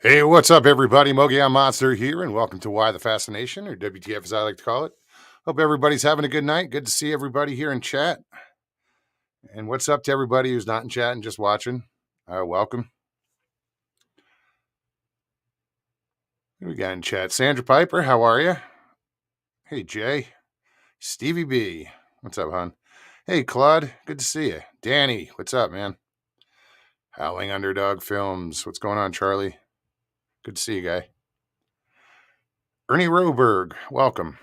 Hey, what's up, everybody? Mogi Monster here, and welcome to Why the Fascination, or WTF as I like to call it. Hope everybody's having a good night. Good to see everybody here in chat. And what's up to everybody who's not in chat and just watching? Welcome. Who we got in chat? Sandra Piper, how are you? Hey, Jay. Stevie B, what's up, hon? Hey, Claude, good to see you. Danny, what's up, man? Howling Underdog Films, what's going on, Charlie? Good to see you, guy. Ernie Roberg, welcome.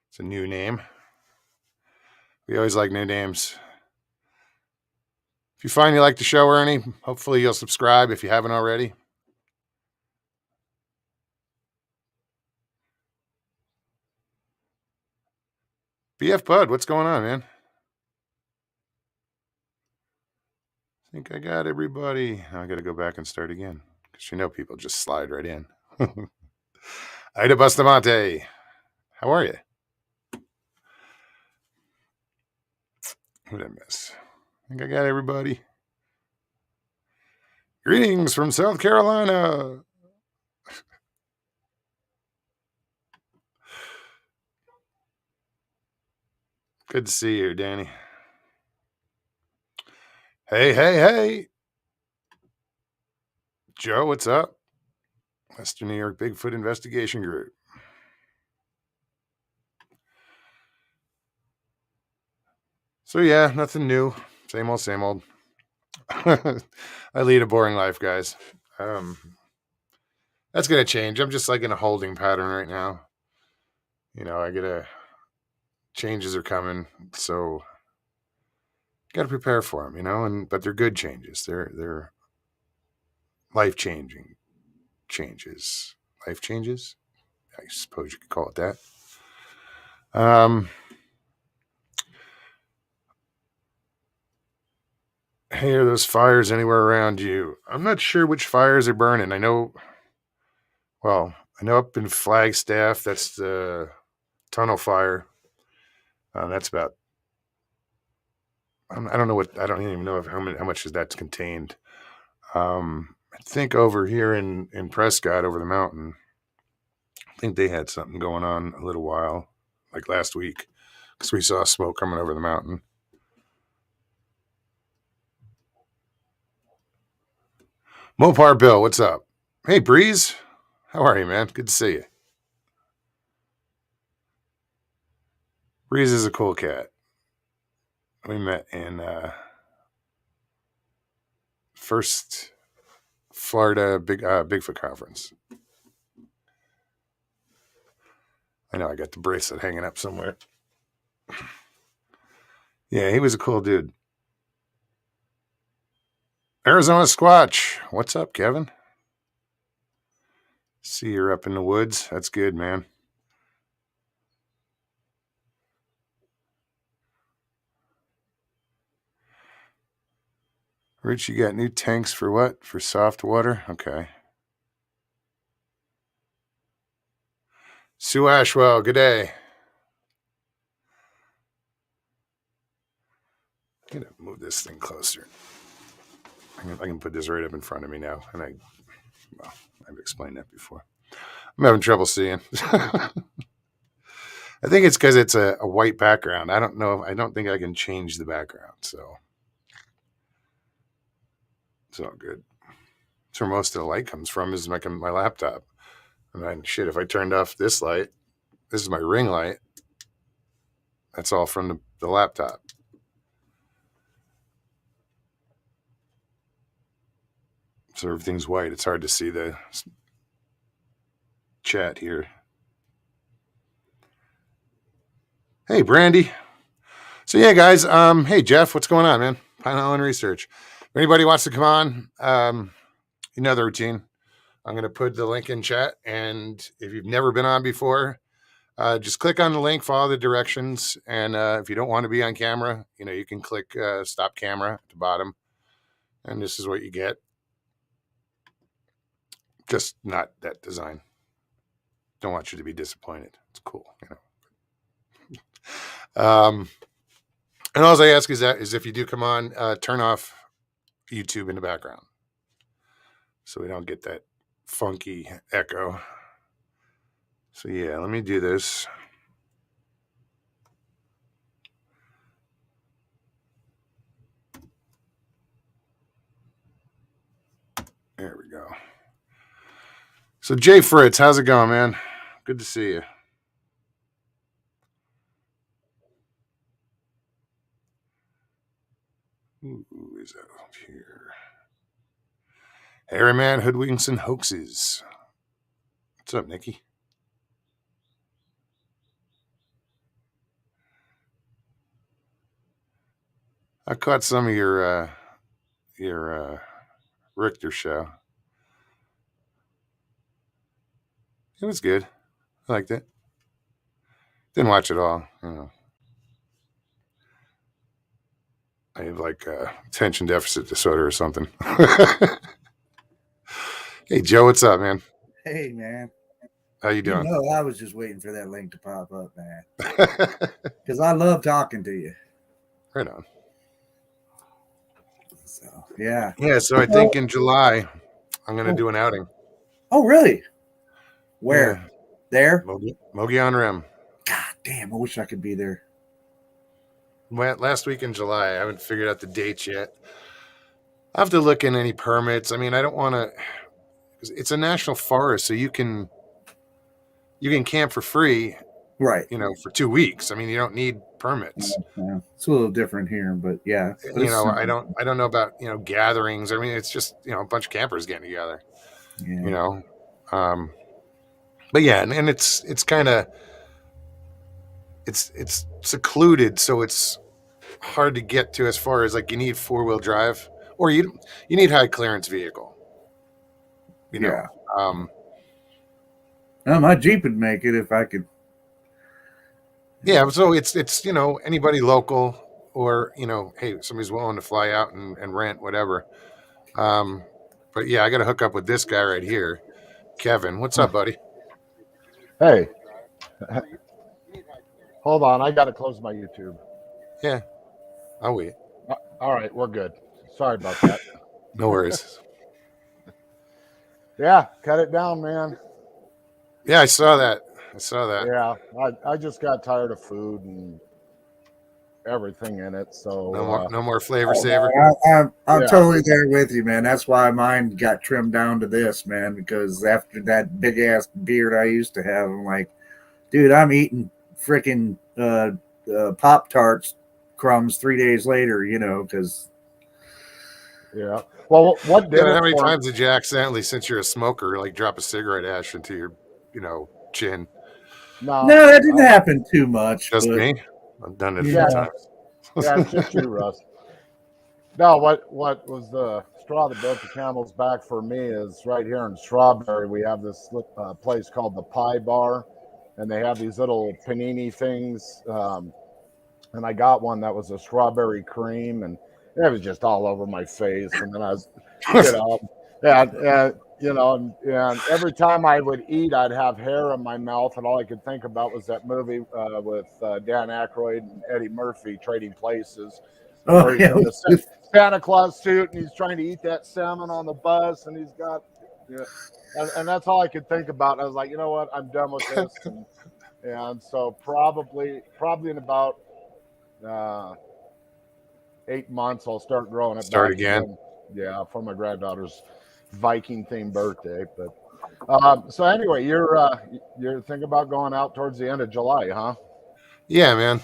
It's a new name. We always like new names. If you find you like the show, Ernie, hopefully you'll subscribe if you haven't already. BF Bud, what's going on, man? I think I got everybody. I got to go back and start again because people just slide right in. Ida Bustamante, how are you? Who did I miss? I think I got everybody. Greetings from South Carolina. Good to see you, Danny. Hey, hey, hey. Joe, what's up? Western New York Bigfoot Investigation Group. So, yeah, nothing new. Same old, same old. I lead a boring life, guys. That's going to change. I'm just like in a holding pattern right now. I get changes are coming. So, got to prepare for them, but they're good changes. They're life-changing changes. Life changes? I suppose you could call it that. Hey, are those fires anywhere around you? I'm not sure which fires are burning. I know up in Flagstaff, that's the tunnel fire. That's about, I don't know I don't even know how much is that's contained. I think over here in Prescott, over the mountain, I think they had something going on a little while, like last week, because we saw smoke coming over the mountain. Mopar Bill, what's up? Hey, Breeze. How are you, man? Good to see you. Breeze is a cool cat. We met in first Florida Bigfoot conference. I know I got the bracelet hanging up somewhere. Yeah, he was a cool dude. Arizona Squatch. What's up, Kevin? See you're up in the woods. That's good, man. Rich, you got new tanks for what? For soft water? Okay. Sue Ashwell, good day. I'm going to move this thing closer. I can put this right up in front of me now. And I've explained that before. I'm having trouble seeing. I think it's because it's a white background. I don't know. I don't think I can change the background. So it's all good. That's where most of the light comes from is my laptop. And then, if I turned off this light, this is my ring light. That's all from the laptop. So everything's white. It's hard to see the chat here. Hey, Brandy. So yeah, guys. Hey, Jeff, what's going on, man? Pine Island Research. If anybody wants to come on, you know the routine. I'm going to put the link in chat, and if you've never been on before, just click on the link, follow the directions, and if you don't want to be on camera, you can click stop camera at the bottom, and this is what you get. Just not that design. Don't want you to be disappointed. It's cool, And all I ask is if you do come on, turn off YouTube in the background. so we don't get that funky echo. So yeah, let me do this. There we go. So Jay Fritz, how's it going, man? Good to see you. Who is out here? Harry Man, Hoodwinks, and Hoaxes. What's up, Nikki? I caught some of your Richter show. It was good. I liked it. Didn't watch it all. You know, I have like attention deficit disorder or something. Hey Joe, what's up, man? Hey, man. How you doing? I was just waiting for that link to pop up, man. Because I love talking to you. Right on. So, yeah. Yeah, so I think in July I'm going to do an outing. Oh, really? Where? Yeah, There? Mogi on Rim. God damn, I wish I could be there. Went last week in July. I haven't figured out the dates yet. I have to look in any permits. I mean, I don't want to. It's a national forest, so you can camp for free. Right. You know, for 2 weeks. I mean, you don't need permits. Yeah. It's a little different here, but yeah. You know, I don't know about gatherings. I mean, it's just a bunch of campers getting together. Yeah. You know, but yeah, and it's kind of it's secluded, so it's hard to get to as far as like you need 4-wheel drive or you need high clearance vehicle. You know, Yeah. Well, my Jeep would make it if I could. Yeah, so it's anybody local or hey, somebody's willing to fly out and rent whatever. But yeah, I got to hook up with this guy right here, Kevin. What's up, buddy? Hey, hold on. I got to close my YouTube. Yeah, I'll wait. All right, we're good. Sorry about that. No worries. Yeah, cut it down, man. Yeah, I saw that. Yeah, I just got tired of food and everything in it. So no more flavor saver. I'm totally there with you, man. That's why mine got trimmed down to this, man. Because after that big ass beard I used to have, I'm like, dude, I'm eating freaking Pop Tarts crumbs 3 days later. Because yeah. Well, what did how many times did you accidentally, since you're a smoker, like drop a cigarette ash into your chin? No, that didn't happen too much. Just me. I've done it a few times. Yeah, it's just you, Russ. No, what was the straw that broke the camel's back for me is right here in Strawberry. We have this place called the Pie Bar, and they have these little panini things. And I got one that was a strawberry cream, and it was just all over my face. And then I was, and every time I would eat, I'd have hair in my mouth, and all I could think about was that movie with Dan Aykroyd and Eddie Murphy, Trading Places. Oh, yeah. In the Santa Claus suit, and he's trying to eat that salmon on the bus, and he's got, and that's all I could think about. And I was like, you know what, I'm done with this. And so probably in about 8 months, I'll start growing it Start back again. Yeah, for my granddaughter's Viking themed birthday. But so anyway, you're thinking about going out towards the end of July, huh? Yeah, man.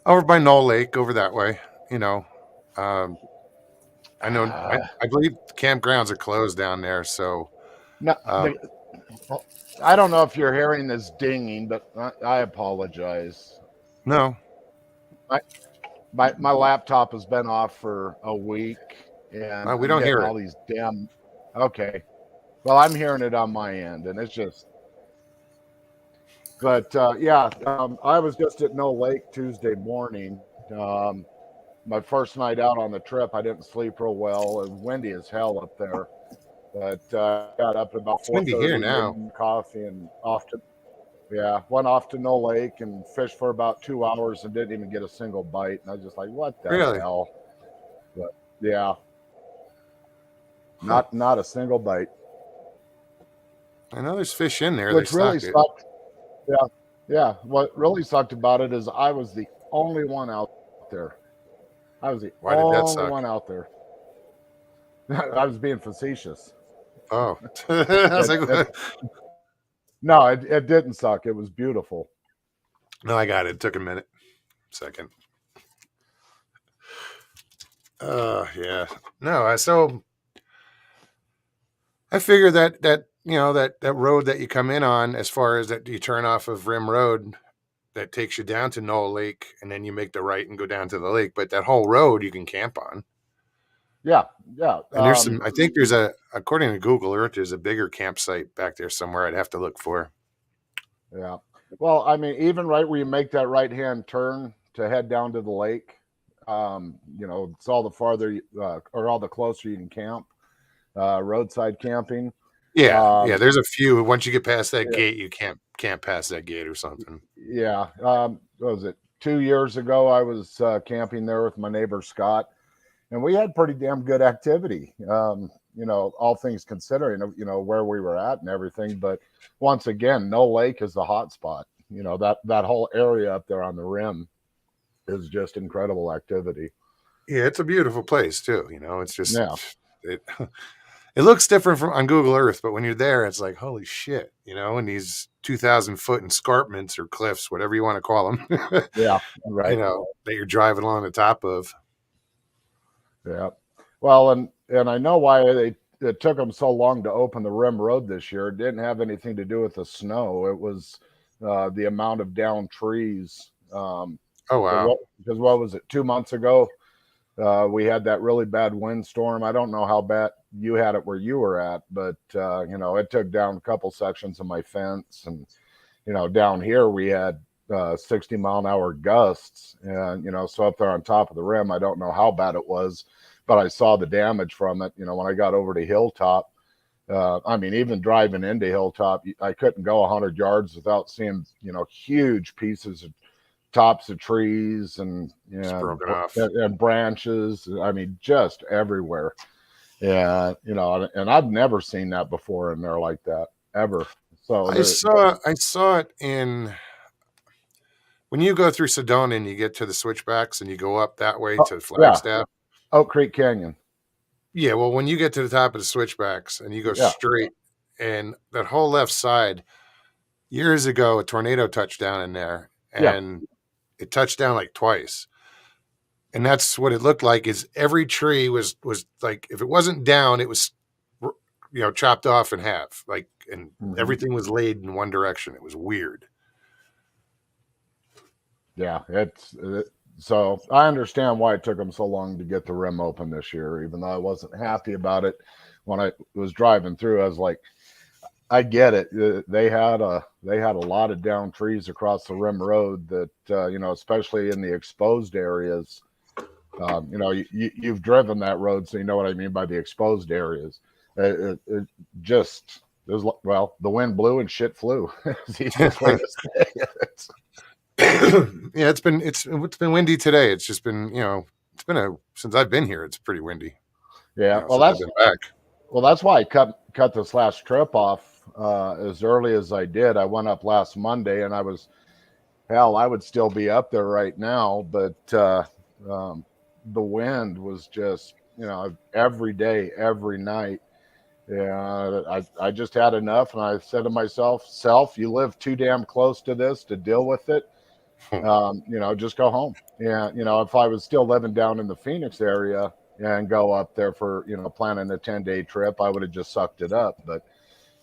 Over by Knoll Lake, over that way. I know. I believe campgrounds are closed down there. So no, I don't know if you're hearing this dinging, but I apologize. No. My laptop has been off for a week, and we don't hear all these damn. Okay, well, I'm hearing it on my end, and it's just. But I was just at Knoll Lake Tuesday morning. My first night out on the trip, I didn't sleep real well. It was windy as hell up there. But got up at about 4:30 here now. Coffee and went off to Knoll Lake and fished for about 2 hours and didn't even get a single bite. And I was just like, what the hell? But yeah. Not a single bite. I know there's fish in there. They Which really stocked it. sucked. Yeah, yeah. What really sucked about it is I was the only one out there. I was the Why did that only suck? one out there. I was being facetious. Oh, I was It, like, it, no, it didn't suck. It was beautiful. no, I got it. It took a minute, second. Yeah. No, so I figure that that road that you come in on, as far as that you turn off of Rim Road, that takes you down to Knoll Lake, and then you make the right and go down to the lake. But that whole road you can camp on. Yeah, yeah. And there's some. I think there's according to Google Earth, there's a bigger campsite back there somewhere. I'd have to look for. Yeah. Well, I mean, even right where you make that right hand turn to head down to the lake, it's all the farther or all the closer you can camp, roadside camping. Yeah, yeah. Um, There's a few. Once you get past that yeah, gate, you can't pass that gate or something. yeah. What was it 2 years ago? I was camping there with my neighbor Scott, and we had pretty damn good activity. All things considering, where we were at and everything. But once again, no lake is the hot spot. That whole area up there on the rim is just incredible activity. Yeah, it's a beautiful place too. It's just Yeah, it. It looks different from on Google Earth, but when you're there, it's like holy shit. And these 2,000-foot escarpments or cliffs, whatever you want to call them. yeah, right. That you're driving along the top of. Yeah. Well, and I know why it took them so long to open the rim road this year. It didn't have anything to do with the snow. It was the amount of downed trees. Oh wow. Because what was it? 2 months ago, we had that really bad windstorm. I don't know how bad you had it where you were at, but it took down a couple sections of my fence, and down here we had 60-mile-an-hour gusts, and so up there on top of the rim, I don't know how bad it was, but I saw the damage from it. When I got over to Hilltop, even driving into Hilltop, I couldn't go 100 yards without seeing huge pieces of tops of trees and It's broken off. and branches. I mean, just everywhere. Yeah, and I've never seen that before in there like that ever. So I saw it in when you go through Sedona and you get to the switchbacks and you go up that way to yeah, Flagstaff. Oak Creek Canyon. Yeah, well, when you get to the top of the switchbacks and you go Yeah, straight, and that whole left side, years ago, a tornado touched down in there, yeah, and it touched down like twice. And that's what it looked like. Is every tree was like, if it wasn't down, it was chopped off in half, like, and everything was laid in one direction. It was weird. yeah. So I understand why it took them so long to get the rim open this year, even though I wasn't happy about it when I was driving through. I was like, I get it. They had a lot of down trees across the rim road that especially in the exposed areas. You've driven that road, so you know what I mean by the exposed areas. It just there's the wind blew and shit flew. It's the easiest way to say it. Yeah, it's been windy today. It's just been since I've been here, it's pretty windy. Yeah, Since I've been back. that's why I cut this last trip off as early as I did. I went up last Monday, and I would still be up there right now, but the wind was just every day, every night. Yeah, I just had enough, and I said to myself, you live too damn close to this to deal with it. Just go home. Yeah, if I was still living down in the Phoenix area and go up there for planning a 10-day trip, I would have just sucked it up. But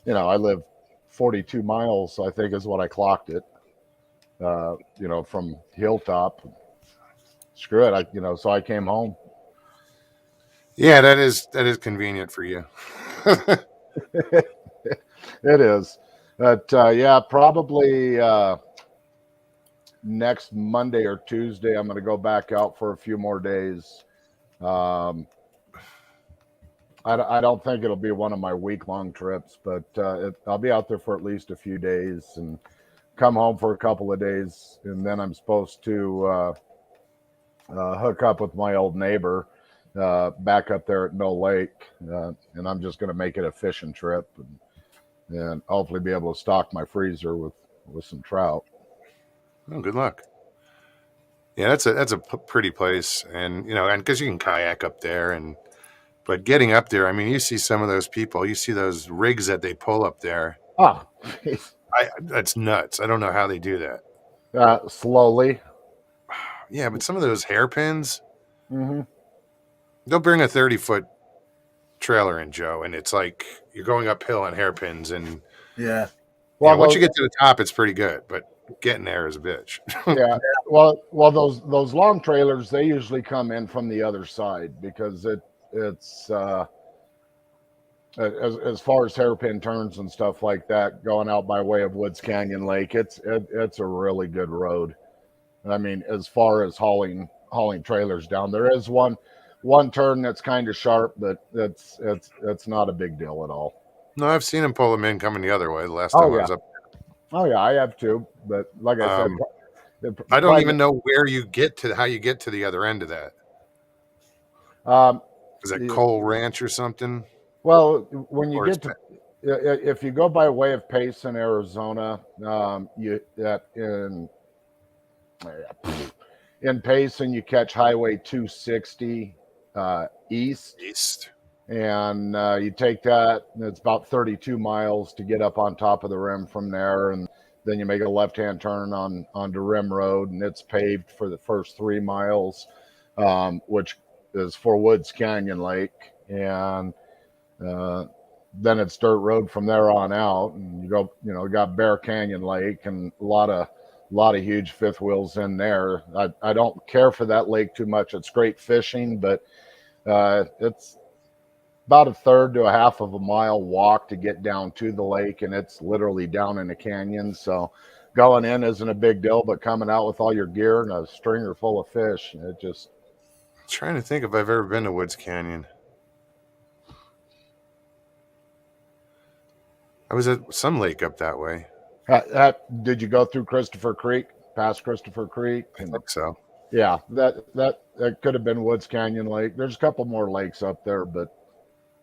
I live 42 miles, I think is what I clocked it. From Hilltop. Screw it, so I came home. Yeah, that is convenient for you. It is, but yeah, probably next Monday or Tuesday, I'm going to go back out for a few more days. I don't think it'll be one of my week-long trips, but I'll be out there for at least a few days and come home for a couple of days, and then I'm supposed to hook up with my old neighbor back up there at No Lake, and I'm just going to make it a fishing trip and hopefully be able to stock my freezer with some trout. Oh, good luck. Yeah, that's a pretty place, and and because you can kayak up there, but getting up there, I mean, you see some of those people, you see those rigs that they pull up there. Oh, That's nuts. I don't know how they do that. slowly. Yeah, but some of those hairpins, Mm-hmm. they'll bring a 30-foot trailer in, Joe, and it's like you're going uphill on hairpins, and Yeah. Well, once you get to the top, it's pretty good, but getting there is a bitch. yeah. Well, those long trailers, they usually come in from the other side because it's as far as hairpin turns and stuff like that, going out by way of Woods Canyon Lake, it's a really good road. I mean, as far as hauling trailers down, there is one turn that's kind of sharp, but it's not a big deal at all. No, I've seen them pull them in coming the other way the last time I was up. Oh yeah, I have too. But like I said, I don't even know where you get to, how you get to the other end of that. Is that Cole Ranch or something? Well, when you get to, if you go by way of Pace in Arizona, in Payson you catch Highway 260 east, and you take that. And it's about 32 miles to get up on top of the rim from there, and then you make a left-hand turn onto Rim Road, and it's paved for the first 3 miles, which is for Woods Canyon Lake, and then it's dirt road from there on out, and you go, you got Bear Canyon Lake and a lot of huge fifth wheels in there. I don't care for that lake too much. It's great fishing, but it's about a third to a half of a mile walk to get down to the lake, and it's literally down in a canyon. So going in isn't a big deal, but coming out with all your gear and a stringer full of fish, it just. I'm trying to think if I've ever been to Woods Canyon. I was at some lake up that way. Did you go through Christopher Creek, past Christopher Creek? I think so. Yeah, that could have been Woods Canyon Lake. There's a couple more lakes up there, but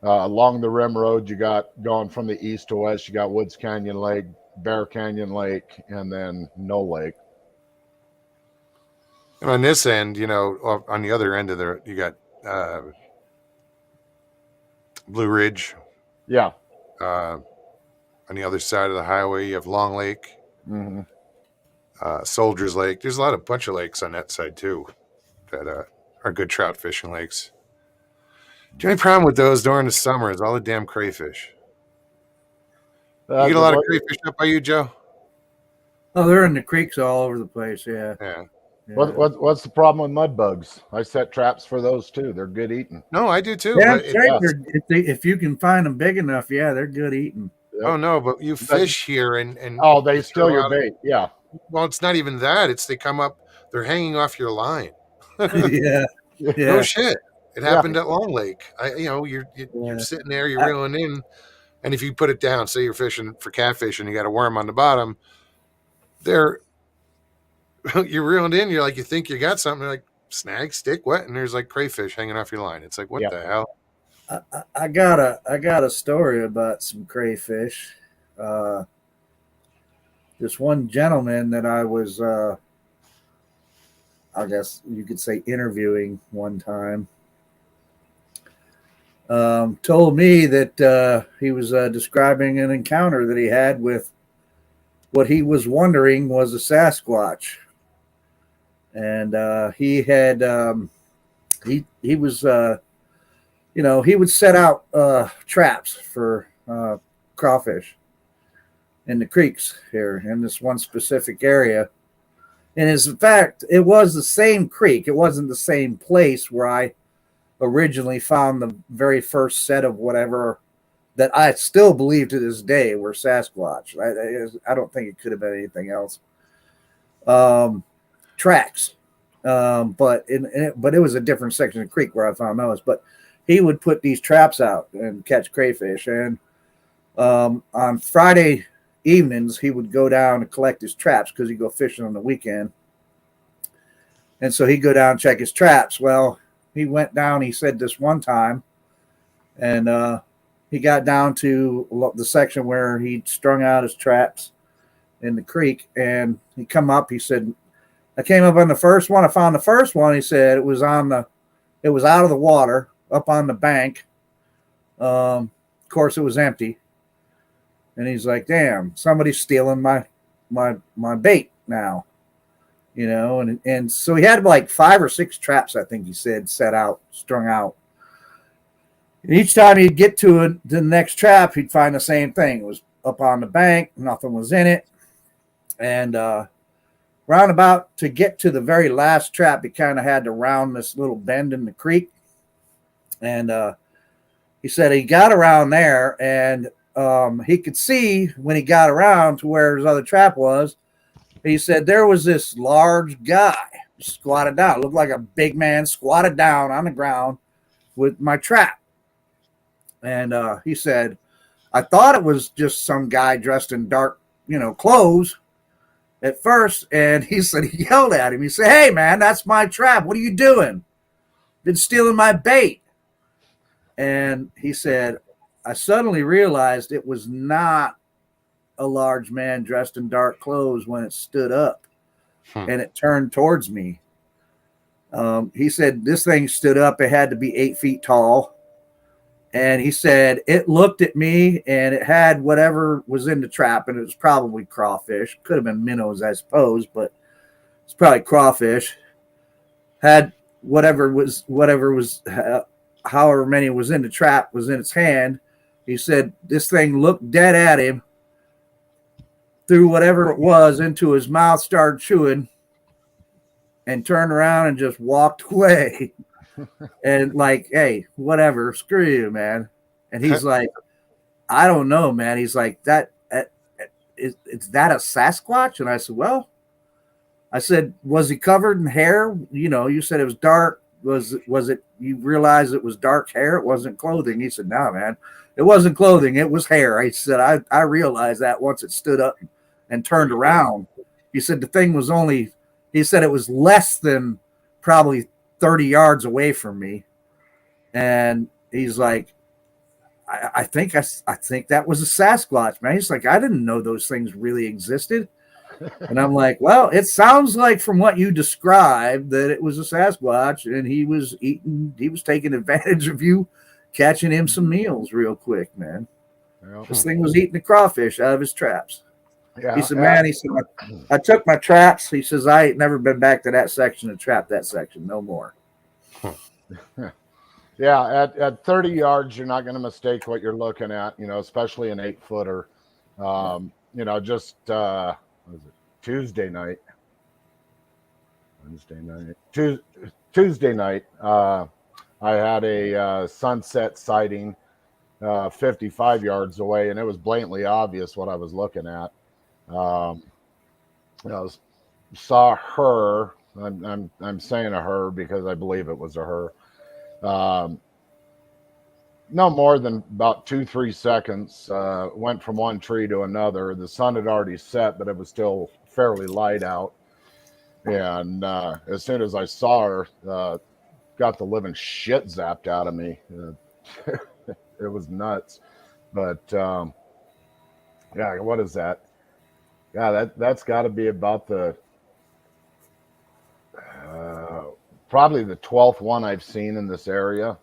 along the Rim Road, you got going from the east to west, you got Woods Canyon Lake, Bear Canyon Lake, and then No Lake. And on this end, on the other end of there, you got Blue Ridge. Yeah. On the other side of the highway, you have Long Lake, Mm-hmm. Soldiers Lake. There's a bunch of lakes on that side too that are good trout fishing lakes. The only problem with those during the summer is all the damn crayfish. You get a lot of crayfish up by you, Joe? Oh, they're in the creeks all over the place. Yeah. Yeah. What's the problem with mud bugs? I set traps for those too. They're good eating. No, I do too. Yeah, but if you can find them big enough, yeah, they're good eating. Oh no, but you fish here and they steal your bait. Yeah. Well, it's not even that. It's they come up, they're hanging off your line. Yeah. No shit. It happened at Long Lake. You're sitting there, you're reeling in, and if you put it down, say you're fishing for catfish and you got a worm on the bottom, you're reeling in. You're like, you think you got something, like snag, stick, what? And there's like crayfish hanging off your line. It's like, what the hell? I got a story about some crayfish. This one gentleman that I was, I guess you could say, interviewing one time, told me that he was describing an encounter that he had with what he was wondering was a Sasquatch, and he had he was. He would set out traps for crawfish in the creeks here in this one specific area. And in fact, it was the same creek. It wasn't the same place where I originally found the very first set of whatever that I still believe to this day were Sasquatch. I don't think it could have been anything else. Tracks. But it was a different section of the creek where I found those. But he would put these traps out and catch crayfish. And on Friday evenings, he would go down and collect his traps because he'd go fishing on the weekend. And so he'd go down and check his traps. Well, he went down. He said this one time, and he got down to the section where he'd strung out his traps in the creek, and he come up. He said, "I came up on the first one. I found the first one." He said it was out of the water, up on the bank. Of course, it was empty. And he's like, "Damn, somebody's stealing my bait now." And so he had like 5 or 6 traps, I think he said, set out, strung out. And each time he'd get to the next trap, he'd find the same thing. It was up on the bank, nothing was in it. And roundabout to get to the very last trap, he kind of had to round this little bend in the creek. And he said he got around there, and he could see when he got around to where his other trap was. He said there was this large guy squatted down, looked like a big man squatted down on the ground with my trap. And he said, I thought it was just some guy dressed in dark, clothes at first. And he said, he yelled at him. He said, "Hey, man, that's my trap. What are you doing? Been stealing my bait." And he said, I suddenly realized it was not a large man dressed in dark clothes when it stood up and it turned towards me. He said this thing stood up. It had to be 8 feet tall. And he said it looked at me, and it had whatever was in the trap, and it was probably crawfish. Could have been minnows, I suppose, but it's probably crawfish. Had whatever was however many was in the trap was in its hand. He said this thing looked dead at him, threw whatever it was into his mouth, started chewing, and turned around and just walked away. And like, "Hey, whatever, screw you, man." And he's like, "I don't know, man." He's like, is that a Sasquatch? And I said, "Well," I said, "Was he covered in hair? You said it was dark. Was it, you realized it was dark hair? It wasn't clothing?" He said, "No, man, it wasn't clothing. It was hair." I said, I realized that once it stood up and turned around." He said the thing was he said it was less than probably 30 yards away from me. And he's like, I think that was a Sasquatch, man. He's like, "I didn't know those things really existed." And I'm like, "Well, it sounds like from what you described that it was a Sasquatch, and he was taking advantage of you, catching him some meals real quick, man." Yeah. This thing was eating the crawfish out of his traps. Yeah. He said, "Man," he said, I took my traps." He says, "I ain't never been back to that section and trapped that section no more." Yeah, at 30 yards, you're not going to mistake what you're looking at, especially an 8-footer. Just what was it, Tuesday night, Tuesday night, I had a sunset sighting 55 yards away, and it was blatantly obvious what I was looking at. Saw her. I'm saying a her because I believe it was a her. No more than about 2-3 seconds. Went from one tree to another. The sun had already set, but it was still fairly light out. And as soon as I saw her, got the living shit zapped out of me. It was nuts. But yeah, what is that? Yeah, that's got to be about the probably the 12th one I've seen in this area.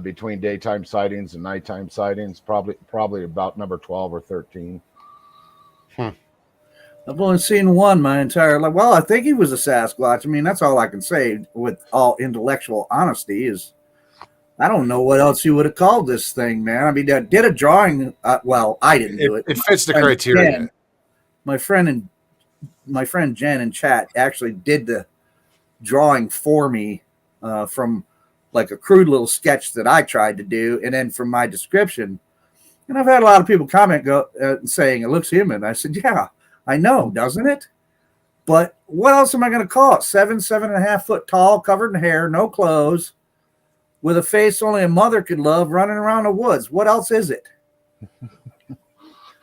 Between daytime sightings and nighttime sightings, probably about number 12 or 13. I've only seen one my entire life. Well, I think he was a Sasquatch. I mean, that's all I can say with all intellectual honesty is I don't know what else you would have called this thing, man. I mean, I did a drawing. Well, I didn't do it. It fits the criteria. Jen, my friend Jen in chat actually did the drawing for me from like a crude little sketch that I tried to do, and then from my description. And I've had a lot of people comment saying it looks human. I said, "Yeah, I know, doesn't it? But what else am I going to call it? 7.5 foot tall, covered in hair, no clothes, with a face only a mother could love, running around the woods. What else is it?"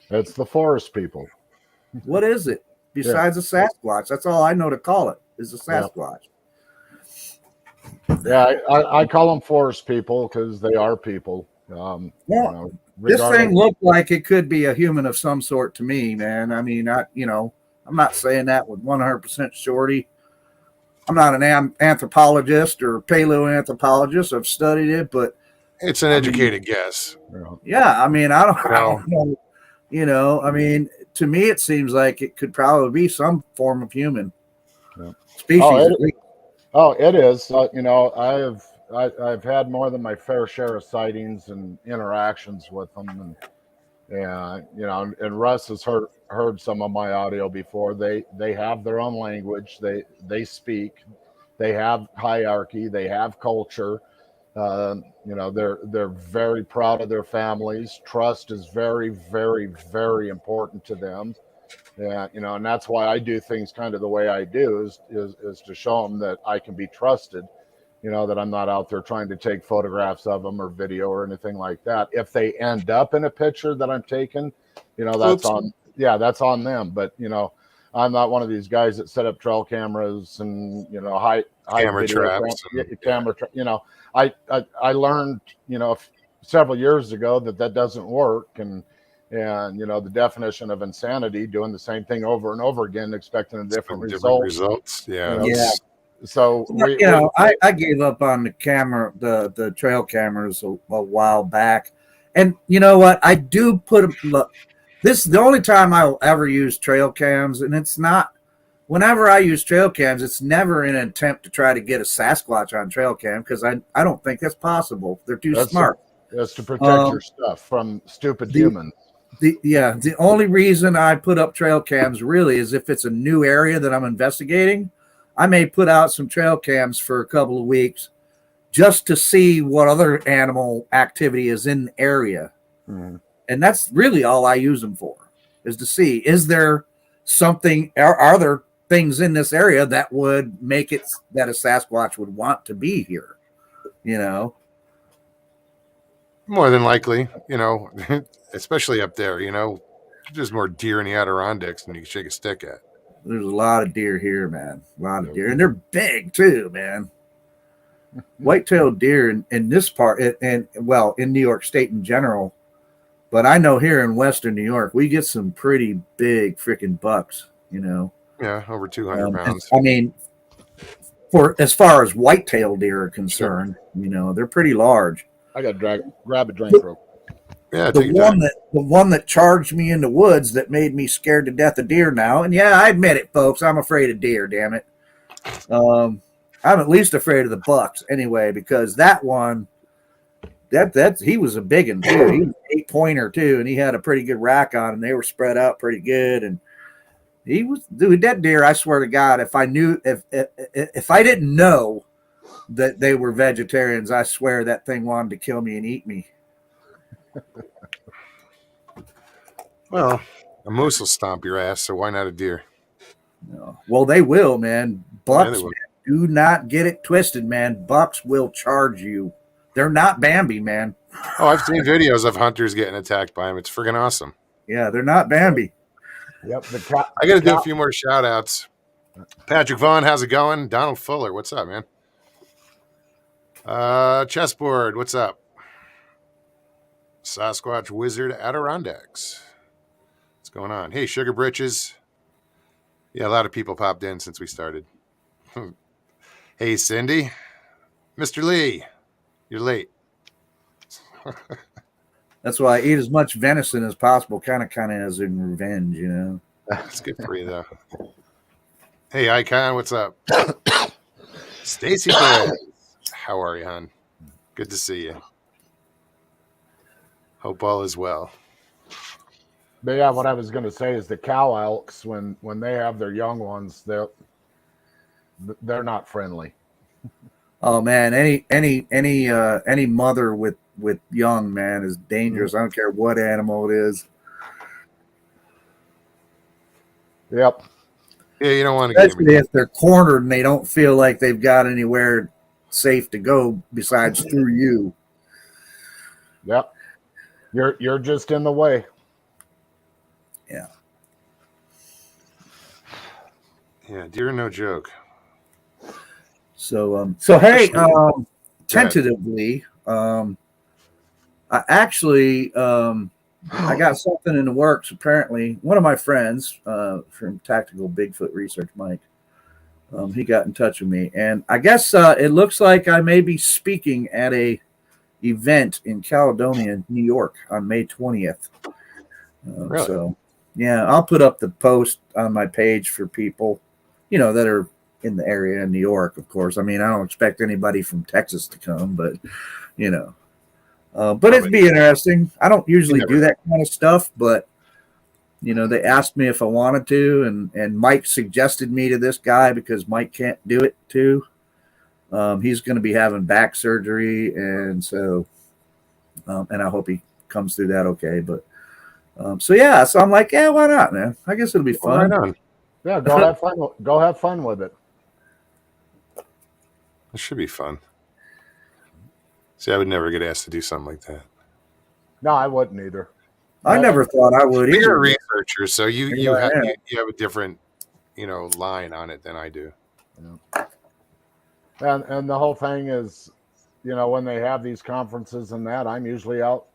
It's the forest people. What is it besides a Sasquatch? That's all I know to call it is a Sasquatch. Yeah, I call them forest people because they are people. Well, this Regardless. thing looked like it could be a human of some sort to me, man. I mean, I'm not saying that with 100% surety. I'm not an anthropologist or paleoanthropologist. I've studied it, but It's an I mean, educated guess. yeah, I mean, I don't, You I know, don't know. I mean, to me, it seems like it could probably be some form of human Yeah. Oh, species, it at least. Oh, it is. I've had more than my fair share of sightings and interactions with them, and Russ has heard some of my audio before. They have their own language. They speak. They have hierarchy. They have culture. They're very proud of their families. Trust is very, very, very important to them. Yeah, and that's why I do things kind of the way I do is to show them that I can be trusted. That I'm not out there trying to take photographs of them or video or anything like that. If they end up in a picture that I'm taking, that's oops, that's on them. But I'm not one of these guys that set up trail cameras and hide camera video traps. And, yeah. camera. I learned several years ago that doesn't work, and the definition of insanity, doing the same thing over and over again, expecting a different Some different result. results. Yeah, Yeah. that's So I gave up on the camera, the trail cameras a while back. And you know what? I do look, this is the only time I will ever use trail cams. And it's not, whenever I use trail cams, it's never in an attempt to try to get a Sasquatch on trail cam because I don't think that's possible. They're too that's smart. that's to protect Um, your stuff from stupid the, humans. the only reason I put up trail cams really is if it's a new area that I'm investigating. I may put out some trail cams for a couple of weeks just to see what other animal activity is in the area. Mm-hmm. And that's really all I use them for, is to see, is there something, are there things in this area that would make it that a Sasquatch would want to be here? You know? more than likely. Especially up there. There's more deer in the Adirondacks than you can shake a stick at. There's a lot of deer here, man. A lot of deer. And they're big too, man. White-tailed deer in this part, and well, in New York State in general, but I know here in Western New York, we get some pretty big freaking bucks. Yeah, over 200 pounds. I mean, for as far as white-tailed deer are concerned, they're pretty large. I got to grab a drink, bro. Yeah, The take your time. one that charged me in the woods that made me scared to death of deer now, and yeah, I admit it, folks, I'm afraid of deer. Damn it. I'm at least afraid of the bucks anyway, because that one, he was a big one too. He was an 8-pointer too, and he had a pretty good rack on, and they were spread out pretty good. And he was, dude, that deer. I swear to God, if I I didn't know that they were vegetarians, I swear that thing wanted to kill me and eat me. Well, a moose will stomp your ass, so why not a deer? Well, they will, man. Bucks, will. man, do not get it twisted, man. Bucks will charge you. They're not Bambi, man. Oh, I've seen videos of hunters getting attacked by them. It's friggin' awesome. Yeah, they're not Bambi. Yep. I got to do a few more shout outs. Patrick Vaughn, how's it going? Donald Fuller, what's up, man? Chessboard, what's up? Sasquatch Wizard Adirondacks. What's going on? Hey, Sugar Britches. Yeah, a lot of people popped in since we started. Hey, Cindy. Mr. Lee, you're late. That's why I eat as much venison as possible, kind of as in revenge, That's good for you, though. Hey, Icon, what's up? Stacy Perez, how are you, hon? Good to see you. Hope all is well. But yeah, what I was going to say is the cow elks, when they have their young ones, they're not friendly. Oh man, any mother with young, man, is dangerous. I don't care what animal it is. Yep. Yeah, you don't want to Especially if they're cornered and they don't feel like they've got anywhere safe to go besides through you. Yep. You're just in the way. Yeah. Yeah, deer are no joke. So hey, tentatively, I actually, I got something in the works. Apparently, one of my friends from Tactical Bigfoot Research, Mike, he got in touch with me, and I guess it looks like I may be speaking at a event in Caledonia, New York, on May 20th. Really? So, yeah, I'll put up the post on my page for people, that are in the area in New York. Of course, I mean, I don't expect anybody from Texas to come, but you know. But it'd be interesting. I don't usually do that kind of stuff, but they asked me if I wanted to, and Mike suggested me to this guy because Mike can't do it too. He's going to be having back surgery, and so, and I hope he comes through that okay. But so I'm like, yeah, why not, man? I guess it'll be fun. Right on. Yeah, go have fun. Go have fun with it. It should be fun. See, I would never get asked to do something like that. No, I wouldn't either. I never thought I would either. You're a researcher, so you have a different line on it than I do. Yeah. And the whole thing is, when they have these conferences and that, I'm usually out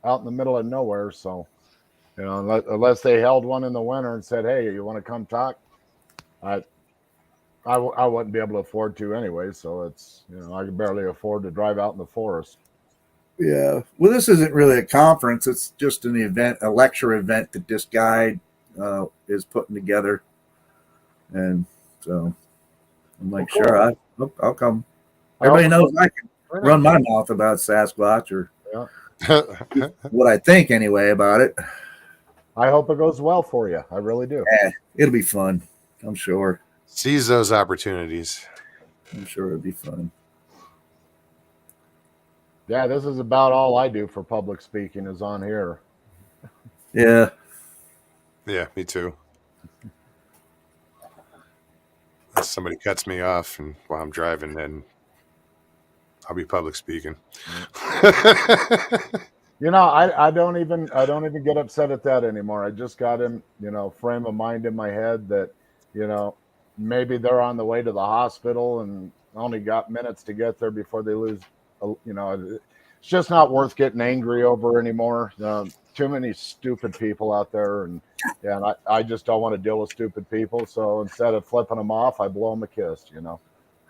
in the middle of nowhere. So, unless they held one in the winter and said, "Hey, you want to come talk?" I wouldn't be able to afford to anyway. So it's I can barely afford to drive out in the forest. Yeah. Well, this isn't really a conference. It's just an event, a lecture event that this guy is putting together. And so I'm like, cool. Sure, I'll come. Everybody knows I can run my mouth about Sasquatch or what I think anyway about it. I hope it goes well for you. I really do. Yeah, it'll be fun. I'm sure. Seize those opportunities. I'm sure it'll be fun. Yeah, this is about all I do for public speaking is on here. Yeah. Yeah, me too. If somebody cuts me off and while I'm driving, then I'll be public speaking. I don't even get upset at that anymore. I just got in, frame of mind in my head that, maybe they're on the way to the hospital and only got minutes to get there before they lose. It's just not worth getting angry over anymore. Too many stupid people out there, and I just don't want to deal with stupid people. So instead of flipping them off, I blow them a kiss.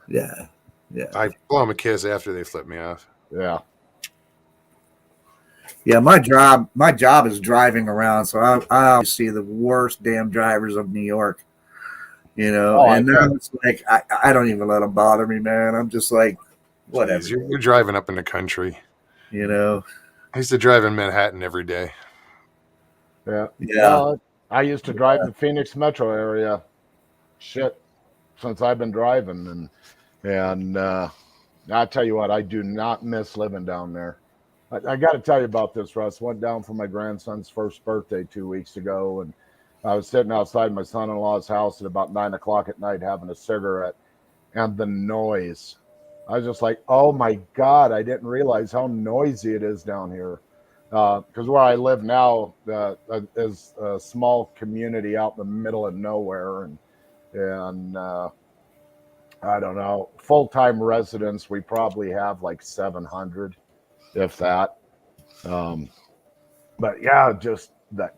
Yeah. I blow them a kiss after they flip me off. Yeah. Yeah, my job is driving around, so I see the worst damn drivers of New York. And now it's like I don't even let them bother me, man. I'm just like, whatever. Jeez, you're driving up in the country. I used to drive in Manhattan every day. Yeah. Well, I used to drive the Phoenix metro area. Shit, since I've been driving, and I tell you what, I do not miss living down there. I got to tell you about this, Russ. Went down for my grandson's first birthday 2 weeks ago, and I was sitting outside my son-in-law's house at about 9 o'clock at night having a cigarette, and the noise. I was just like, oh my God, I didn't realize how noisy it is down here. Because where I live now is a small community out in the middle of nowhere. And I don't know, full-time residents, we probably have like 700, if that. But yeah, just that.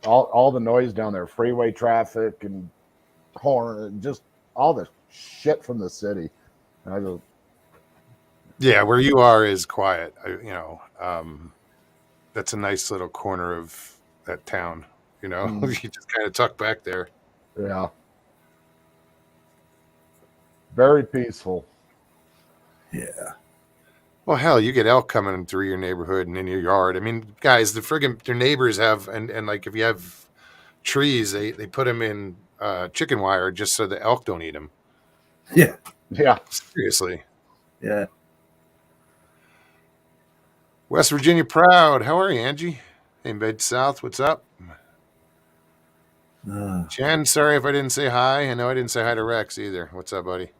All the noise down there, freeway traffic and horn, and just all the shit from the city. Yeah, where you are is quiet. That's a nice little corner of that town. You just kind of tuck back there. Yeah, very peaceful. Yeah. Well, hell, you get elk coming through your neighborhood and in your yard. I mean, guys, their neighbors have, and like if you have trees, they put them in chicken wire just so the elk don't eat them. Yeah. Yeah. Seriously. Yeah. West Virginia proud. How are you, Angie? Hey, Mid South, what's up? Jen, sorry if I didn't say hi. I know I didn't say hi to Rex either. What's up, buddy?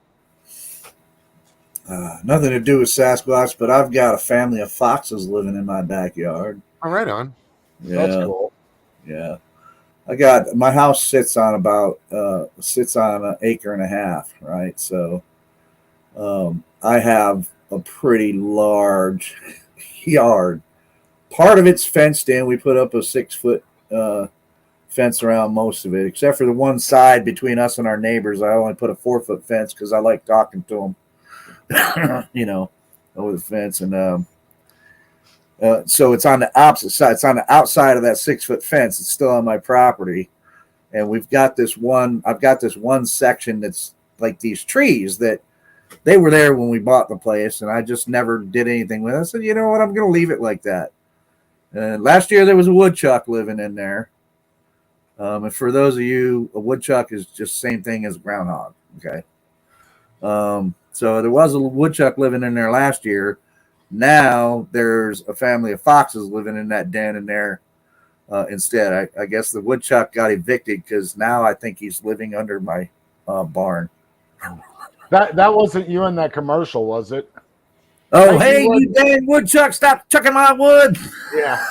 Nothing to do with Sasquatch, but I've got a family of foxes living in my backyard. Oh, right on. Yeah. That's cool. Yeah. I got my house sits on about sits on an acre and a half, right? So I have a pretty large yard. Part of it's fenced in. We put up a 6 foot fence around most of it, except for the one side between us and our neighbors. I only put a 4 foot fence because I like talking to them, over the fence. And so it's on the opposite side. It's on the outside of that 6 foot fence. It's still on my property. And we've got this one, I've got this one section that's like these trees that they were there when we bought the place. And I just never did anything with it. I said, you know what? I'm going to leave it like that. Last year there was a woodchuck living in there. And for those of you, a woodchuck is just the same thing as a groundhog. Okay. So there was a woodchuck living in there last year. Now there's a family of foxes living in that den in there instead. I guess the woodchuck got evicted because now I think he's living under my barn. That wasn't you in that commercial, was it? Oh, hey, you dang woodchuck, stop chucking my wood. Yeah.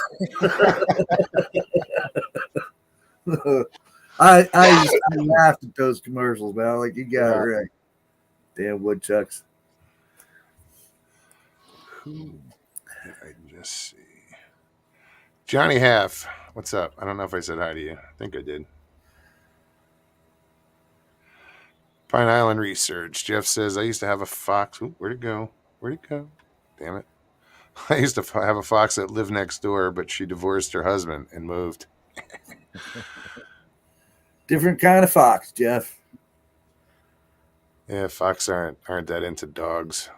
I laughed at those commercials, man. Like, you got it right. Damn woodchucks. Who did I just see? Johnny Half. What's up? I don't know if I said hi to you. I think I did. Pine Island Research. Jeff says, I used to have a fox. Ooh, where'd it go? Where'd it go? Damn it. I used to have a fox that lived next door, but she divorced her husband and moved. Different kind of fox, Jeff. Yeah, fox aren't that into dogs.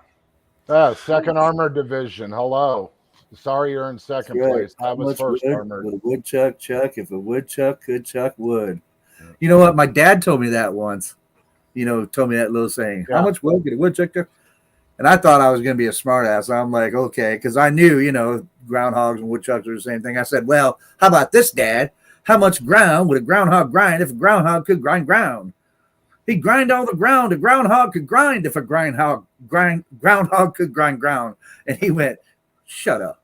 Second Armored Division. Hello. Sorry you're in second place. I was first armored. Would a woodchuck chuck if a woodchuck could chuck wood? You know what? My dad told me that once. Told me that little saying. Yeah. How much wood could a woodchuck chuck? And I thought I was going to be a smartass. I'm like, okay, because I knew, groundhogs and woodchucks are the same thing. I said, well, how about this, Dad? How much ground would a groundhog grind if a groundhog could grind ground? He'd grind all the ground a groundhog could grind if a groundhog could grind ground. And he went, shut up.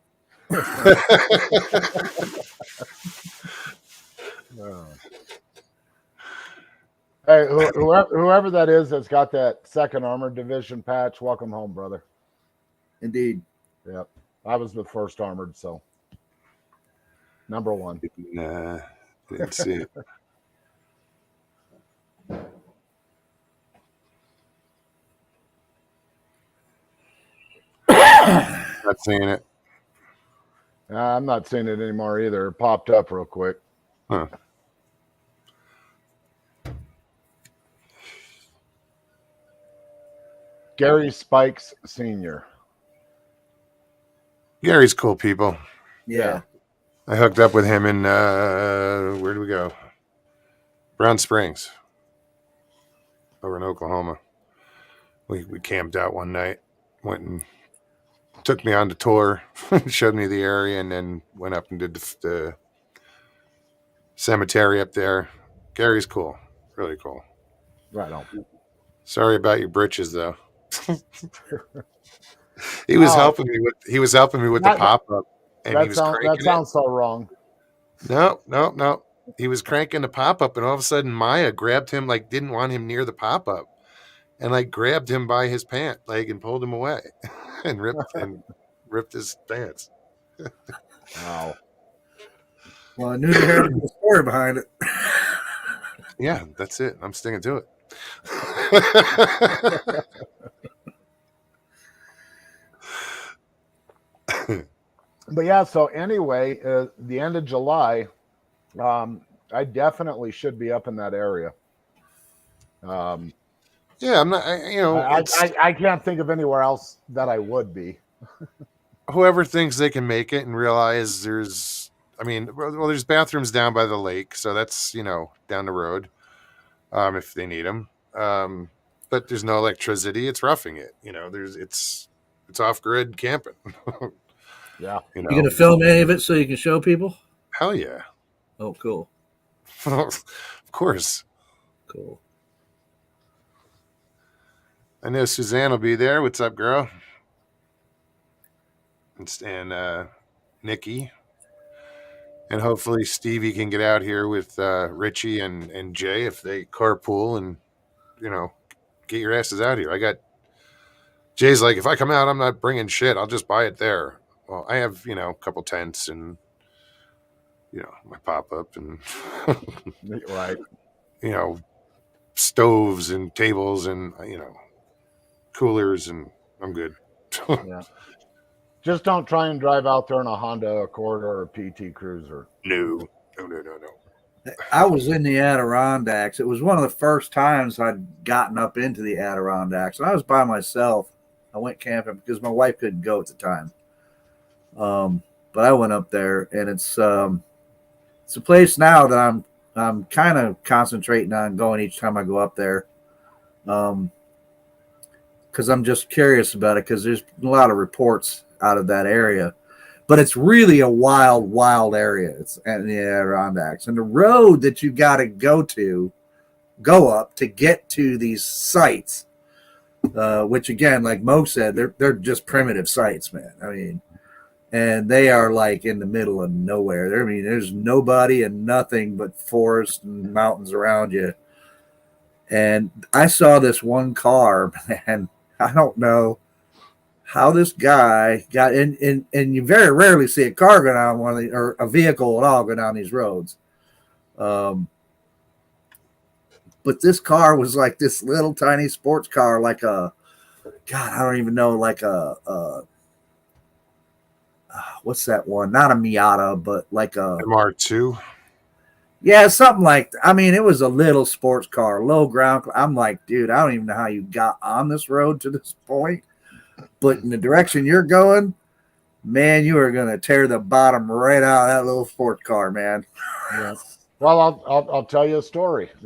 Hey, whoever that is that's got that second Armored Division patch, welcome home, brother. Indeed. Yep. I was the first armored, so number one. Nah, didn't see it. Not seeing it. I'm not seeing it anymore either. It popped up real quick. Huh. Gary Spikes Sr. Gary's cool people. Yeah. I hooked up with him in, where did we go? Brown Springs over in Oklahoma. We camped out one night, went and took me on the tour, showed me the area, and then went up and did the cemetery up there. Gary's cool. Really cool. Right on. Sorry about your britches, though. He was helping me with the pop-up. And he was that sounds so wrong. No. He was cranking the pop-up, and all of a sudden Maya grabbed him, like didn't want him near the pop-up, and like grabbed him by his pant leg and pulled him away and ripped his pants. Wow. Well, I knew there had to be a story behind it. Yeah, that's it. I'm sticking to it. But yeah, so anyway, the end of July, I definitely should be up in that area. Yeah, I'm not. I can't think of anywhere else that I would be. Whoever thinks they can make it and realize there's bathrooms down by the lake, so that's down the road, if they need them. But there's no electricity. It's roughing it. It's off grid camping. Yeah. You gonna film any of it so you can show people? Hell yeah. Oh, cool. Of course. Cool. I know Suzanne will be there. What's up, girl? And Nikki. and hopefully Stevie can get out here with Richie and Jay if they carpool and get your asses out here. I got Jay's like, if I come out, I'm not bringing shit. I'll just buy it there. Well, I have a couple tents and my pop up and Right. stoves and tables and coolers, and I'm good. Yeah. Just don't try and drive out there in a Honda Accord or a PT Cruiser. No. I was in the Adirondacks. It was one of the first times I'd gotten up into the Adirondacks, and I was by myself. I went camping because my wife couldn't go at the time. But I went up there, and it's a place now that I'm kind of concentrating on going each time I go up there, because I'm just curious about it. Because there's a lot of reports out of that area, but it's really a wild area. It's in the Adirondacks, and the road that you got to go up to get to these sites, which again, like Mo said, they're just primitive sites, man. I mean, and they are like in the middle of nowhere. I mean, there's nobody and nothing but forest and mountains around you. And I saw this one car, man. I don't know how this guy got in, and you very rarely see a car go down one of the, or a vehicle at all go down these roads. But this car was like this little tiny sports car, like I don't even know, like what's that one? Not a Miata, but like a MR2. Yeah, something like that. I mean, it was a little sports car, low ground. I'm like, dude, I don't even know how you got on this road to this point. But in the direction you're going, man, you are going to tear the bottom right out of that little sports car, man. Yeah. Well, I'll tell you a story. It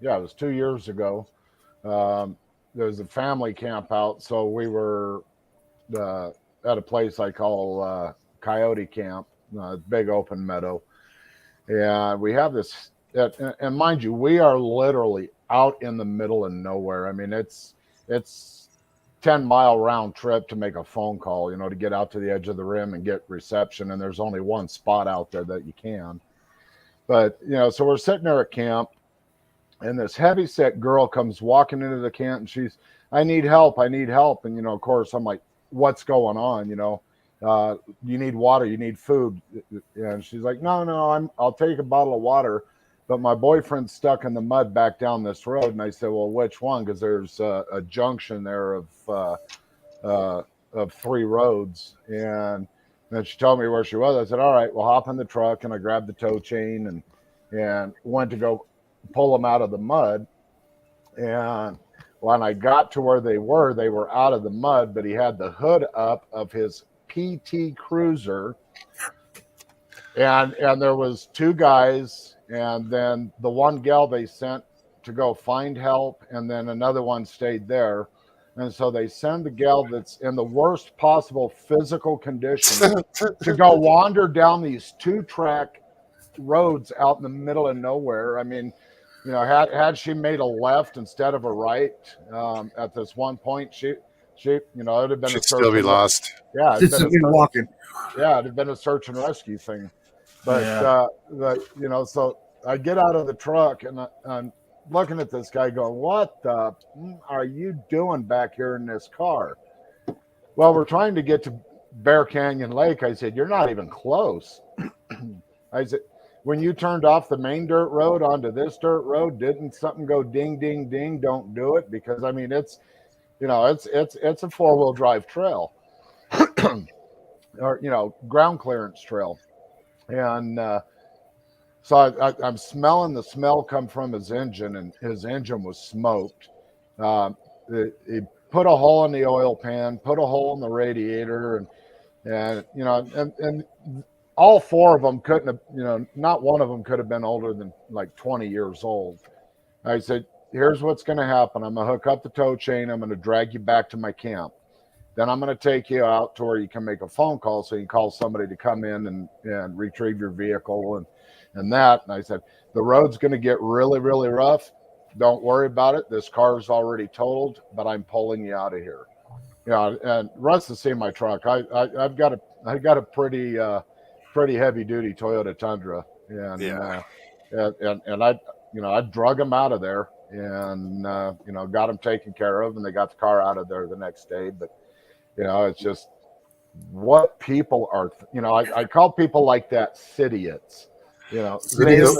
was 2 years ago. There was a family camp out, so we were at a place I call Coyote Camp, big open meadow. And we have this, and mind you, we are literally out in the middle of nowhere. I mean, it's 10-mile round trip to make a phone call, to get out to the edge of the rim and get reception. And there's only one spot out there that you can. But, so we're sitting there at camp, and this heavy set girl comes walking into the camp, and she's, I need help. And, of course, I'm like, what's going on? You need water, you need food. And she's like, no, I'll take a bottle of water, but my boyfriend's stuck in the mud back down this road. And I said, well, which one? Because there's a junction there of 3 roads. And then she told me where she was. I said, all right, we'll hop in the truck. And I grabbed the tow chain and went to go pull them out of the mud. And when I got to where they were out of the mud, but he had the hood up of his PT Cruiser, and there was 2 guys, and then the one gal they sent to go find help, and then another one stayed there. And so they send the gal that's in the worst possible physical condition to go wander down these 2-track roads out in the middle of nowhere. I mean, had she made a left instead of a right at this one point, she it would have been She'd still be lost. Yeah, Just walking. Yeah, it'd have been a search and rescue thing. But so I get out of the truck and I'm looking at this guy going, what the are you doing back here in this car? Well, we're trying to get to Bear Canyon Lake. I said, you're not even close. I said, when you turned off the main dirt road onto this dirt road, didn't something go ding, ding, ding? Don't do it. Because I mean, it's a 4-wheel drive trail or, ground clearance trail. And so I'm smelling the smell come from his engine, and his engine was smoked. He put a hole in the oil pan, put a hole in the radiator, and all 4 of them couldn't have, not one of them could have been older than like 20 years old. I said, here's what's going to happen. I'm going to hook up the tow chain. I'm going to drag you back to my camp. Then I'm going to take you out to where you can make a phone call so you can call somebody to come in and retrieve your vehicle and that. And I said, the road's going to get really, really rough. Don't worry about it. This car's already totaled, but I'm pulling you out of here. And Russ has seen my truck. I got a pretty pretty heavy duty Toyota Tundra, and Yeah. I drug them out of there, and got them taken care of, and they got the car out of there the next day. But it's just what people are. I call people like that idiots. It They, is.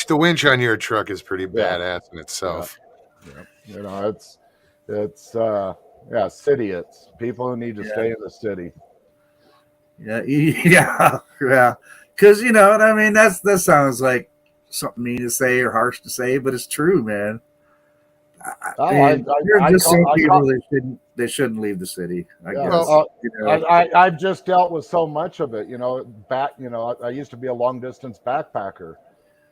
The winch on your truck is pretty yeah, badass in yeah, itself. yeah. It's yeah, idiots. People who need to stay in the city. Yeah, yeah, yeah. Because you know what I mean. That sounds like something mean to say or harsh to say, but it's true, man. Oh, There are just some I people call, that shouldn't leave the city. I yeah. guess. Well, You know. I've just dealt with so much of it. I used to be a long distance backpacker,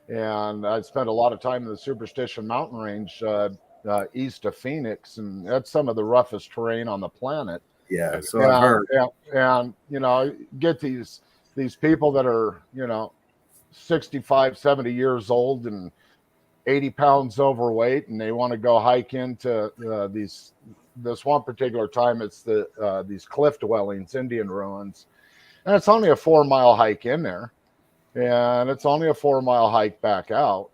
and I spent a lot of time in the Superstition Mountain Range east of Phoenix, and that's some of the roughest terrain on the planet. Yeah. So I've And heard. get these people that are 65, 70 years old and 80 pounds overweight, and they want to go hike into this one particular time. It's these cliff dwellings, Indian ruins, and it's only a 4 mile hike in there, and it's only a 4 mile hike back out.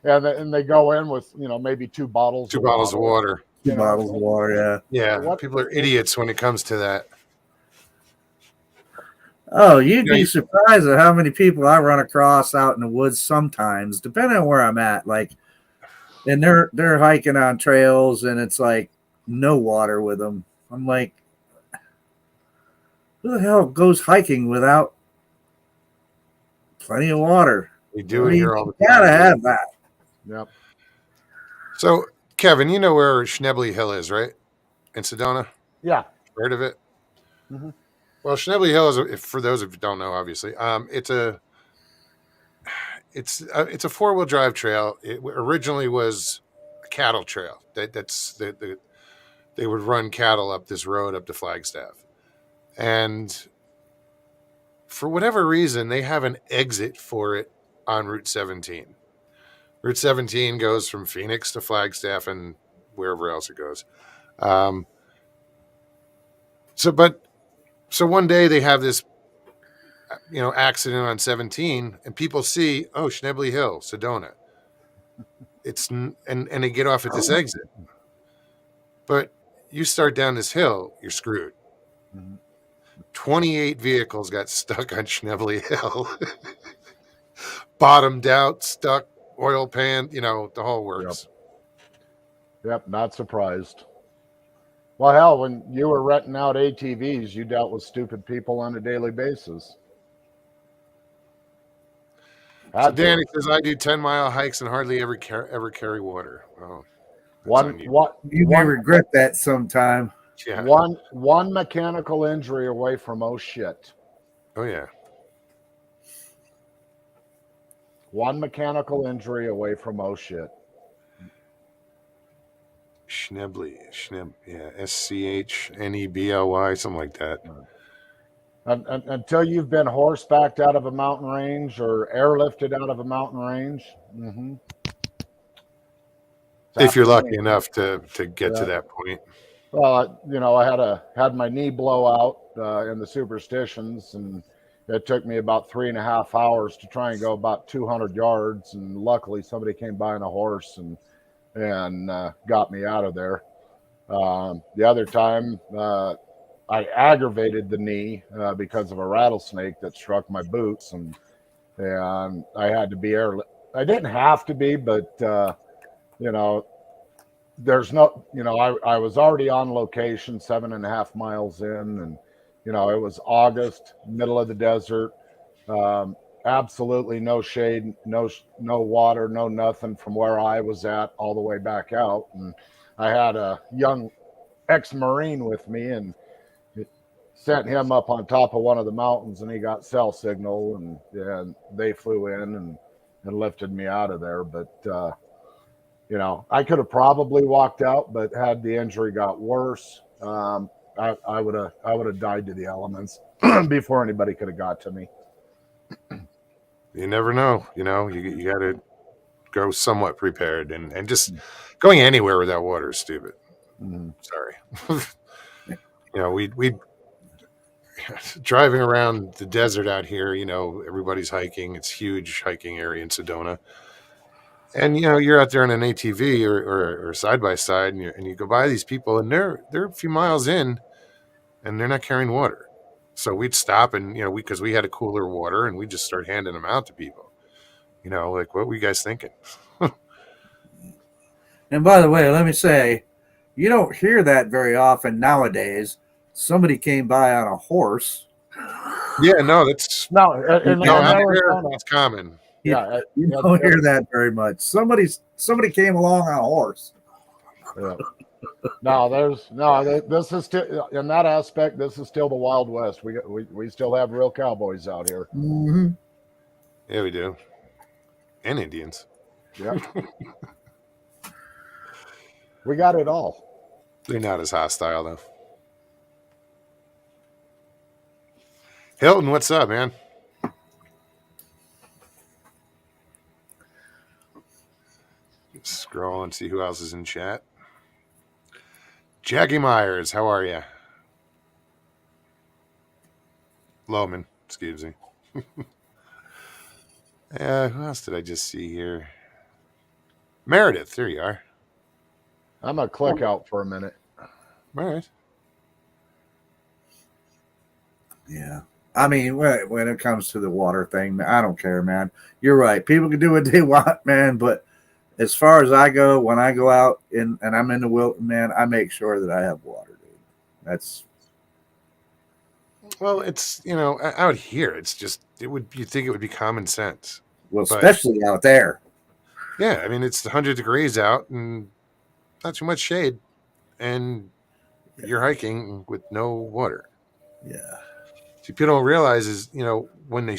And they go in with maybe two bottles two of bottles of water. Two bottles of water. Yeah. Yeah, what people are idiots when it comes to that. Oh, you'd Yeah, be surprised at how many people I run across out in the woods sometimes, depending on where I'm at. Like, and they're hiking on trails, and it's like no water with them. I'm like, who the hell goes hiking without plenty of water? we I do it mean, here all you the gotta time. have that. Yep. So, Kevin, you know where Schnebley Hill is, right? In Sedona? Yeah. Heard of it? Mhm. Well, Schnebley Hill is, for those of you who don't know, obviously, it's a 4-wheel drive trail. It originally was a cattle trail. They would run cattle up this road up to Flagstaff, and for whatever reason, they have an exit for it on Route 17. Route 17 goes from Phoenix to Flagstaff and wherever else it goes. Um, so one day they have this accident on 17, and people see, oh, Schnebley Hill, Sedona. And they get off at this exit. But you start down this hill, you're screwed. Mhm. 28 vehicles got stuck on Schnebley Hill. Bottomed out, stuck, oil pan, the whole Yep. works. Yep. Not surprised. Well, hell, when you were renting out ATVs, you dealt with stupid people on a daily basis. So Had to. Danny says, I do 10-mile hikes and hardly ever carry water. Oh, that's One, on you. one, You may one, regret that sometime. Yeah. one mechanical injury away from oh shit. Oh, yeah. One mechanical injury away from oh shit. Schnebley. Yeah. SCHNEBLY, something like that. Until you've been horsebacked out of a mountain range or airlifted out of a mountain range. Mm-hmm. If you're lucky enough to get to Yeah. that point. Well, I had my knee blow out in the Superstitions, and it took me about 3.5 hours to try and go about 200 yards. And luckily, somebody came by on a horse and got me out of there. The other time, I aggravated the knee because of a rattlesnake that struck my boots, and I had to be I didn't have to be, but you know, there's no, I was already on location 7.5 miles in, and it was August, middle of the desert, absolutely no shade, no water, no nothing from where I was at all the way back out, and I had a young ex-Marine with me, and sent him up on top of one of the mountains, and he got cell signal, and they flew in and lifted me out of there. But I could have probably walked out, but had the injury got worse, I would have died to the elements before anybody could have got to me. You never know. You got to go somewhat prepared, and just going anywhere without water is stupid. Mm-hmm. Sorry. we driving around the desert out here, everybody's hiking. It's a huge hiking area in Sedona. And you're out there on an ATV or side by side, and you go by these people, and they're a few miles in, and they're not carrying water. So we'd stop, and because we had a cooler of water, and we just start handing them out to people. Like, what were you guys thinking? And by the way, let me say, you don't hear that very often nowadays. Somebody came by on a horse. Yeah, no, that's No, and out that was there. common. That's common. Yeah, You don't hear that very much. Somebody came along on a horse. yeah. This is still in that aspect. This is still the Wild West. We still have real cowboys out here. Mm-hmm. Yeah, we do. And Indians. Yeah, we got it all. They're not as hostile, though. Hilton, what's up, man? Scroll and see who else is in chat. Jackie Myers, how are you? Loman, excuse me. Who else did I just see here? Meredith, there you are. I'm gonna click out for a minute. All right. Yeah. I mean, when it comes to the water thing, I don't care, man. You're right. People can do what they want, man. But as far as I go, when I go out and I'm in the wild, man, I make sure that I have water, dude. That's Well, it's out here. It's just you'd think it would be common sense. well, especially out there. Yeah, I mean it's 100 degrees out and not too much shade, and you're hiking with no water. Yeah. See, people don't realize is when they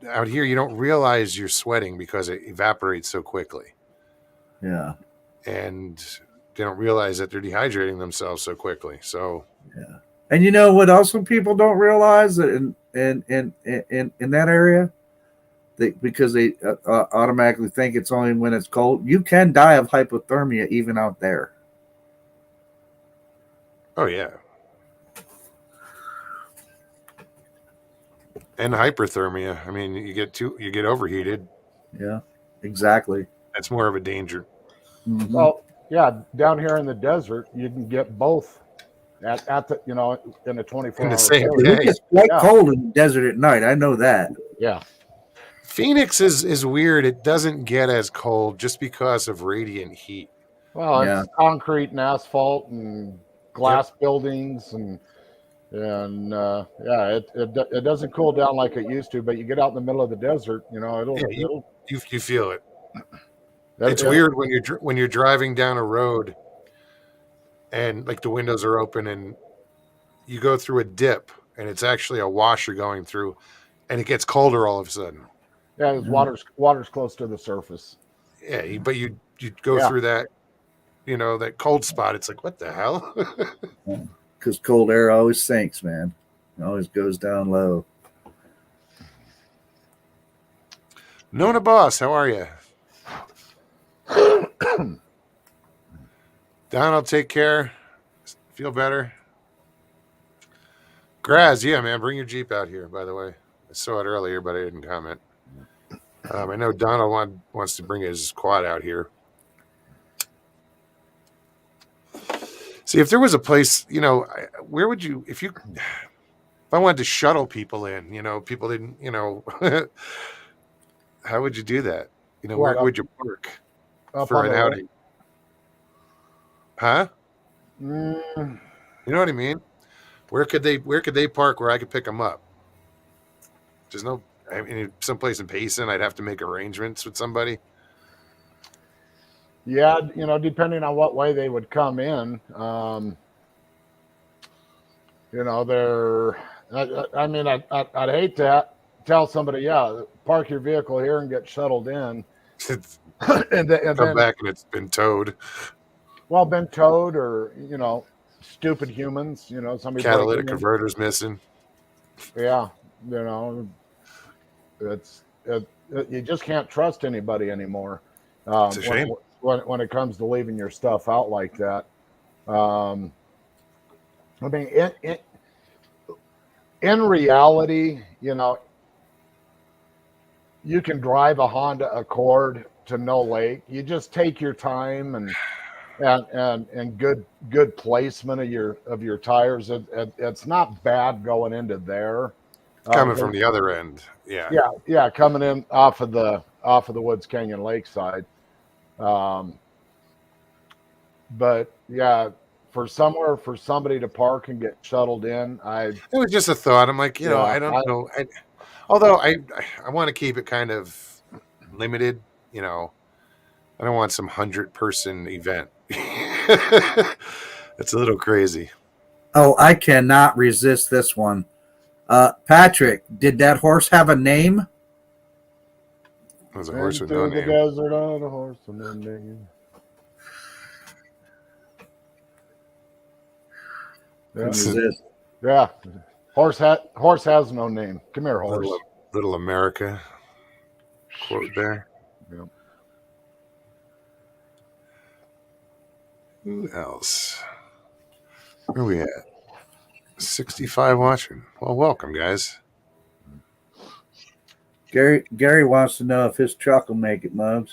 out here, you don't realize you're sweating because it evaporates so quickly. Yeah. And they don't realize that they're dehydrating themselves so quickly. So yeah. And you know what? Also, people don't realize that in that area, because they automatically think it's only when it's cold. You can die of hypothermia even out there. Oh yeah. And hyperthermia. I mean, you get overheated. Yeah, exactly. That's more of a danger. Mm-hmm. Well, yeah, down here in the desert, you can get both at the in a 24 In the hour same period. day. It's quite cold in the desert at night. I know that. Yeah. Phoenix is weird. It doesn't get as cold just because of radiant heat. Well, Yeah. it's concrete and asphalt and glass buildings and yeah, it doesn't cool down like it used to. But you get out in the middle of the desert, You feel it. It's weird when you're driving down a road and like the windows are open and you go through a dip and it's actually a washer going through and it gets colder all of a sudden. Yeah, it's water's close to the surface. Yeah, but you go through that, that cold spot. It's like, what the hell? Because cold air always sinks, man. It always goes down low. Nona Boss, how are you? Donald, take care. Feel better. Graz, yeah, man, bring your Jeep out here, by the way. I saw it earlier, but I didn't comment. I know Donald wants to bring his quad out here. See, if there was a place, where would you, if I wanted to shuttle people in, people didn't, how would you do that? Where would you park for an outing? Huh? Mm. You know what I mean? Where could they park where I could pick them up? There's no, I mean, someplace in Payson, I'd have to make arrangements with somebody. Yeah, depending on what way they would come in, they're. I mean, I'd hate to tell somebody, yeah, park your vehicle here and get shuttled in, and then back and it's been towed. Well, been towed, or stupid humans. Somebody catalytic converters missing. Yeah, you just can't trust anybody anymore. It's a shame. When it comes to leaving your stuff out like that. I mean, in reality, you can drive a Honda Accord to no lake. You just take your time and good placement of your tires. It's not bad going into there. Coming from the other end. Yeah. Yeah, coming in off of the Woods Canyon Lakeside. But yeah, for somebody to park and get shuttled in, It was just a thought. I'm like, I don't know. Although I want to keep it kind of limited, I don't want some 100-person event. It's a little crazy. Oh, I cannot resist this one. Patrick, did that horse have a name? It was a horse with into no the name. desert on a horse with no name. Yeah. Resist. Yeah. Horse has no name. Come here, horse. Little America quote there. Yep. Who else? Where are we at? 65 watching. Well, welcome, guys. Gary wants to know if his truck will make it, Mubs.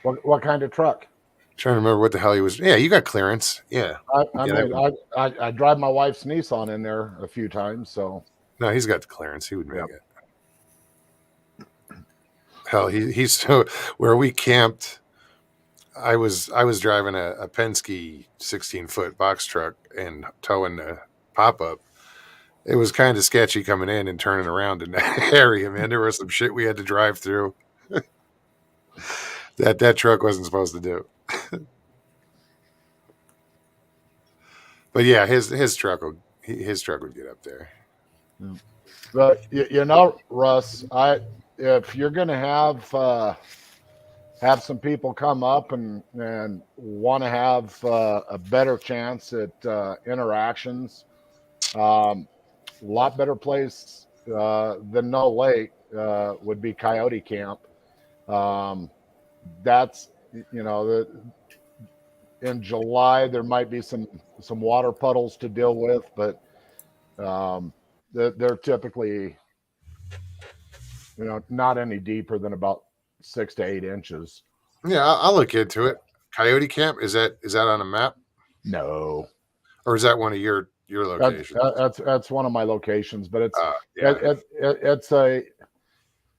What kind of truck? Trying to remember what the hell he was. Yeah, you got clearance. Yeah. I drive my wife's Nissan in there a few times, so. No, he's got the clearance. He would make it. Hell, he's so where we camped. I was driving a Penske 16-foot box truck and towing the pop up. It was kind of sketchy coming in and turning around in that area, man. There was some shit we had to drive through that truck wasn't supposed to do. But yeah, his truck would get up there. But Russ, if you're gonna have some people come up and want to have a better chance at interactions, a lot better place than No Lake would be Coyote Camp. That's in July there might be some water puddles to deal with, but they're typically not any deeper than about 6 to 8 inches. Yeah, I'll look into it. Coyote Camp, is that on a map? No. Or is that one of your locations? That's one of my locations, but it's it's a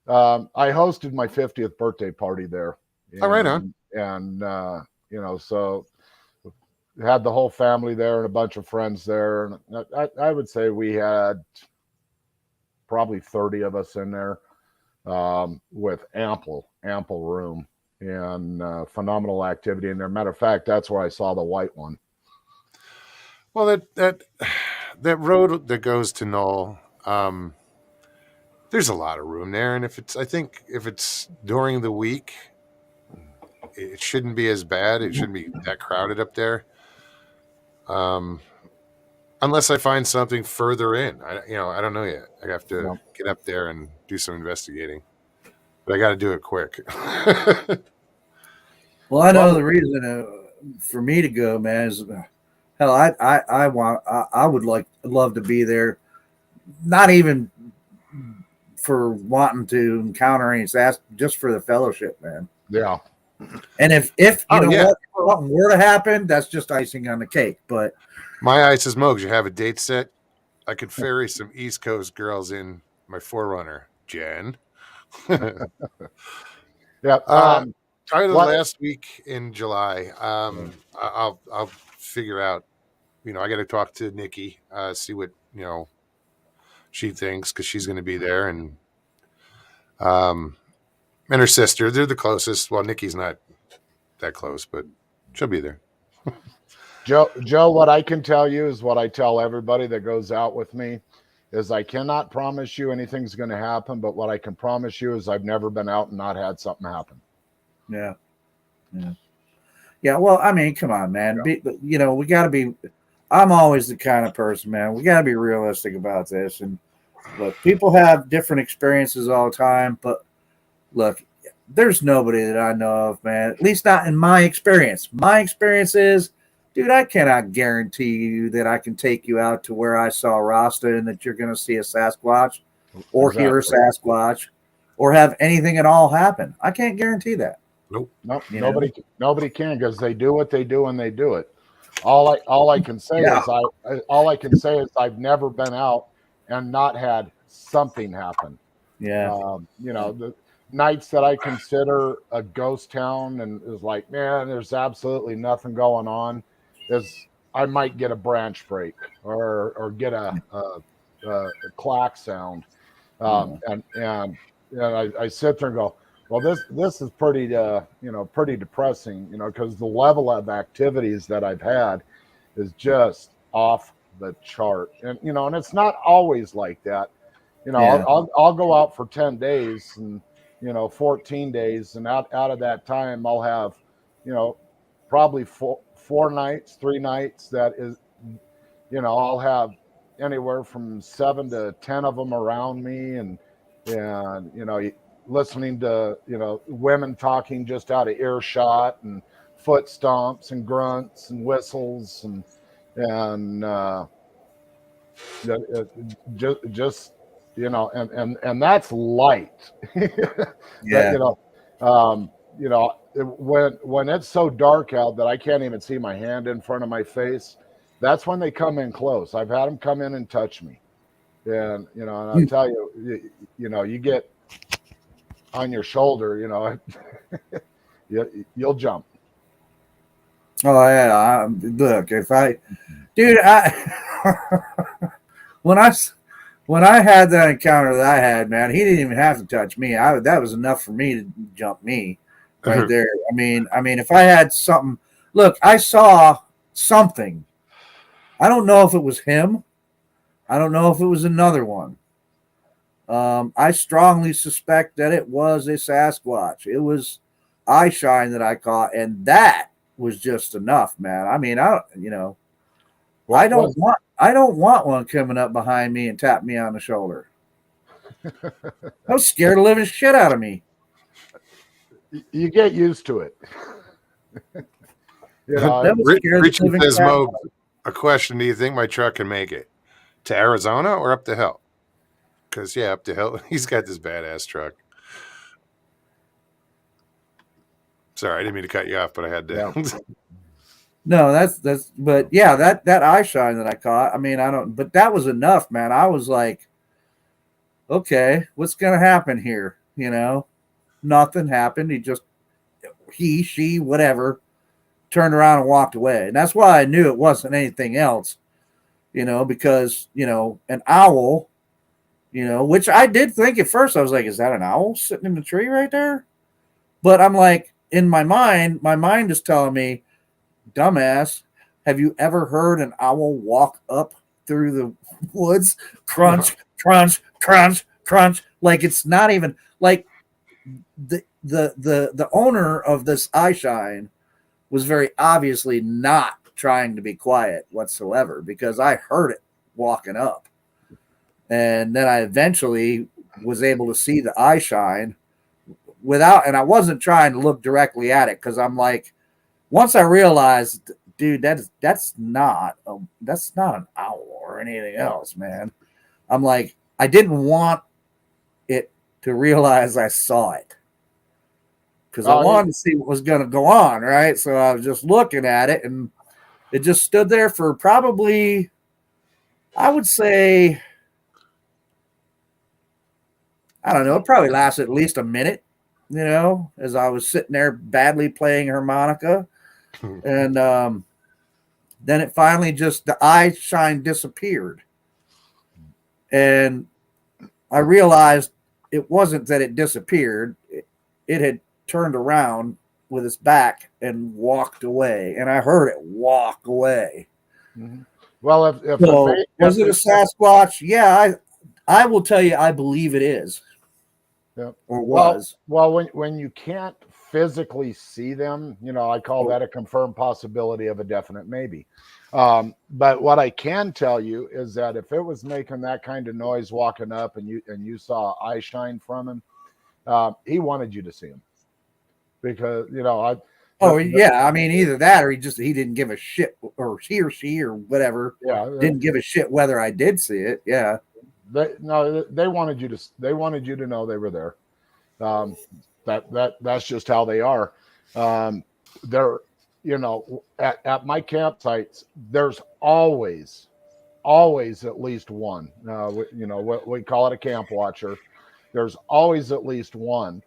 I hosted my 50th birthday party there. Right on. And so had the whole family there and a bunch of friends there, and I would say we had probably 30 of us in there, with ample room and phenomenal activity in there. Matter of fact, that's where I saw the white one. Well, that road that goes to Knoll, there's a lot of room there, and if it's during the week, it shouldn't be as bad. It shouldn't be that crowded up there. Unless I find something further in, I don't know yet. I have to get up there and do some investigating, but I got to do it quick. Well, I know the reason for me to go, man, is hell. I would love to be there. Not even for wanting to encounter any disaster, just for the fellowship, man. Yeah. And if what were to happen, that's just icing on the cake. But my ice is Mogs. You have a date set? I could ferry some East Coast girls in my 4Runner, Jen. Yeah. Either last week in July. I'll figure out. I got to talk to Nikki, see what she thinks, because she's going to be there, and her sister. They're the closest. Well, Nikki's not that close, but she'll be there. Joe, what I can tell you is what I tell everybody that goes out with me is I cannot promise you anything's going to happen, but what I can promise you is I've never been out and not had something happen. Yeah. Well, I mean, come on, man. Yeah. We got to be. I'm always the kind of person, man. We got to be realistic about this. And look, people have different experiences all the time, but look, there's nobody that I know of, man. At least not in my experience. My experience is, dude, I cannot guarantee you that I can take you out to where I saw Rasta and that you're going to see a Sasquatch or hear a Exactly. Sasquatch or have anything at all happen. I can't guarantee that. Nope. Nope. You know? Nobody can, because they do what they do and they do it. All I can say Yeah. is I've never been out and not had something happen. Yeah. The nights that I consider a ghost town and is like, man, there's absolutely nothing going on, is I might get a branch break or get a clack sound, and I sit there and go, well, this is pretty pretty depressing, because the level of activities that I've had is just off the chart, and it's not always like that. Yeah. I'll go out for 10 days and 14 days, and out of that time I'll have probably four nights, 3 nights that is, I'll have anywhere from 7 to 10 of them around me, and listening to women talking just out of earshot, and foot stomps and grunts and whistles, and just and that's light. That Yeah. when it's so dark out that I can't even see my hand in front of my face, that's when they come in close. I've had them come in and touch me, and I'll tell you, you get on your shoulder, you'll jump. Oh yeah. Look, if I, dude, when I when I had that encounter that I had, man, he didn't even have to touch me. That was enough for me to jump me right there. I mean, if I had something, look, I saw something. I don't know if it was him. I don't know if it was another one. I strongly suspect that it was a Sasquatch. It was eye shine that I caught, and that was just enough, man. I mean, I don't, What was I don't want one coming up behind me and tap me on the shoulder. I was scared the living shit out of me. you get used to it. That was scared the Richie living says, crap. Mo, a question: do you think my truck can make it to Arizona or up the hill? Because up the hill, he's got this badass truck. Sorry, I didn't mean to cut you off, but I had to. Yeah. No, but yeah, that eye shine that I caught. I mean, I don't, but that was enough, man. I was like, okay, what's gonna happen here? Nothing happened. She, whatever, turned around and walked away, and that's why I knew it wasn't anything else. Because an owl, which I did think at first. I was like, is that an owl sitting in the tree right there? But I'm like, in my mind is telling me, dumbass, have you ever heard an owl walk up through the woods? Crunch, crunch, crunch, crunch. Like, it's not even like the owner of this eye shine was very obviously not trying to be quiet whatsoever, because I heard it walking up. And then I eventually was able to see the eye shine and I wasn't trying to look directly at it, because I'm like, once I realized, dude, that's not an owl or anything else, man. I'm like, I didn't want it to realize I saw it, because I wanted to see what was going to go on, right? So I was just looking at it, and it just stood there for probably, I would say, I don't know, it probably lasted at least a minute, as I was sitting there badly playing harmonica. And then it finally the eye shine disappeared. And I realized it wasn't that it disappeared. It had turned around with its back and walked away. And I heard it walk away. Mm-hmm. Well, if was it a Sasquatch? Yeah, I will tell you, I believe it is. Yeah. Or was. Well, when you can't physically see them, I call that a confirmed possibility of a definite maybe. But what I can tell you is that if it was making that kind of noise walking up, and you saw eye shine from him, he wanted you to see him, because Oh yeah, I mean either that or he didn't give a shit, or he or she or whatever Yeah, didn't give a shit whether I did see it. Yeah. they wanted you to know they were there. Um, that's just how they are. They're at my campsites. There's always at least one. We call it a camp watcher. There's always at least one,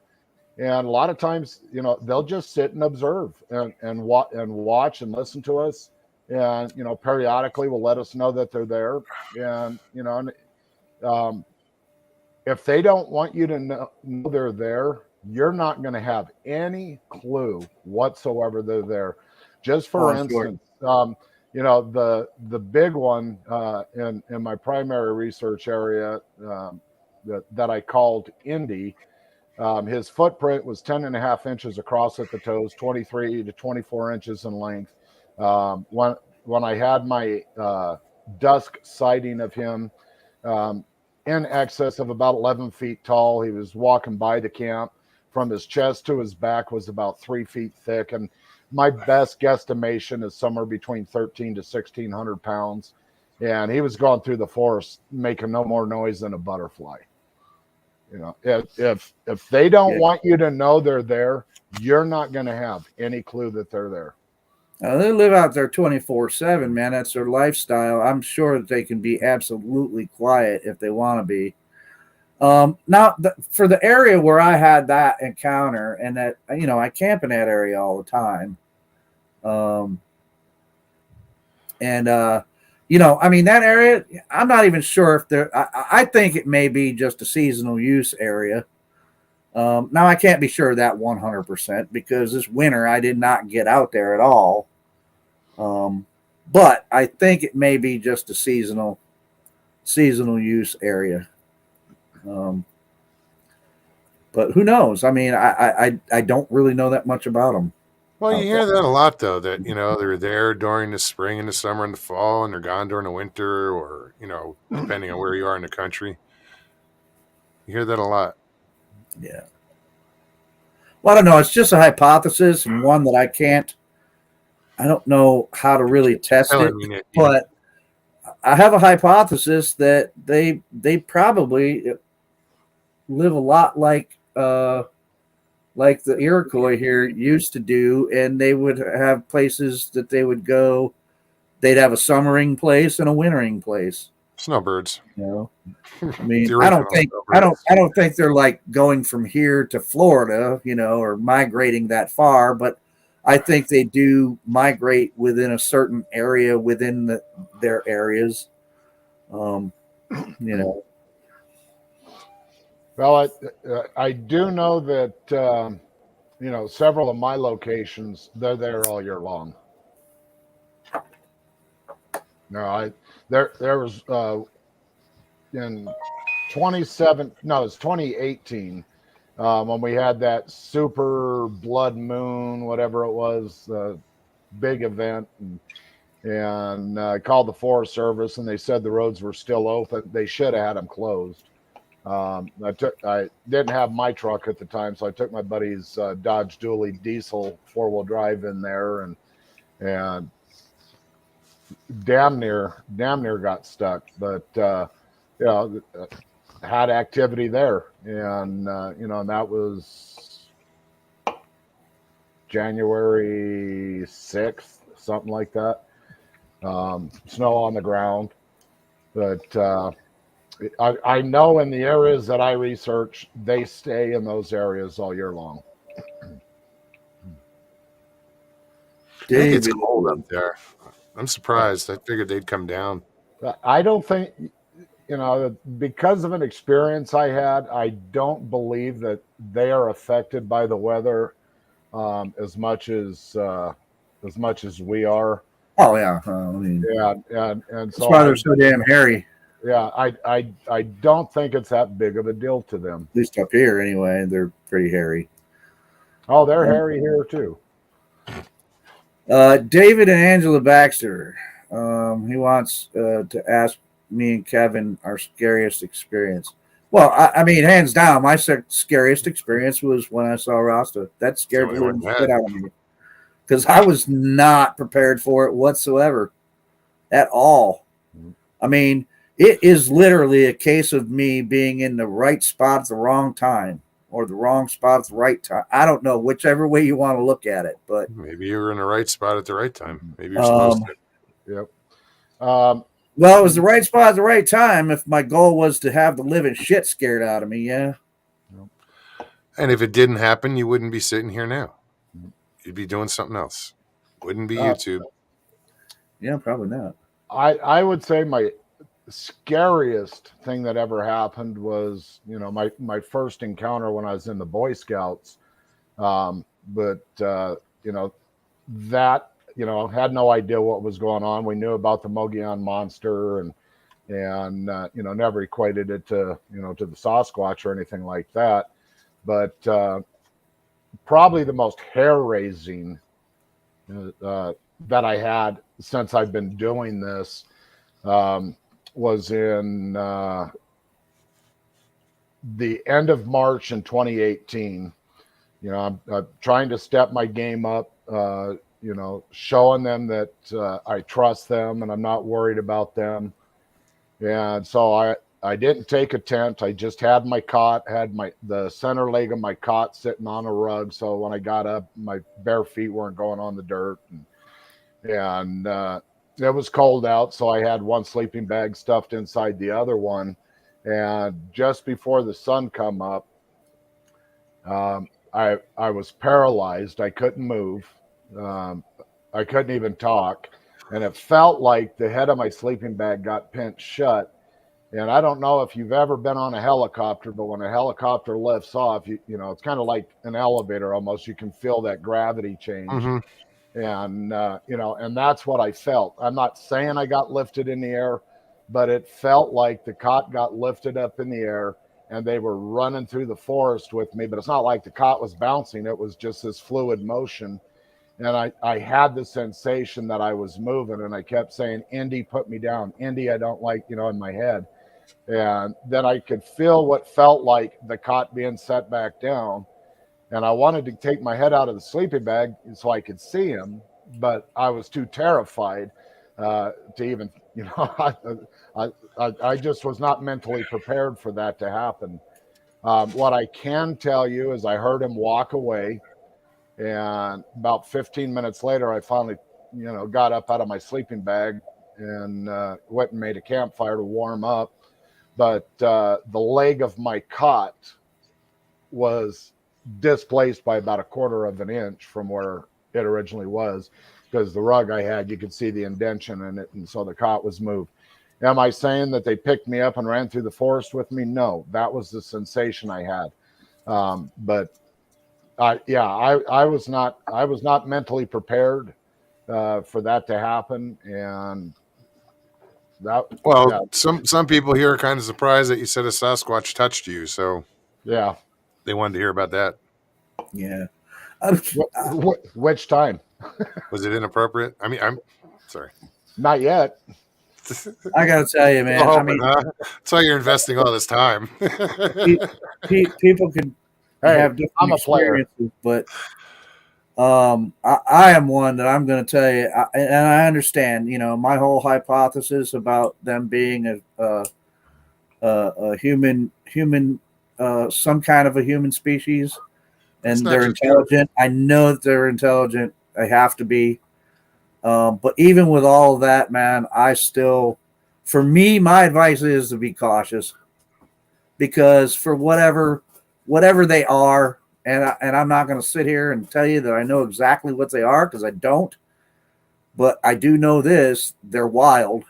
and a lot of times, they'll just sit and observe and watch and listen to us, and periodically will let us know that they're there, and um, if they don't want you to know they're there, you're not going to have any clue whatsoever they're there. Just Oh, for I'm sure. instance, the big one in my primary research area that I called Indy. His footprint was 10 and a half inches across at the toes, 23 to 24 inches in length. When I had my dusk sighting of him, um, in excess of about 11 feet tall. He was walking by the camp. From his chest to his back was about 3 feet thick. And my best guesstimation is somewhere between 13 to 1,600 pounds. And he was going through the forest making no more noise than a butterfly. If they don't want you to know they're there, you're not going to have any clue that they're there. They live out there 24/7, man. That's their lifestyle. I'm sure that they can be absolutely quiet if they want to be. Now, for the area where I had that encounter, and that I camp in that area all the time. I mean, that area, I'm not even sure if they're. I think it may be just a seasonal use area. Now, I can't be sure of that 100% because this winter I did not get out there at all. But I think it may be just a seasonal use area. But who knows? I mean, I don't really know that much about them. Well, you hear that a lot, though, that, they're there during the spring and the summer and the fall, and they're gone during the winter, or, depending on where you are in the country. You hear that a lot. Yeah. Well, I don't know. It's just a hypothesis, and one that I don't know how to really test it, but I have a hypothesis that they probably live a lot like the Iroquois here used to do, and they would have places that they would go. They'd have a summering place and a wintering place. Snowbirds. I mean, I don't think they're like going from here to Florida, or migrating that far, but I think they do migrate within a certain area within their areas. Well, I do know that several of my locations, they're there all year long. No, there was in 2018 when we had that super blood moon, whatever it was, big event, and I called the Forest Service, and they said the roads were still open. They should have had them closed. I didn't have my truck at the time, so I took my buddy's Dodge Dually diesel 4-wheel drive in there, and damn near got stuck, but had activity there, and and that was January 6th, something like that. Snow on the ground, but I know in the areas that I research, they stay in those areas all year long. I think it's cold up there. I'm surprised. I figured they'd come down. I don't think, because of an experience I had, I don't believe that they are affected by the weather as much as we are. Oh yeah, I mean, and so that's why they're so damn hairy. Yeah, I don't think it's that big of a deal to them. At least up here, anyway, they're pretty hairy. Oh, they're hairy here too. David and Angela Baxter. He wants to ask me and Kevin our scariest experience. Well, I mean, hands down, my scariest experience was when I saw Rasta. That scared the living shit out of me. because I was not prepared for it whatsoever at all. I mean, it is literally a case of me being in the right spot at the wrong time or the wrong spot at the right time. I don't know, whichever way you want to look at it. But Maybe you were in the right spot at the right time. Maybe you're supposed um, to. Yep. well, it was the right spot at the right time if my goal was to have the living shit scared out of me, yeah. And if it didn't happen, you wouldn't be sitting here now. You'd be doing something else. Wouldn't be YouTube. Yeah, probably not. I would say my scariest thing that ever happened was, my first encounter when I was in the Boy Scouts. But that, had no idea what was going on. We knew about the Mogollon monster and never equated it to, to the Sasquatch or anything like that. But probably the most hair raising that I had since I've been doing this was in the end of March in 2018. I'm trying to step my game up, showing them that I trust them and I'm not worried about them. And so I didn't take a tent. I just had my cot, had the center leg of my cot sitting on a rug. So when I got up, my bare feet weren't going on the dirt. And it was cold out. So I had one sleeping bag stuffed inside the other one. And just before the sun come up, I was paralyzed. I couldn't move. I couldn't even talk. And it felt like the head of my sleeping bag got pinched shut. And I don't know if you've ever been on a helicopter, but when a helicopter lifts off, it's kind of like an elevator almost. You can feel that gravity change. Mm-hmm. And, and that's what I felt. I'm not saying I got lifted in the air, but it felt like the cot got lifted up in the air and they were running through the forest with me. But it's not like the cot was bouncing. It was just this fluid motion. And I had the sensation that I was moving, and I kept saying, Indy, put me down. Indy, I don't like, in my head. And then I could feel what felt like the cot being set back down. And I wanted to take my head out of the sleeping bag so I could see him, but I was too terrified to even, I just was not mentally prepared for that to happen. What I can tell you is I heard him walk away. And about 15 minutes later, I finally, got up out of my sleeping bag and went and made a campfire to warm up. But the leg of my cot was displaced by about 1/4 of an inch from where it originally was, because the rug I had, you could see the indentation in it. And so the cot was moved. Am I saying that they picked me up and ran through the forest with me? No, that was the sensation I had. But I was not mentally prepared for that to happen, and that. Well, Yeah, some people here are kind of surprised that you said a Sasquatch touched you, so yeah. they wanted to hear about that. Yeah. Which time? Was it inappropriate? I mean, I'm sorry. Not yet. I gotta tell you, man. I mean, that's why you're investing all this time. people can have different I'm a player. experiences, but I am one that I'm going to tell you, and I understand. My whole hypothesis about them being a human, some kind of a human species, and they're intelligent. I know that they're intelligent. They have to be. But even with all of that, man, for me, my advice is to be cautious, because for whatever they are, and I'm not going to sit here and tell you that I know exactly what they are, because I don't, but I do know this: they're wild,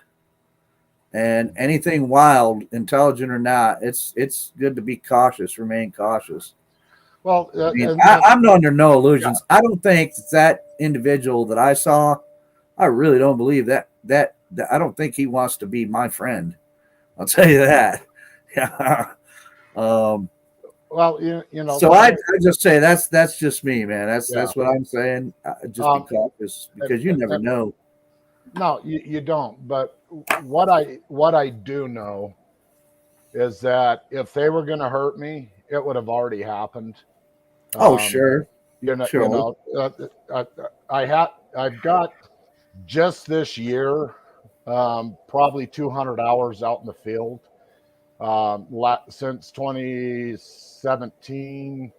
and anything wild, intelligent or not, it's good to be cautious, remain cautious. Well, I'm under no illusions. Yeah. I don't think that individual that I saw, I really don't believe that I don't think he wants to be my friend. I'll tell you that. Yeah. Well, So I just say that's just me, man. That's what I'm saying. Just be cautious, because you never know. No, you don't. But what I do know is that if they were going to hurt me, it would have already happened. Oh, sure. Sure. I've got just this year, probably 200 hours out in the field. Since 2017,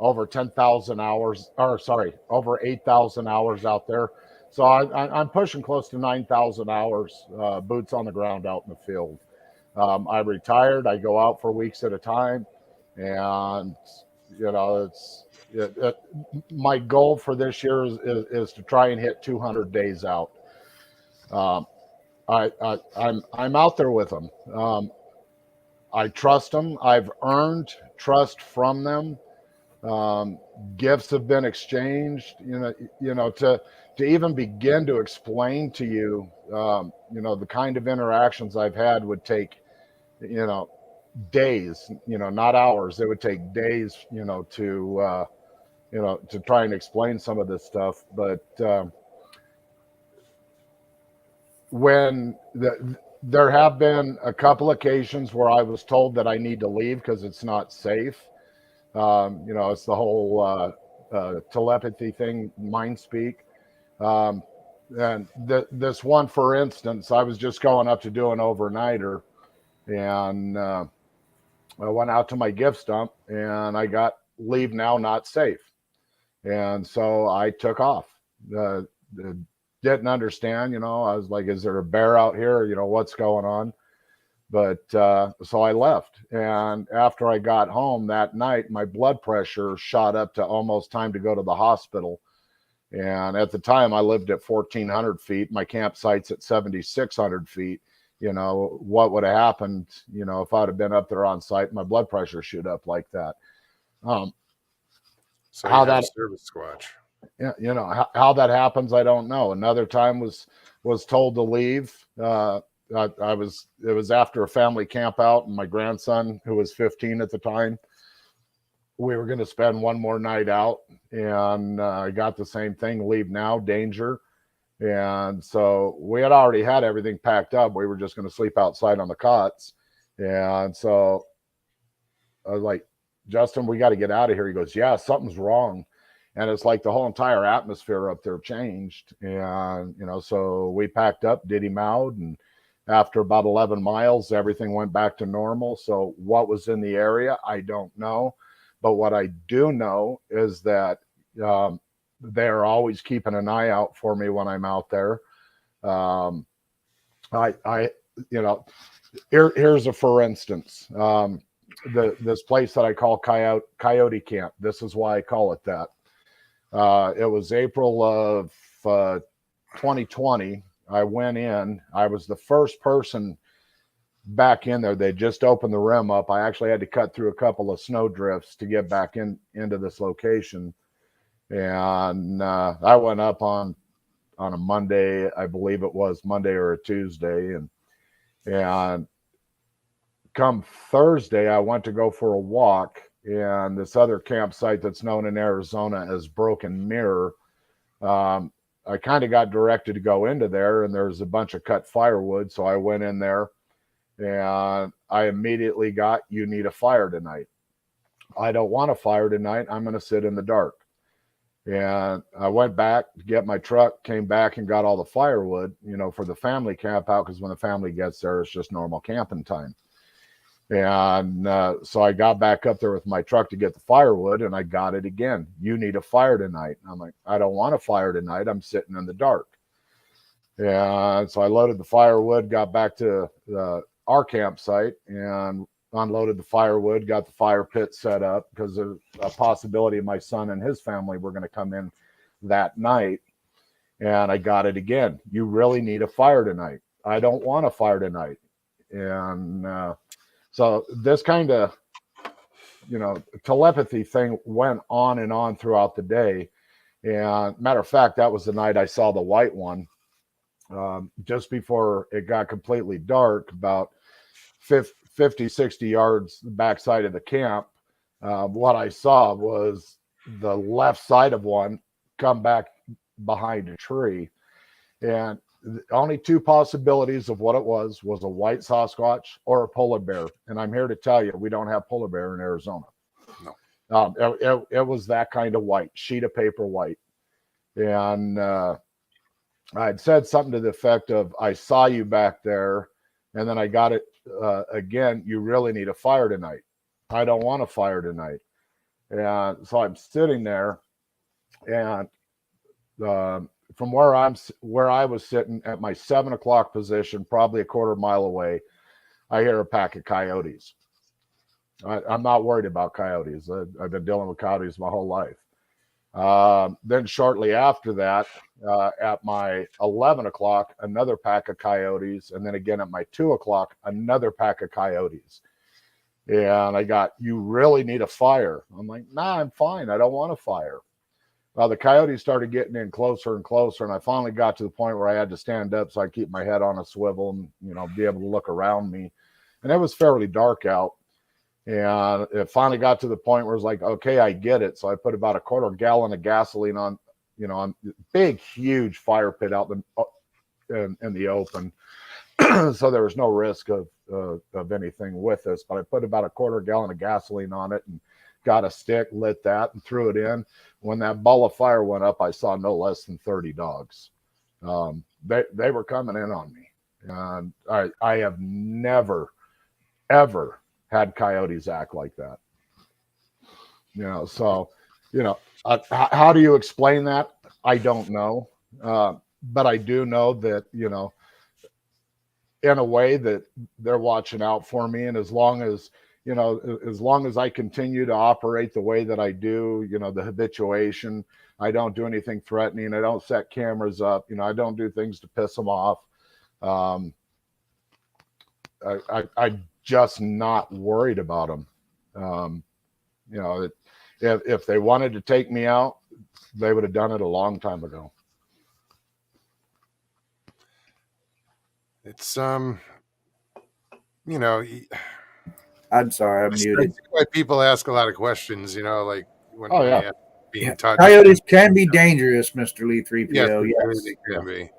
over 10,000 hours, or sorry, over 8,000 hours out there. So I'm pushing close to 9,000 hours, boots on the ground out in the field. I retired. I go out for weeks at a time, and it, my goal for this year is to try and hit 200 days out. Um, I'm out there with them. I trust them. I've earned trust from them. Um, Gifts have been exchanged. To even begin to explain to you, the kind of interactions I've had would take, you know, days. Not hours. It would take days. To try and explain some of this stuff. But there have been a couple occasions where I was told that I need to leave because it's not safe. It's the whole telepathy thing, mind speak. Um, and this one, for instance, I was just going up to do an overnighter, and I went out to my gift dump, and I got leave now not safe, and so I took off. Didn't understand, I was like, is there a bear out here? What's going on? But so I left. And after I got home that night, my blood pressure shot up to almost time to go to the hospital. And at the time, I lived at 1,400 feet. My campsite's at 7,600 feet. What would have happened, if I'd have been up there on site, my blood pressure shoot up like that. So how you have that a service squatch. Yeah, how that happens, I don't know. Another time was told to leave. It was after a family camp out, and my grandson, who was 15 at the time, we were going to spend one more night out, and I got the same thing: leave now, danger. And so we had already had everything packed up. We were just going to sleep outside on the cots. And so I was like, Justin, we got to get out of here. He goes, yeah, something's wrong. And it's like the whole entire atmosphere up there changed. And, so we packed up, did him out. And after about 11 miles, everything went back to normal. So what was in the area, I don't know. But what I do know is that they're always keeping an eye out for me when I'm out there. Here's a for instance. This place that I call Coyote Camp. This is why I call it that. It was April of 2020. I went in. I was the first person back in there. They just opened the rim up. I actually had to cut through a couple of snow drifts to get back into this location. And I went up on a Monday, I believe it was Monday or a Tuesday, and come Thursday, I went to go for a walk, and this other campsite that's known in Arizona as Broken Mirror. I kind of got directed to go into there, and there's a bunch of cut firewood. So I went in there, and I immediately got, you need a fire tonight. I don't want a fire tonight. I'm going to sit in the dark. And I went back to get my truck, came back and got all the firewood, for the family camp out, because when the family gets there, it's just normal camping time. And so I got back up there with my truck to get the firewood, and I got it again. You need a fire tonight. And I'm like, I don't want a fire tonight. I'm sitting in the dark. And so I loaded the firewood, got back to our campsite, and unloaded the firewood, got the fire pit set up, because there's a possibility my son and his family were going to come in that night. And I got it again. You really need a fire tonight. I don't want a fire tonight. And so this kind of, telepathy thing went on and on throughout the day. And matter of fact, that was the night I saw the white one. Just before it got completely dark, about 50, 60 yards the backside of the camp, what I saw was the left side of one come back behind a tree. And only two possibilities of what it was a white Sasquatch or a polar bear. And I'm here to tell you, we don't have polar bear in Arizona. No. It was that kind of white, sheet of paper white. And I had said something to the effect of, I saw you back there, and then I got it again. You really need a fire tonight. I don't want a fire tonight. And so I'm sitting there, and from where I was sitting at my 7 o'clock position, probably a quarter mile away, I hear a pack of coyotes. I'm not worried about coyotes. I've been dealing with coyotes my whole life. Then shortly after that, at my 11 o'clock, another pack of coyotes. And then again at my 2 o'clock, another pack of coyotes. And I got, you really need a fire. I'm like, nah, I'm fine. I don't want a fire. Well, the coyotes started getting in closer and closer. And I finally got to the point where I had to stand up so I keep my head on a swivel and, be able to look around me. And it was fairly dark out. And it finally got to the point where it's like, okay, I get it. So I put about a quarter gallon of gasoline on, on big, huge fire pit out in the open. So there was no risk of anything with this. But I put about a quarter gallon of gasoline on it and got a stick, lit that, and threw it in. When that ball of fire went up, I saw no less than 30 dogs. They were coming in on me. And I have never, ever had coyotes act like that. So, how do you explain that? I don't know. But I do know that, in a way that they're watching out for me. And as long as I continue to operate the way that I do, the habituation, I don't do anything threatening. I don't set cameras up. I don't do things to piss them off. I just not worried about them. If they wanted to take me out, they would have done it a long time ago. It's I'm sorry, I'm muted. That's why people ask a lot of questions. Like when they have being touched. Coyotes can be dangerous, Mr. Lee 3PO. Yes, Yes, they can be.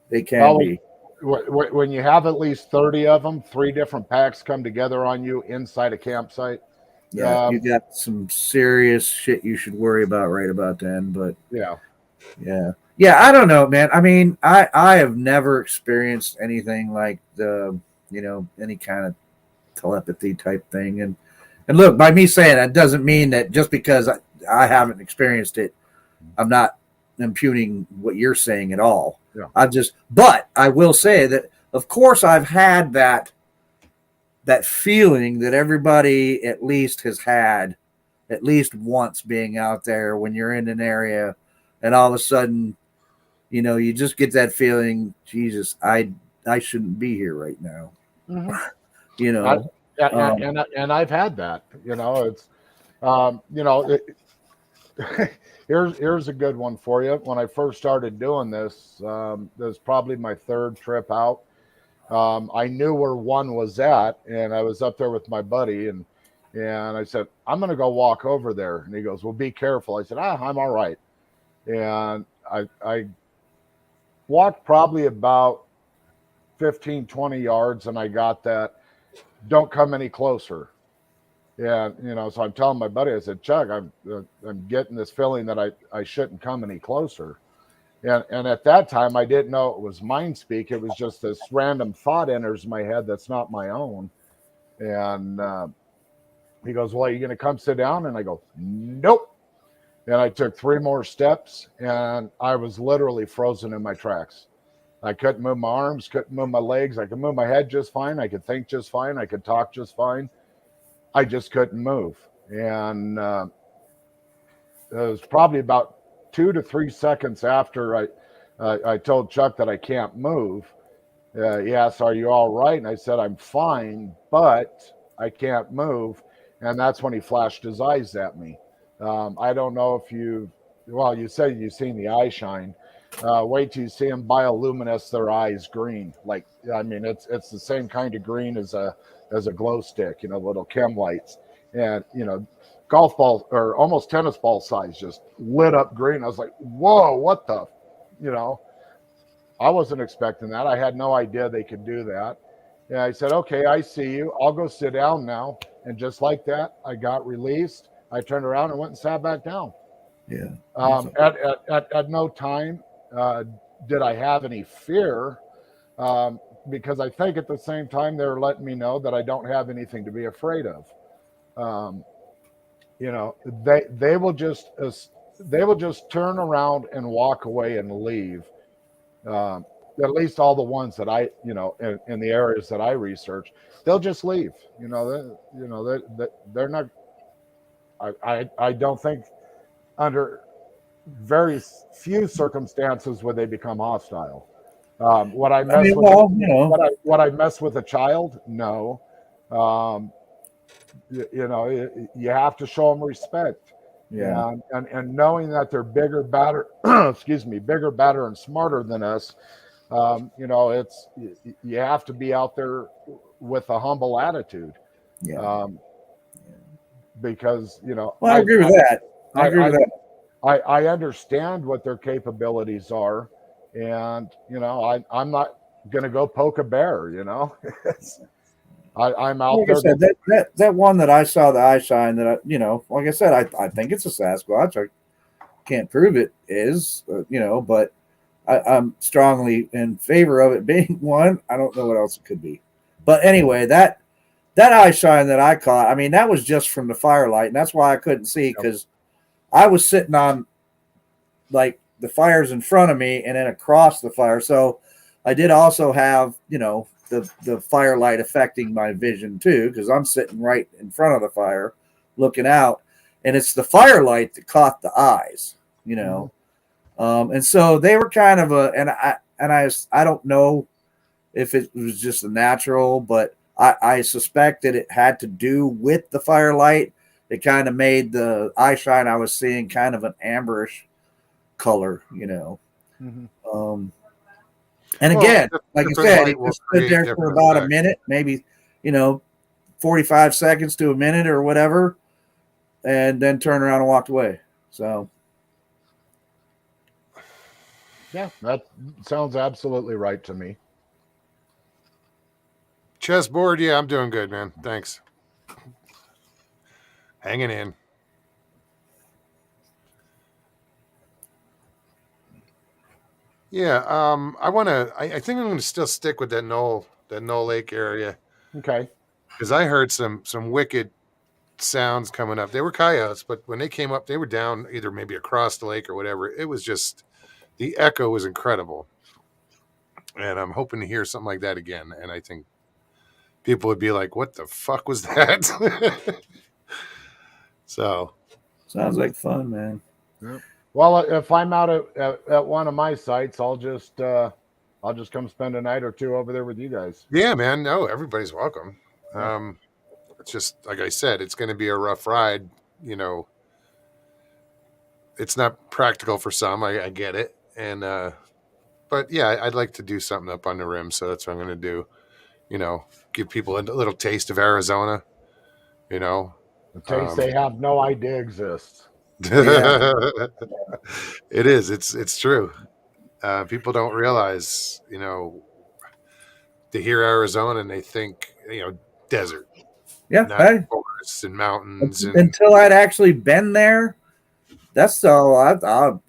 They can be. When you have at least 30 of them, 3 different packs come together on you inside a campsite. Yeah, you got some serious shit you should worry about right about then. But yeah, I don't know, man. I mean, I have never experienced anything like any kind of telepathy type thing. And look, by me saying that doesn't mean that just because I haven't experienced it, I'm not impugning what you're saying at all. Yeah. But I will say that, of course, I've had that feeling that everybody at least has had at least once being out there when you're in an area and all of a sudden, you just get that feeling, Jesus, I shouldn't be here right now. Mm-hmm. And I've had that, it's, here's a good one for you. When I first started doing this, this was probably my 3rd trip out. I knew where one was at, and I was up there with my buddy, and I said, I'm going to go walk over there. And he goes, well, be careful. I said, I'm all right. And I walked probably about 15, 20 yards, and I got that, don't come any closer. Yeah, so I'm telling my buddy, I said, Chuck, I'm getting this feeling that I shouldn't come any closer. And at that time, I didn't know it was mind speak. It was just this random thought enters my head that's not my own. And he goes, well, are you going to come sit down? And I go, nope. And I took 3 more steps, and I was literally frozen in my tracks. I couldn't move my arms, couldn't move my legs. I could move my head just fine. I could think just fine. I could talk just fine. I just couldn't move. And it was probably about 2 to 3 seconds after I told Chuck that I can't move. He asked, are you all right? And I said, I'm fine, but I can't move. And that's when he flashed his eyes at me. I don't know if you said you've seen the eye shine. Wait till you see them bioluminesce their eyes green. It's the same kind of green as a glow stick, little chem lights. And, golf ball or almost tennis ball size just lit up green. I was like, whoa, what the, I wasn't expecting that. I had no idea they could do that. And I said, okay, I see you. I'll go sit down now. And just like that, I got released. I turned around and went and sat back down. Yeah. At no time did I have any fear, because I think at the same time they're letting me know that I don't have anything to be afraid of. Um, you know, they will just turn around and walk away and leave. Um, at least all the ones that I, in the areas that I research, they'll just leave. They're not. I don't think under very few circumstances would they become hostile. Would I I mess mean, with well, you know, would I mess with a child? No. Um, you have to show them respect, yeah. and knowing that they're bigger, better, excuse me, bigger, better, and smarter than us. It's you have to be out there with a humble attitude, Yeah. um, because Well, I agree with that. I I, agree I with that. I understand what their capabilities are, and I'm not going to go poke a bear. I'm out Like I there said, to. that one that I saw, the eye shine, that like I said, I think it's a Sasquatch. I can't prove it is, but I'm strongly in favor of it being one. I don't know what else it could be, but anyway, that eye shine that I caught, I mean, that was just from the firelight, and that's why I couldn't see, because I was sitting on like the fires in front of me and then across the fire. So I did also have, the firelight affecting my vision too, because I'm sitting right in front of the fire looking out. And it's the firelight that caught the eyes, you know. And so they were kind of I don't know if it was just a natural, but I suspect that it had to do with the firelight. It kind of made the eye shine I was seeing kind of an amberish color, Mhm. And Well, again, like I different said, he light will just stood create there for different about a effects. minute, maybe, you know, 45 seconds to a minute or whatever, and then turned around and walked away. So, Yeah, that sounds absolutely right to me. Chessboard, yeah, I'm doing good, man. Thanks. Hanging in. Yeah, I think I'm gonna still stick with that Knoll Lake area Okay. because I heard some wicked sounds coming up. They were coyotes, but when they came up, they were down either maybe across the lake or whatever. It was just the echo was incredible, and I'm hoping to hear something like that again. And I think people would be like, "What the fuck was that?" So sounds like fun, man. Yeah. Well, if I'm out at one of my sites, I'll just come spend a night or two over there with you guys. yeah, man, no, everybody's welcome. Yeah. It's just like I said, it's going to be a rough ride. You know, it's not practical for some. I get it, and but yeah, I'd like to do something up on the rim, so that's what I'm going to do. You know, give people a little taste of Arizona. You know, The taste um, they have no idea exists. Yeah. it is. It's true. People don't realize. You know, they hear Arizona and they think desert, Yeah. not Hey, forests and mountains and until I'd actually been there, that's all.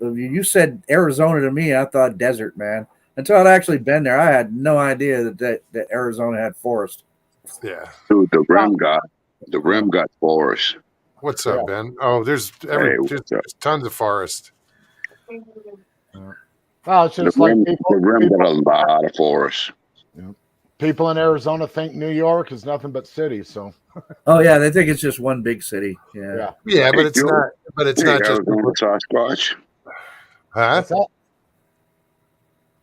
You said Arizona to me, I thought desert, man. Until I'd actually been there, I had no idea that Arizona had forest. yeah. Dude, Well, the rim got forest. What's yeah. up, Ben? Oh, there's Hey, there's what's up? tons of forest. Yeah. Well, it's The just like rim got a lot of forest. yeah. People in Arizona think New York is nothing but cities. So Oh yeah, they think it's just one big city. Yeah. yeah. Yeah, Hey, but it's Joe. not. But it's Hey, not just Arizona people. Sasquatch. Huh? What's that?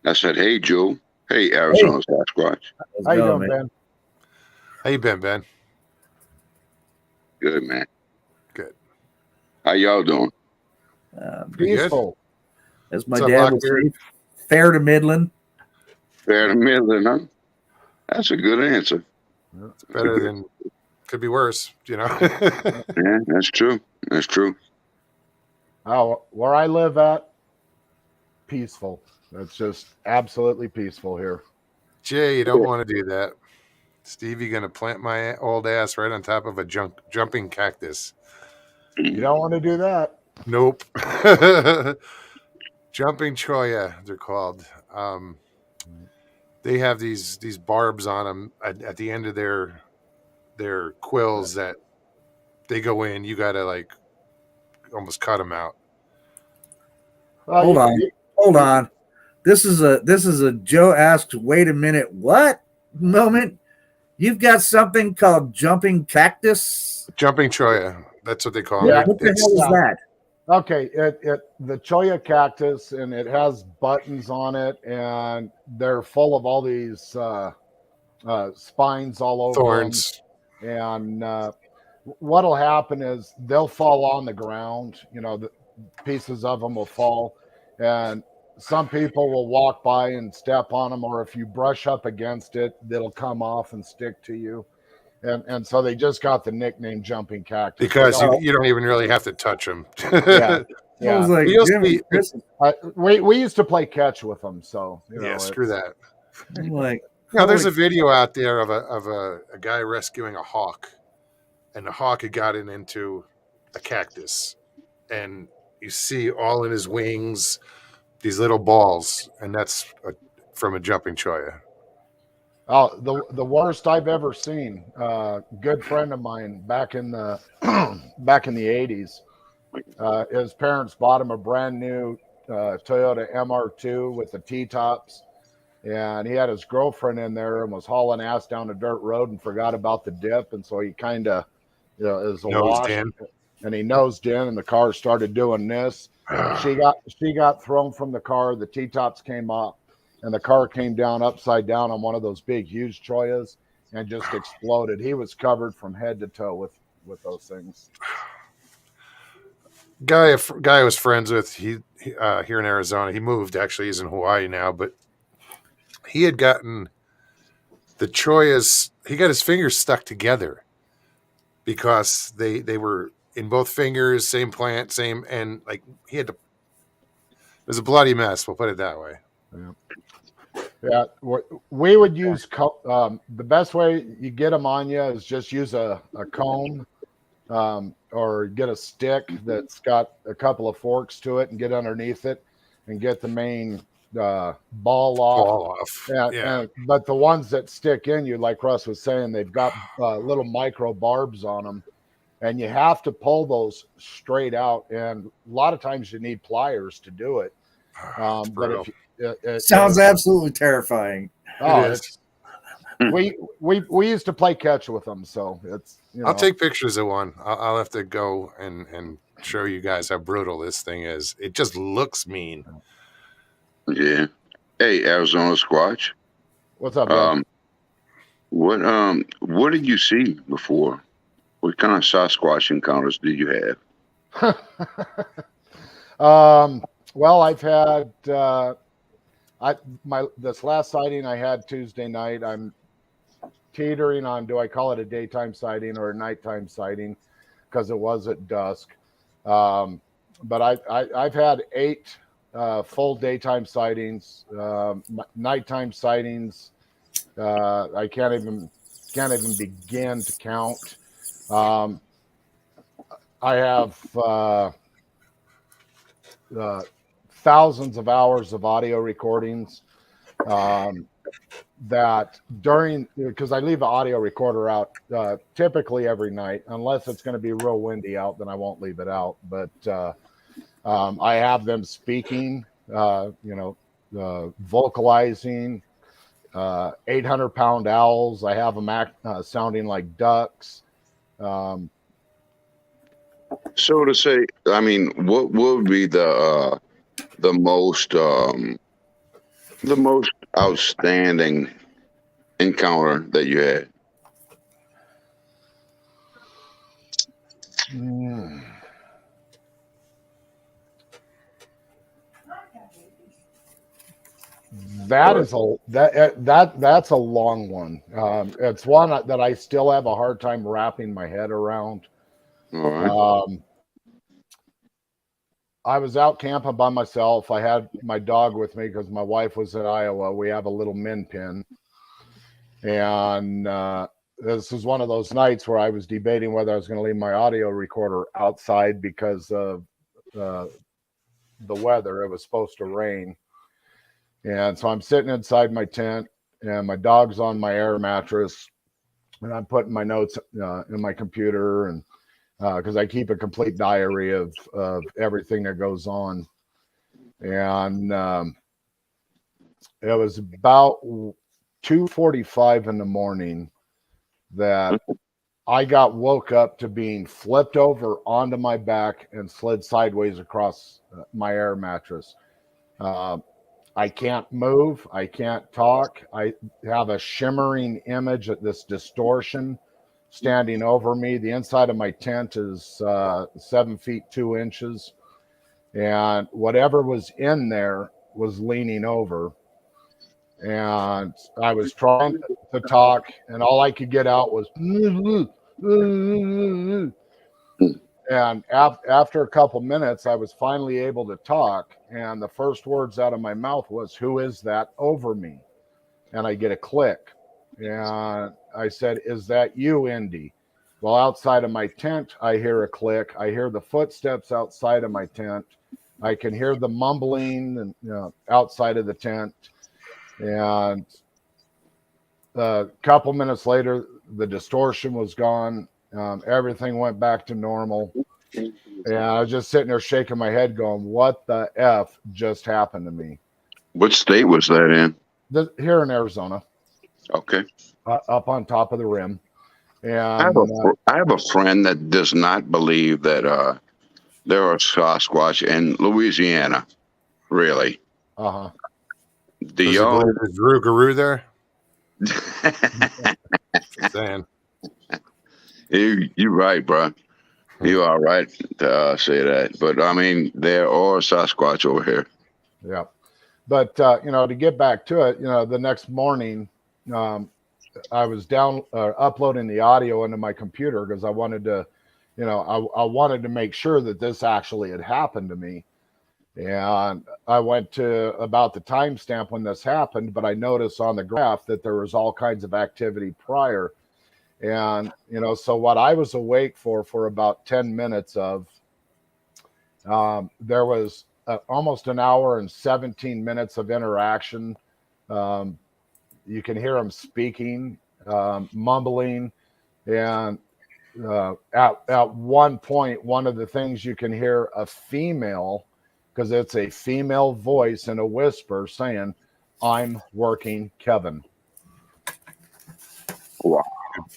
I said, hey, Joe. Hey, Hey, Arizona Sasquatch. let's How you go, doing, man. Ben? How you been, Ben? Good, man. Good. How y'all doing? Pretty good. Peaceful. As my What's up, dad would Lockbeard? say, fair to Midland. Fair to middling, huh? That's a good answer. Yeah. It's better than could be worse. Yeah, that's true. That's true. Oh, where I live at, peaceful. It's just absolutely peaceful here. Jay, you don't want to do that. Stevie gonna plant my old ass right on top of a jumping cactus. You don't want to do that. Nope. Jumping choya, they're called. They have these barbs on them at the end of their quills that they go in. You gotta like almost cut them out. Well, Hold on. Hold on. This is a Joe asks, wait a minute, what moment? You've got something called jumping cactus. Jumping choya, that's what they call Yeah, them. What the It's hell is that? okay. The cholla cactus, and it has buttons on it, and they're full of all these spines all over them. thorns. And what'll happen is they'll fall on the ground. You know, the pieces of them will fall, and some people will walk by and step on them, or if you brush up against it, it'll come off and stick to you. And so they just got the nickname jumping cactus. Because you don't even really have to touch them. Yeah, I was yeah. like, You'll Jimmy see- Chris. We used to play catch with them, so you know. Yeah, screw that. I'm like, Now, there's a holy- video out there of a guy rescuing a hawk, and the hawk had gotten into a cactus, and you see all in his wings these little balls, and that's from a jumping choya. Oh, the worst I've ever seen. Good friend of mine back in the back in the 80s. His parents bought him a brand new Toyota MR2 with the T-tops, and he had his girlfriend in there and was hauling ass down a dirt road and forgot about the dip, and so he kind of, you know, is a Nosed wash, in. and he nosed in, and the car started doing this. She got thrown from the car. The T-tops came up, and the car came down upside down on one of those big, huge Choyas and just exploded. He was covered from head to toe with those things. Guy I was friends with, he here in Arizona. He moved. Actually, he's in Hawaii now, but he had gotten the choyas. He got his fingers stuck together because they were in both fingers, same plant, same, and like he had to. It was a bloody mess. We'll put it that way. Yeah, we would use the best way you get them on you is just use a cone, or get a stick that's got a couple of forks to it and get underneath it and get the main ball off. Fall off. Yeah. But the ones that stick in you, like Russ was saying, they've got little micro barbs on them, and you have to pull those straight out. And a lot of times you need pliers to do it. It's But brutal. if sounds absolutely terrifying. oh, It is. it's we used to play catch with them, so it's, you know. I'll take pictures of one. I'll have to go and show you guys how brutal this thing is. It just looks mean. Yeah. Hey, Arizona Squatch. What's up, bro? What did you see before? What kind of Sasquatch encounters did you have? Well, I've had this last sighting I had Tuesday night. I'm teetering on, do I call it a daytime sighting or a nighttime sighting, because it was at dusk. But I've had 8 full daytime sightings, nighttime sightings. I can't even begin to count. I have thousands of hours of audio recordings that during, because I leave an audio recorder out typically every night, unless it's going to be real windy out, then I won't leave it out. But I have them speaking, vocalizing, 800-pound owls. I have them sounding like ducks. So to say, I mean, what would be the most outstanding encounter that you had? That's a long one. It's one that I still have a hard time wrapping my head around. All right. I was out camping by myself. I had my dog with me because my wife was in Iowa. We have a little min pin. And this was one of those nights where I was debating whether I was going to leave my audio recorder outside because of the weather. It was supposed to rain. And so I'm sitting inside my tent, and my dog's on my air mattress, and I'm putting my notes in my computer, and because I keep a complete diary of everything that goes on. And it was about 2:45 in the morning that I got woke up to being flipped over onto my back and slid sideways across my air mattress. I can't move. I can't talk. I have a shimmering image of this distortion standing over me. The inside of my tent is 7 feet 2 inches. And whatever was in there was leaning over. And I was trying to talk, and all I could get out was, and after a couple minutes, I was finally able to talk. And the first words out of my mouth was, "Who is that over me?" And I get a click. And I said, "Is that you, Indy?" Well, outside of my tent, I hear a click. I hear the footsteps outside of my tent. I can hear the mumbling and outside of the tent. And a couple minutes later, the distortion was gone. Everything went back to normal. And I was just sitting there shaking my head going, what the F just happened to me? What state was that in? Here in Arizona. Okay. Up on top of the rim. And I have a friend that does not believe that there are Sasquatch in Louisiana. Really? Uh-huh. Do Does he y'all? believe there's Rougarou there? Just saying. You're right, bro. You are right to say that. But I mean, there are Sasquatch over here. Yeah. But, to get back to it, the next morning, I was uploading the audio into my computer because I wanted to, I wanted to make sure that this actually had happened to me. And I went to about the timestamp when this happened, but I noticed on the graph that there was all kinds of activity prior. And, so what I was awake for about 10 minutes of, there was almost an hour and 17 minutes of interaction. You can hear them speaking, mumbling, and at one point, one of the things you can hear a female, because it's a female voice in a whisper saying, "I'm working, Kevin." Wow.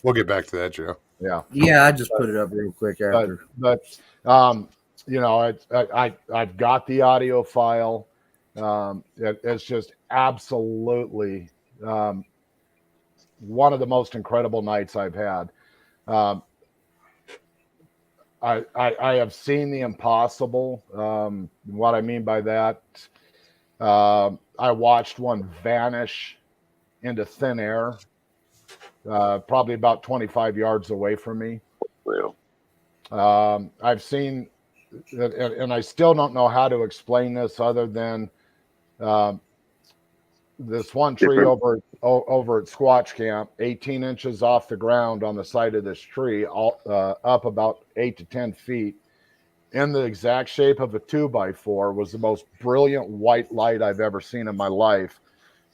We'll get back to that, Joe. Yeah. Yeah, I just put it up real quick after. But I've got the audio file. It's just absolutely one of the most incredible nights I've had. I have seen the impossible. What I mean by that, I watched one vanish into thin air, probably about 25 yards away from me. Well, I've seen, and I still don't know how to explain this other than this one tree over at Squatch Camp, 18 inches off the ground on the side of this tree, up about 8 to 10 feet, in the exact shape of a 2x4, was the most brilliant white light I've ever seen in my life.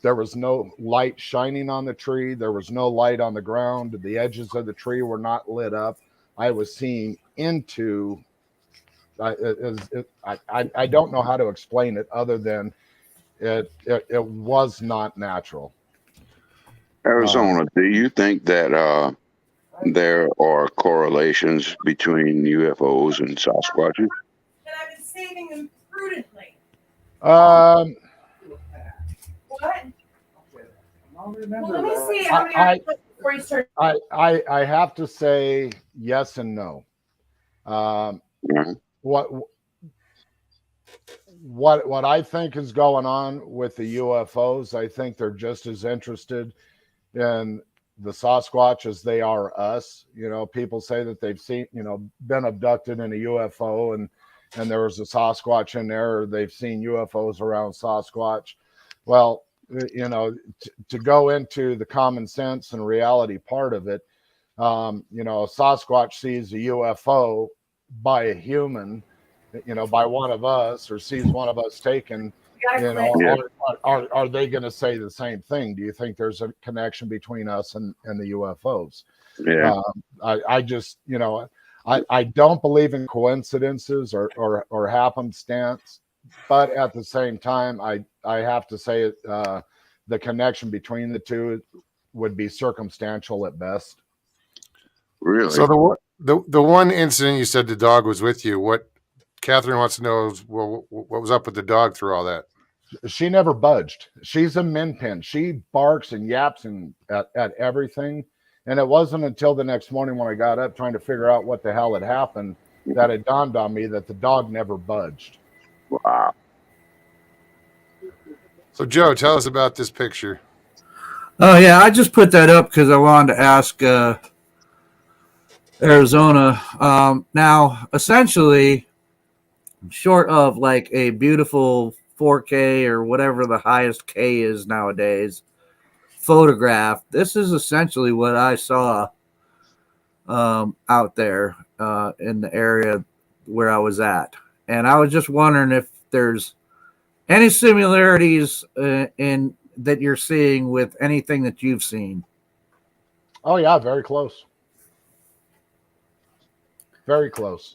There was no light shining on the tree. There was no light on the ground. The edges of the tree were not lit up. I was seeing into. I don't know how to explain it other than it was not natural. Arizona, do you think that there are correlations between UFOs and Sasquatches? And I've been saving them prudently. What? Well, let me see how many I put before you start. I have to say yes and no. What I think is going on with the UFOs, I think they're just as interested in the Sasquatch as they are us. People say that they've seen, been abducted in a UFO and there was a Sasquatch in there, or they've seen UFOs around Sasquatch. Well, to go into the common sense and reality part of it, a Sasquatch sees a UFO by a human, by one of us or sees one of us taken, Yeah. are they going to say the same thing? Do you think there's a connection between us and the UFOs? Yeah. I just, I don't believe in coincidences or happenstance, but at the same time, I have to say the connection between the two would be circumstantial at best. Really? So the one incident you said the dog was with you. What Catherine wants to know is, well, what was up with the dog through all that? She never budged. She's a min pin. She barks and yaps and at everything. And it wasn't until the next morning when I got up trying to figure out what the hell had happened that it dawned on me that the dog never budged. Wow. So Joe, tell us about this picture. Oh yeah, I just put that up because I wanted to ask Arizona. Now, essentially, short of like a beautiful 4K or whatever the highest K is nowadays photograph, this is essentially what I saw out there in the area where I was at. And I was just wondering if there's any similarities in that you're seeing with anything that you've seen. Oh yeah, very close. Very close.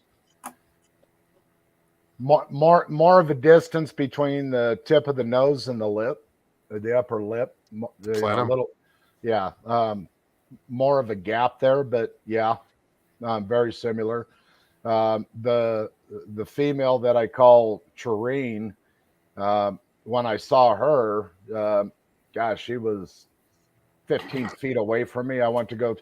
More of a distance between the tip of the nose and the lip, the upper lip. Little, yeah. More of a gap there, but yeah, very similar. The female that I call Tureen, when I saw her, gosh, she was 15 feet away from me. I went to go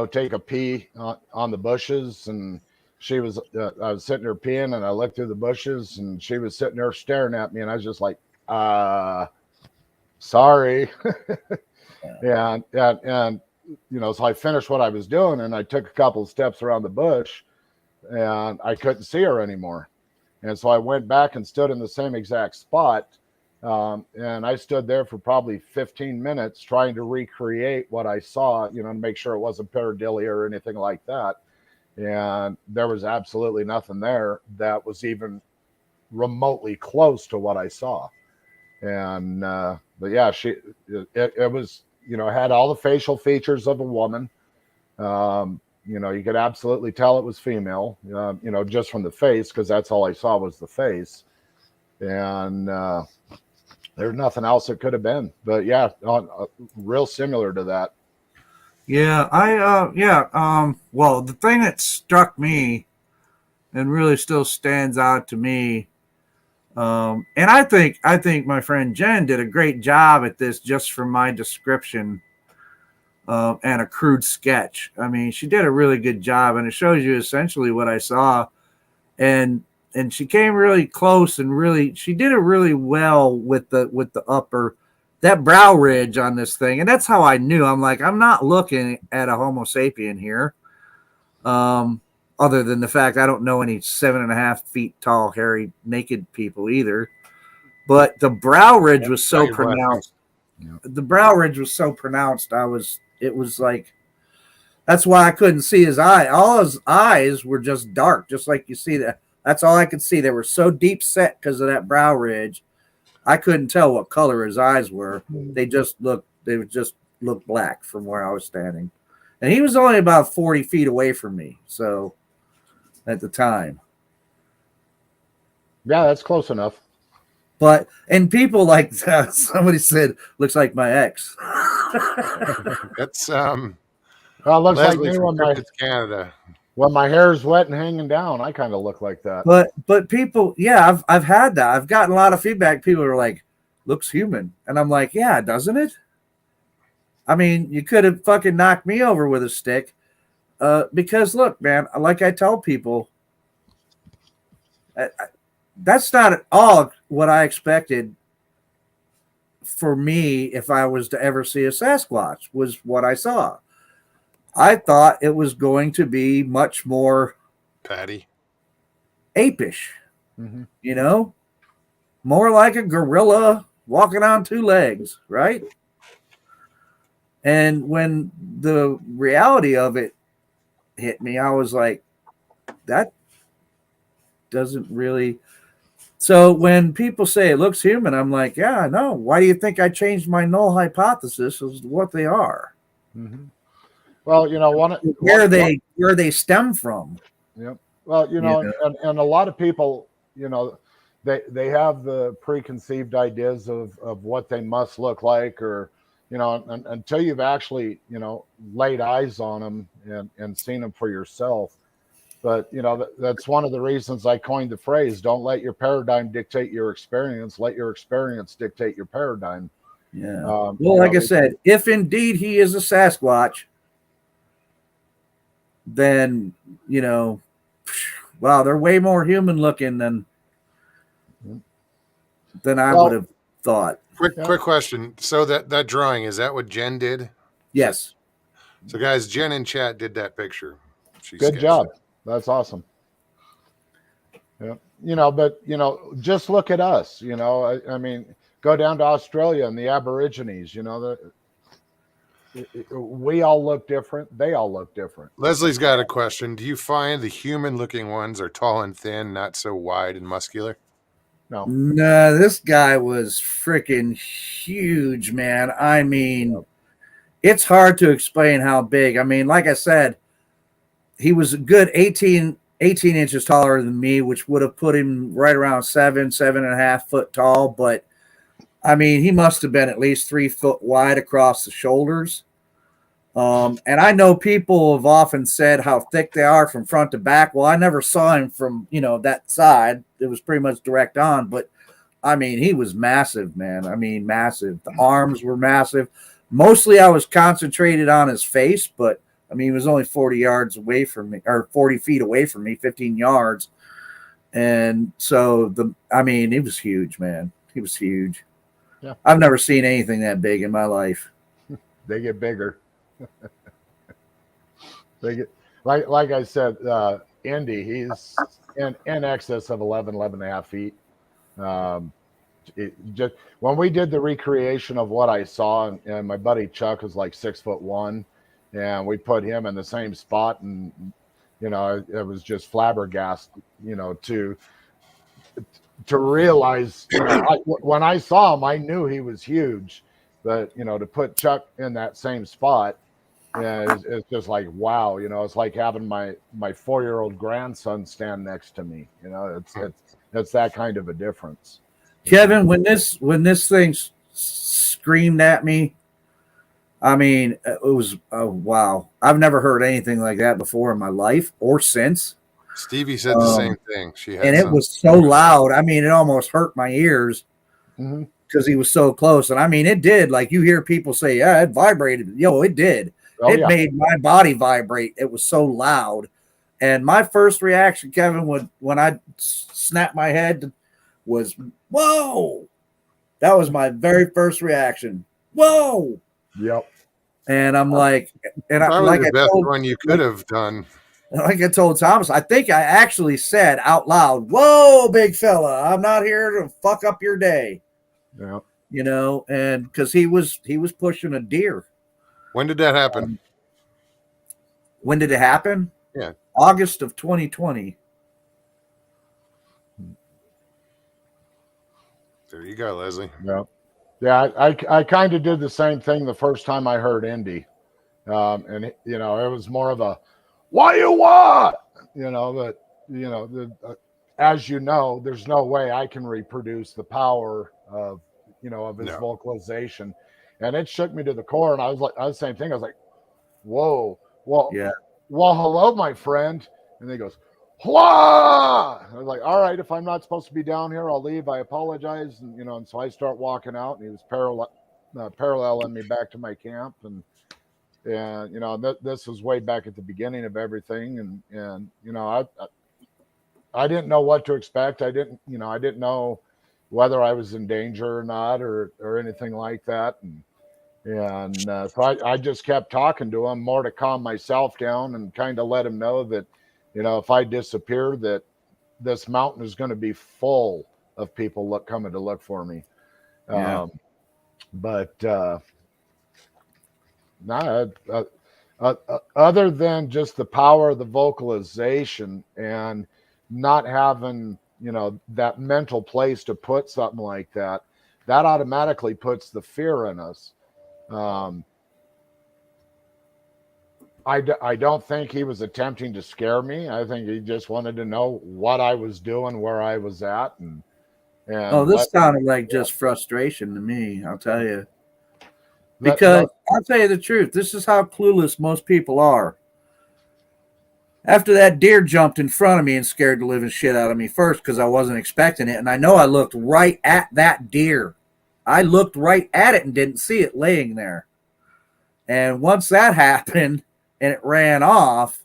take a pee on the bushes, and I was sitting there peeing, and I looked through the bushes, and she was sitting there staring at me, and I was just like, sorry. And so I finished what I was doing, and I took a couple of steps around the bush, and I couldn't see her anymore. And so I went back and stood in the same exact spot. And I stood there for probably 15 minutes trying to recreate what I saw, to make sure it wasn't pareidolia or anything like that. And there was absolutely nothing there that was even remotely close to what I saw. And, but yeah, it was, had all the facial features of a woman. You could absolutely tell it was female, just from the face, because that's all I saw was the face. And there's nothing else it could have been. But yeah, real similar to that. Yeah, well, the thing that struck me and really still stands out to me, and I think my friend Jen did a great job at this just from my description and a crude sketch. I mean, she did a really good job, and it shows you essentially what I saw, and she came really close, and she did it really well with the upper, that brow ridge on this thing. And that's how I knew. I'm like, I'm not looking at a Homo sapien here. Other than the fact I don't know any 7.5 feet tall, hairy, naked people either. But the brow ridge was so pronounced. The brow ridge was so pronounced. It was like, that's why I couldn't see his eye. All his eyes were just dark, just like you see that. That's all I could see. They were so deep set because of that brow ridge. I couldn't tell what color his eyes were. They just looked black from where I was standing. And he was only about 40 feet away from me. So at the time. Yeah, that's close enough. But, and people like somebody said, looks like my ex. That's well, it looks Leslie like me from Canada. When my hair is wet and hanging down, I kind of look like that. But people, yeah, I've had that. I've gotten a lot of feedback. People are like, looks human. And I'm like, yeah, doesn't it? I mean, you could have fucking knocked me over with a stick. Because look, man, like I tell people, that's not at all what I expected for me if I was to ever see a Sasquatch, was what I saw. I thought it was going to be much more Patty, apish, more like a gorilla walking on two legs, right? And when the reality of it hit me, I was like, that doesn't really. So when people say it looks human, I'm like, yeah, I know. Why do you think I changed my null hypothesis as to what they are? Mm-hmm. Well, Where they stem from. Yep. Well, and a lot of people, they have the preconceived ideas of what they must look like, or, until you've actually, laid eyes on them and seen them for yourself. But, that's one of the reasons I coined the phrase, don't let your paradigm dictate your experience. Let your experience dictate your paradigm. Yeah. Well, like I said, if indeed he is a Sasquatch, then, wow, they're way more human looking than I would have thought. Quick question. So that drawing, is that what Jen did? Yes. So guys, Jen in chat did that picture. Good job. That's awesome. Yeah. But just look at us. I mean, go down to Australia and the Aborigines. We all look different. They all look different. Leslie's got a question. Do you find the human-looking ones are tall and thin, not so wide and muscular? No. No, this guy was freaking huge, man. I mean, it's hard to explain how big. I mean, like I said, he was a good 18 inches taller than me, which would have put him right around 7.5 foot tall. But I mean, he must have been at least 3 foot wide across the shoulders. And I know people have often said how thick they are from front to back. Well, I never saw him from, that side. It was pretty much direct on, but I mean, he was massive, man. I mean, massive. The arms were massive. Mostly I was concentrated on his face, but I mean, he was only 40 yards away from me, or 40 feet away from me, 15 yards. And so he was huge, man. He was huge. Yeah. I've never seen anything that big in my life. They get bigger. They get, like I said, Indy, he's in excess of 11 and a half feet. Just when we did the recreation of what I saw, and my buddy Chuck was like 6'1", and we put him in the same spot, and it was just flabbergasted, to realize, when I saw him, I knew he was huge, but to put Chuck in that same spot, it's just like, wow, it's like having my 4-year-old grandson stand next to me. It's that kind of a difference. Kevin, when this thing screamed at me, I mean, it was wow. I've never heard anything like that before in my life or since. Stevie said the same thing. It was so loud. I mean, it almost hurt my ears because he was so close. And I mean, it did. Like you hear people say, "Yeah, it vibrated." It did. It made my body vibrate. It was so loud. And my first reaction, Kevin, when I snapped my head, was whoa. That was my very first reaction. Whoa. Yep. And I'm like, probably the best one you could have done. Like I told Thomas, I think I actually said out loud, "Whoa, big fella, I'm not here to fuck up your day." Yeah. And because he was pushing a deer. When did that happen? When did it happen? Yeah. August of 2020. There you go, Leslie. Yeah, I kind of did the same thing the first time I heard Indy. And it was more of a, "What you want?" But as there's no way I can reproduce the power of his vocalization. And it shook me to the core, and I was the same thing. I was like, "Whoa, well, yeah, well, hello, my friend." And he goes, "Whoa!" I was like, "All right, if I'm not supposed to be down here, I'll leave. I apologize." And and so I start walking out, and he was paralleling me back to my camp, and this was way back at the beginning of everything, and I didn't know what to expect. I didn't know whether I was in danger or not, or anything like that, so I just kept talking to him more to calm myself down and kind of let him know that if I disappear, that this mountain is going to be full of people coming to look for me. Yeah. Other than just the power of the vocalization and not having, you know, that mental place to put something like that, that automatically puts the fear in us. Um, I don't think he was attempting to scare me. I think he just wanted to know what I was doing, where I was at, Oh, and this let me, sounded like just frustration to me, I'll tell you. let, Because let I'll tell you the truth, this is how clueless most people are. After that deer jumped in front of me and scared the living shit out of me first because I wasn't expecting it. And I know I looked right at that deer. I looked right at it and didn't see it laying there. And once that happened and it ran off,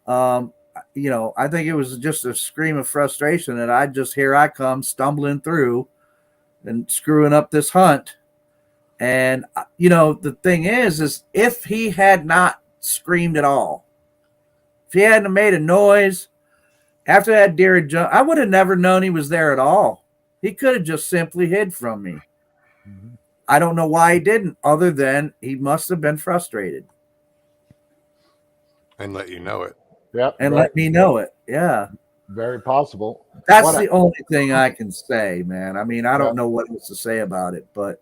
um, I think it was just a scream of frustration that here I come stumbling through and screwing up this hunt. And, the thing is if he had not screamed at all, if he hadn't made a noise after that deer had jumped, I would have never known he was there at all. He could have just simply hid from me. Mhm. I don't know why he didn't, other than he must have been frustrated And let you know it. Yep, and let me know it. Yeah. very possible. That's What? the only thing I can say, man. I mean, I Yeah, don't know what else to say about it, but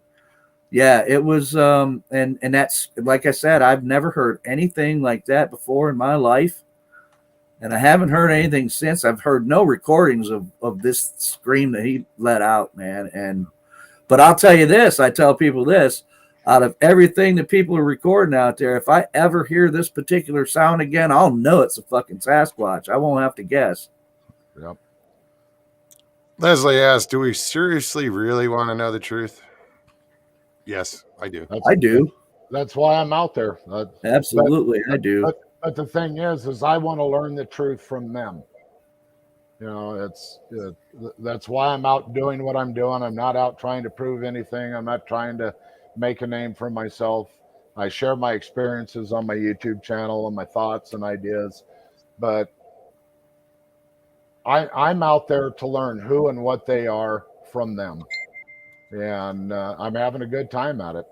yeah, it was and that's like I said, I've never heard anything like that before in my life. And I haven't heard anything since. I've heard no recordings of this scream that he let out, man. But I'll tell you this, I tell people this, out of everything that people are recording out there, if I ever hear this particular sound again, I'll know it's a fucking Sasquatch. I won't have to guess. yep. Leslie asked, "Do we seriously really want to know the truth?" Yes, I do. That's I do. that's why I'm out there. But Absolutely, I do. but the thing is I want to learn the truth from them. You know, that's why I'm out doing what I'm doing. I'm not out trying to prove anything. I'm not trying to make a name for myself. I share my experiences on my YouTube channel and my thoughts and ideas, but I'm out there to learn who and what they are from them, and I'm having a good time at it.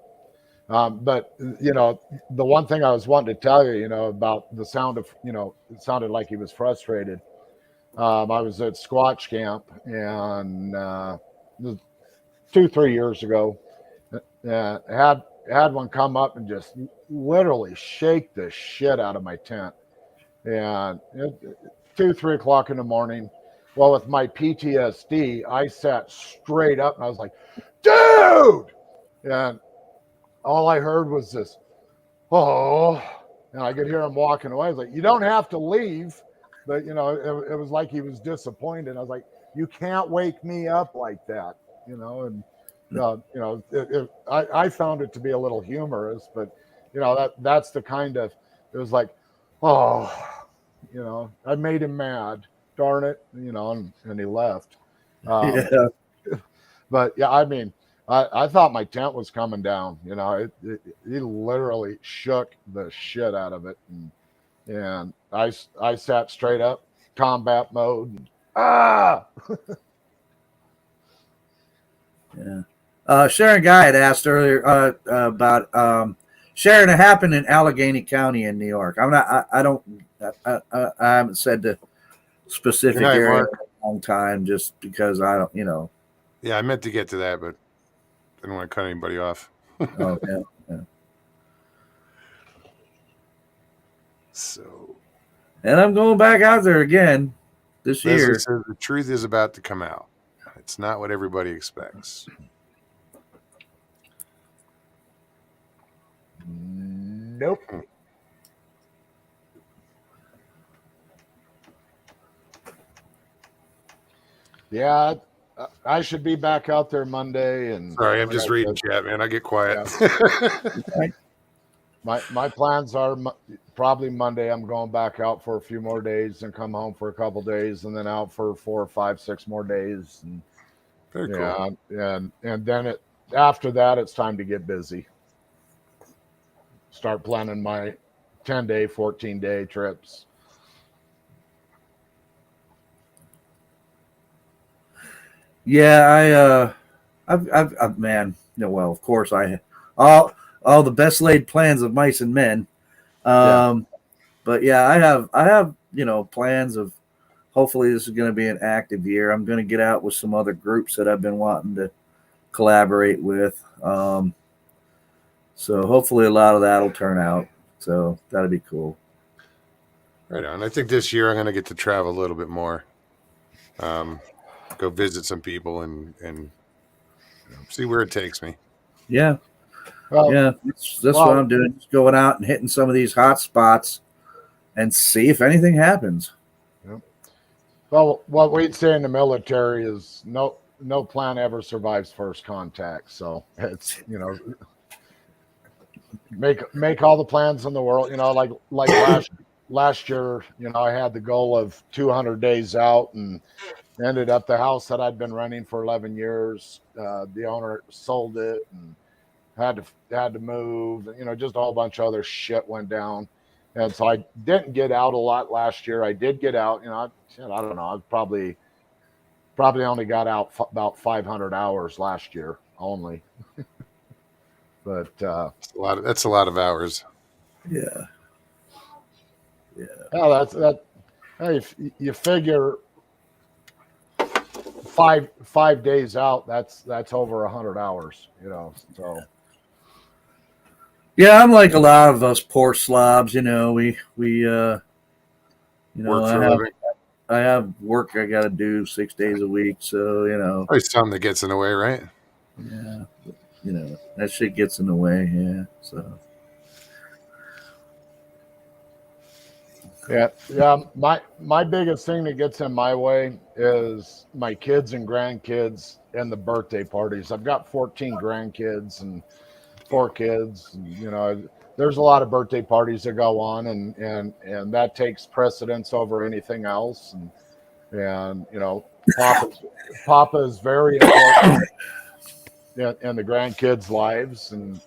But the one thing I was wanting to tell you, about the sound of, it sounded like he was frustrated. I was at Squatch Camp, and 2, 3 years ago, had one come up and just literally shake the shit out of my tent. And 2, 3 o'clock in the morning. Well, with my PTSD, I sat straight up and I was like, dude! And all I heard was this, oh, and I could hear him walking away. I was like, you don't have to leave. But, it was like he was disappointed. I was like, you can't wake me up like that, and, I found it to be a little humorous, but, that's the kind of, it was like, oh, I made him mad. Darn it, and he left. Um, Yeah. but yeah, I mean, I thought my tent was coming down. He literally shook the shit out of it, and I sat straight up, combat mode. Ah, Yeah. Sharon Guy had asked earlier about Sharon. It happened in Allegheny County in New York. I'm not. I don't. I haven't said the specific Good night, area Mark. in a long time, just because I don't. Yeah, I meant to get to that, but I didn't want to cut anybody off. Oh yeah. Yeah. So And I'm going back out there again this Leslie year. says the truth is about to come out. It's not what everybody expects. nope. Yeah, I should be back out there Monday. And Sorry, I'm just reading chat, man. I get quiet. Yeah. My plans are probably Monday. I'm going back out for a few more days and come home for a couple days, and then out for 4, 5, 6 more days. And Very cool. and then after that, it's time to get busy. Start planning my 10-day, 14-day trips. Yeah, I've man. Well, of course all the best laid plans of mice and men. Yeah. But yeah, I have plans of hopefully this is going to be an active year. I'm going to get out with some other groups that I've been wanting to collaborate with. So hopefully a lot of that will turn out. So that'll be cool. Right on. I think this year I'm going to get to travel a little bit more, go visit some people and see where it takes me. Yeah. Well, Yeah. That's what I'm doing. Just going out and hitting some of these hot spots and see if anything happens. Well, what we'd say in the military is no plan ever survives first contact. So it's, make all the plans in the world. Like last year, I had the goal of 200 days out and ended up the house that I'd been renting for 11 years. The owner sold it and had to move. Just a whole bunch of other shit went down. And so I didn't get out a lot last year. I did get out. I don't know. I probably only got out about 500 hours last year only. But that's a lot of hours. Yeah. that's that. Hey, you figure 5 days out, that's over 100 hours. So. Yeah, I'm like a lot of us poor slobs. We Work for a living. I have work I got to do 6 days a week. So, Always something that gets in the way, right? Yeah. That shit gets in the way. Yeah. So. Yeah. My biggest thing that gets in my way is my kids and grandkids and the birthday parties. I've got 14 grandkids and 4 kids. And, there's a lot of birthday parties that go on, and that takes precedence over anything else. And Papa is very important in the grandkids' lives, and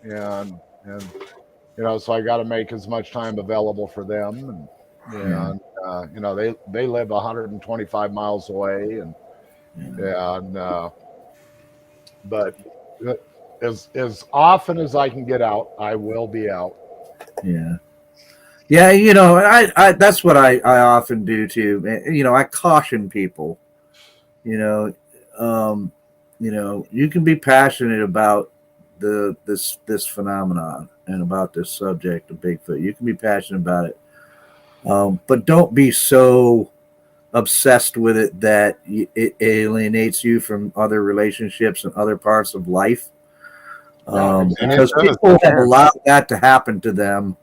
so I got to make as much time available for them. And they live 125 miles away, but as often as I can get out, I will be out. Yeah. Yeah, I that's what I often do too. I caution people. You can be passionate about this phenomenon and about this subject of Bigfoot. You can be passionate about it, but don't be so obsessed with it that it alienates you from other relationships and other parts of life. Because people have allowed that to happen to them.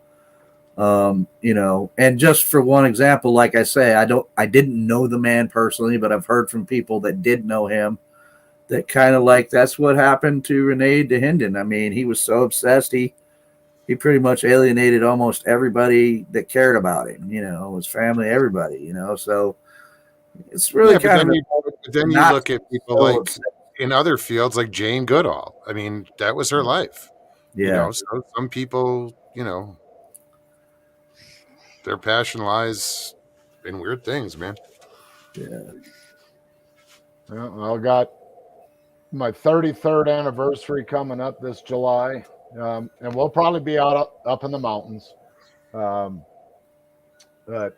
And just for one example, like I say, I didn't know the man personally, but I've heard from people that did know him that kind of like that's what happened to Renee DeHinden. I mean, he was so obsessed, he pretty much alienated almost everybody that cared about him, his family, everybody, so it's really kind of. Then you look at people like in other fields like Jane Goodall. I mean, that was her life. Yeah. So some people, their passion lies in weird things, man. Yeah. Well, I got my 33rd anniversary coming up this July, and we'll probably be out up in the mountains. But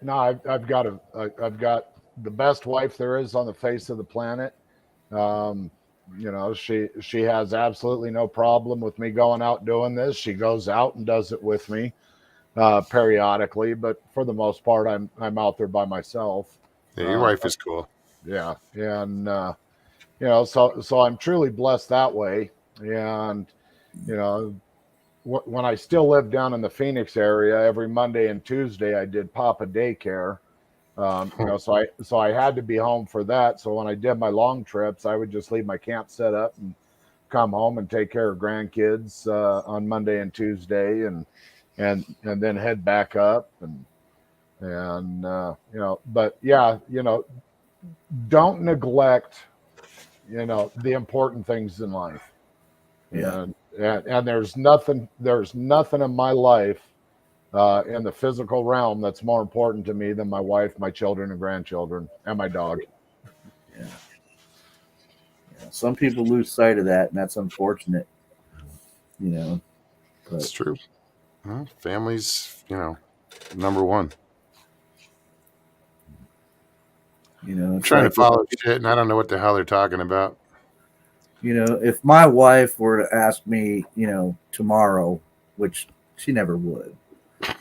no, I've got the best wife there is on the face of the planet. She has absolutely no problem with me going out doing this. She goes out and does it with me periodically, but for the most part, I'm out there by myself. Yeah, your wife is cool. Yeah, and so I'm truly blessed that way. And when I still lived down in the Phoenix area, every Monday and Tuesday I did Papa daycare. So I had to be home for that. So when I did my long trips, I would just leave my camp set up and come home and take care of grandkids on Monday and Tuesday, and then head back up but yeah, don't neglect the important things in life. Yeah. And there's nothing in my life in the physical realm that's more important to me than my wife, my children and grandchildren, and my dog. Yeah. Some people lose sight of that, and that's unfortunate. But it's true. Well, family's, number one. You know, I'm it's trying like, to follow shit, and I don't know what the hell they're talking about. you know, if my wife were to ask me, you know, tomorrow, which she never would,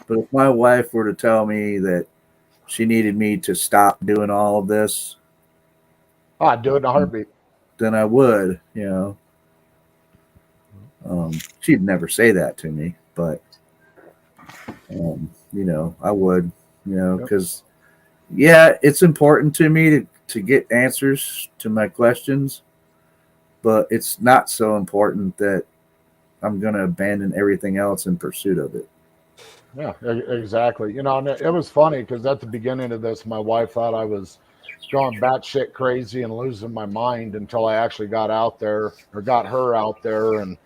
but if my wife were to tell me that she needed me to stop doing all of this, I'd do it in a heartbeat. then I would, you know. She'd never say that to me, but, you know, I would, you know, Yep. because, yeah, it's important to me to get answers to my questions, but it's not so important that I'm going to abandon everything else in pursuit of it. Yeah, exactly. You know, and it was funny because at the beginning of this, my wife thought I was going batshit crazy and losing my mind until I actually got out there or got her out there and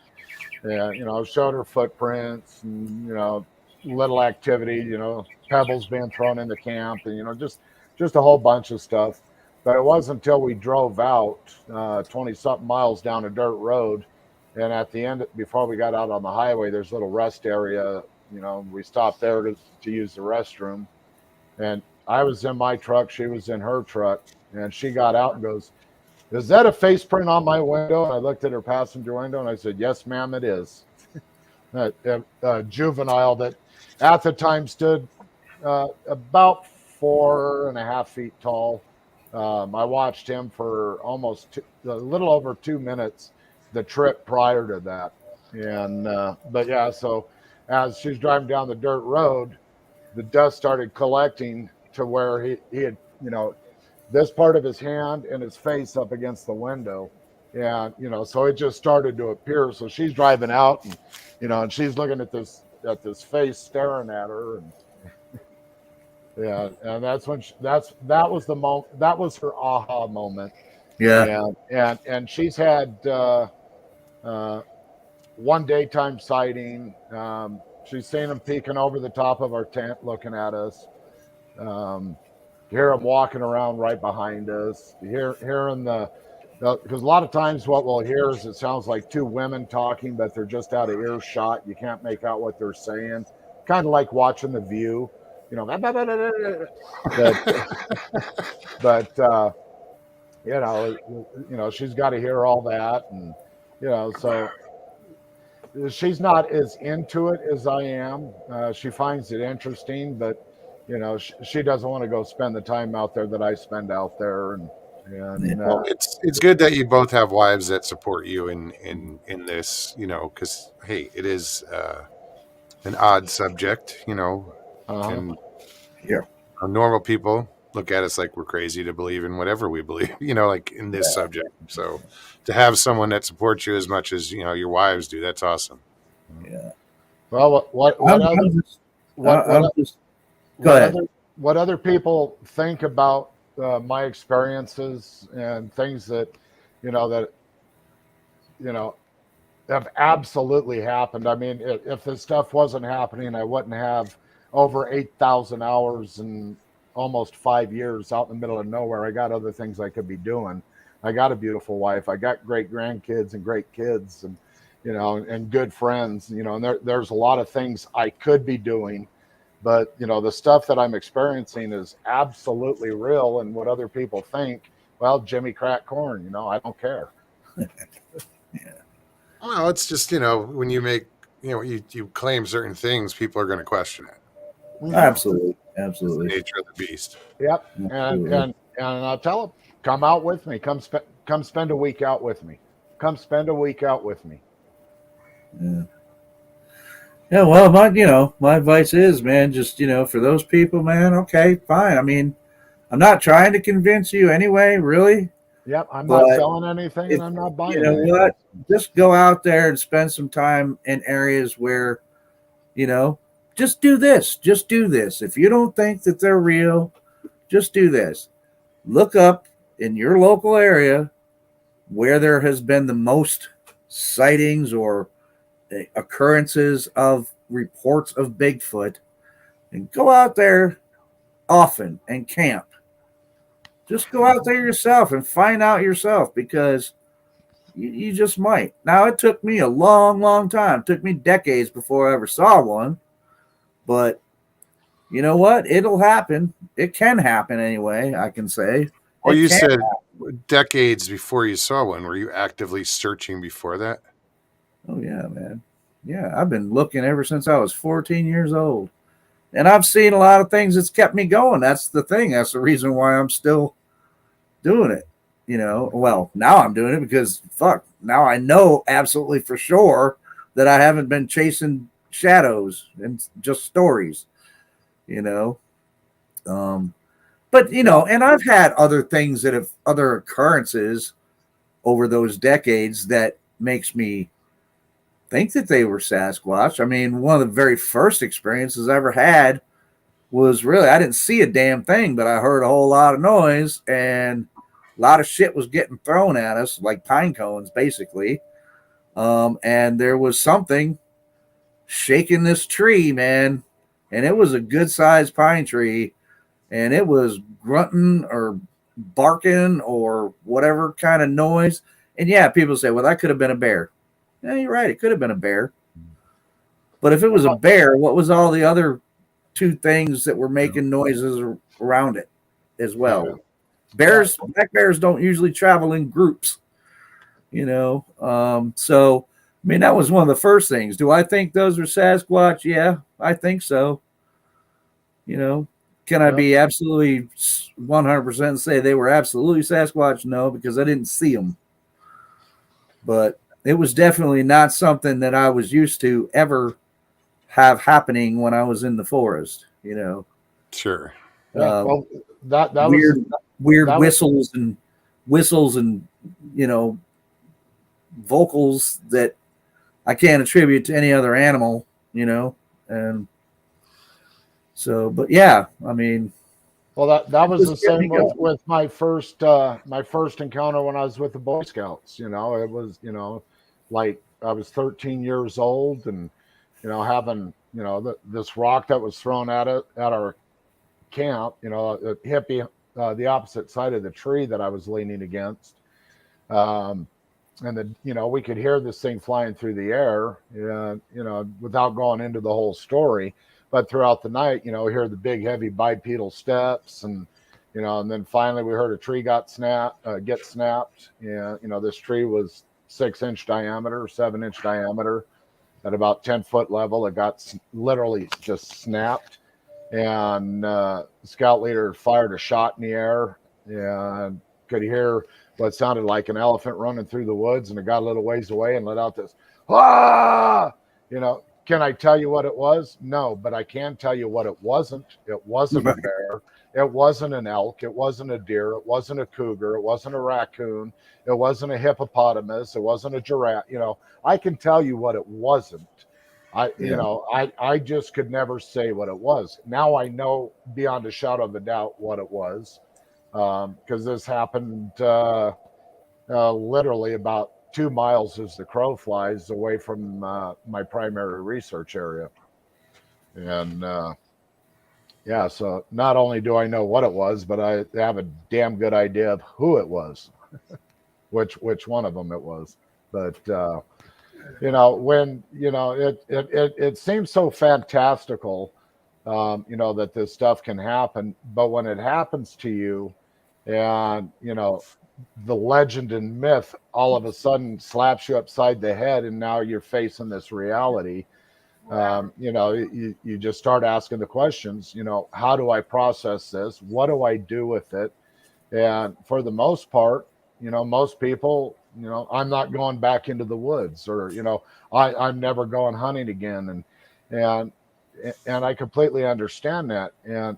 you know, showed her footprints and, you know, little activity, you know, pebbles being thrown in the camp and, you know, just a whole bunch of stuff. But it wasn't until we drove out 20 something miles down a dirt road. And at the end, before we got out on the highway, there's a little rest area. You know, we stopped there to use the restroom. And I was in my truck, she was in her truck. And she got out and goes, "Is that a face print on my window?" And I looked at her passenger window and I said, "Yes, ma'am, it is." A juvenile that at the time stood about 4.5 feet tall. I watched him for a little over 2 minutes the trip prior to that. And, but yeah, so as she's driving down the dirt road, the dust started collecting to where he had, you know, this part of his hand and his face up against the window. And, you know, so it just started to appear. So she's driving out and, you know, and she's looking at this face staring at her. And yeah, and that's when that was the moment, that was her aha moment. Yeah. And she's had, uh, one daytime sighting. She's seen him peeking over the top of our tent looking at us. Hear him walking around right behind us. Hearing because a lot of times what we'll hear is it sounds like two women talking, but they're just out of earshot. You can't make out what they're saying. Kind of like watching The View, you know. But you know, she's got to hear all that, and you know, so she's not as into it as I am. She finds it interesting, but you know, she doesn't want to go spend the time out there that I spend out there. And Well, it's good that you both have wives that support you in this, you know, because hey, it is an odd subject, you know, uh-huh. and Yeah. normal people look at us like we're crazy to believe in whatever we believe, you know, like in this Yeah. subject. So to have someone that supports you as much as, you know, your wives do, that's awesome. Yeah. Well, what I'm, other I'm just, what I'm just, go what ahead. other people think about my experiences and things that that you know have absolutely happened. I mean, if this stuff wasn't happening, I wouldn't have over 8,000 hours and almost 5 years out in the middle of nowhere. I got other things I could be doing. I got a beautiful wife. I got great grandkids and great kids, and and good friends. You know, and there's a lot of things I could be doing, but the stuff that I'm experiencing is absolutely real. And what other people think, well, Jimmy cracked corn. I don't care. Yeah. Well, it's just, you know, when you make, you know, you claim certain things, people are going to question it. Mm-hmm. Absolutely. It's the Absolutely. nature of the beast. Yep, and Absolutely. and I tell them, come out with me. Come spend a week out with me. Come spend a week out with me. Yeah. Yeah, well, my advice is, man, just, for those people, man, okay, fine. I mean, I'm not trying to convince you anyway, really, Yep, I'm not but selling anything and if, I'm not you buying know anything. what, just go out there and spend some time in areas where, you know, just do this. Just do this. If you don't think that they're real, just do this. Look up in your local area where there has been the most sightings or occurrences of reports of Bigfoot and go out there often and camp. Just go out there yourself and find out yourself, because you just might. Now, it took me a long, long time. It took me decades before I ever saw one. But you know what? It'll happen. It can happen anyway, I can say. Well, It you can. said decades before you saw one. Were you actively searching before that? Oh yeah, man. Yeah, I've been looking ever since I was 14 years old. And I've seen a lot of things that's kept me going. That's the thing. That's the reason why I'm still doing it. Well, now I'm doing it because fuck, now I know absolutely for sure that I haven't been chasing shadows and just stories, you know. But and I've had other things that have other occurrences over those decades that makes me think that they were Sasquatch. I mean, one of the very first experiences I ever had was really I didn't see a damn thing, but I heard a whole lot of noise and a lot of shit was getting thrown at us, like pine cones, basically. And there was something shaking this tree, man, and it was a good sized pine tree, and it was grunting or barking or whatever kind of noise. And yeah, people say, well, that could have been a bear. Yeah, you're right. It could have been a bear. But if it was a bear, what was all the other two things that were making noises around it as well? Yeah. Black bears don't usually travel in groups, So, I mean, that was one of the first things. Do I think those are Sasquatch? Yeah, I think so. Can I be absolutely 100% say they were absolutely Sasquatch? No, because I didn't see them. But it was definitely not something that I was used to ever have happening when I was in the forest. Sure. Well, that weird that whistles and vocals that I can't attribute to any other animal. And so, but yeah, I mean, Well, that was the same go. with my first encounter when I was with the Boy Scouts. It was like I was 13 years old, and having this rock that was thrown at our camp. A hippie the opposite side of the tree that I was leaning against, and we could hear this thing flying through the air. Without going into the whole story. But throughout the night, we hear the big, heavy bipedal steps, and and then finally we heard a tree get snapped. And this tree was 6-inch diameter, 7-inch diameter, at about 10-foot level. It got literally just snapped, and the scout leader fired a shot in the air, and could hear what sounded like an elephant running through the woods, and it got a little ways away and let out this ah. Can I tell you what it was? No, but I can tell you what it wasn't. It wasn't a bear. It wasn't an elk. It wasn't a deer. It wasn't a cougar. It wasn't a raccoon. It wasn't a hippopotamus. It wasn't a giraffe. I can tell you what it wasn't. I just could never say what it was. Now I know beyond a shadow of a doubt what it was, because this happened literally about 2 miles as the crow flies away from my primary research area. And so not only do I know what it was, but I have a damn good idea of who it was, which one of them it was. But when it seems so fantastical, that this stuff can happen, but when it happens to you, and the legend and myth all of a sudden slaps you upside the head, and now you're facing this reality. You just start asking the questions. How do I process this? What do I do with it? And for the most part, most people, I'm not going back into the woods, or I'm never going hunting again, and I completely understand that. And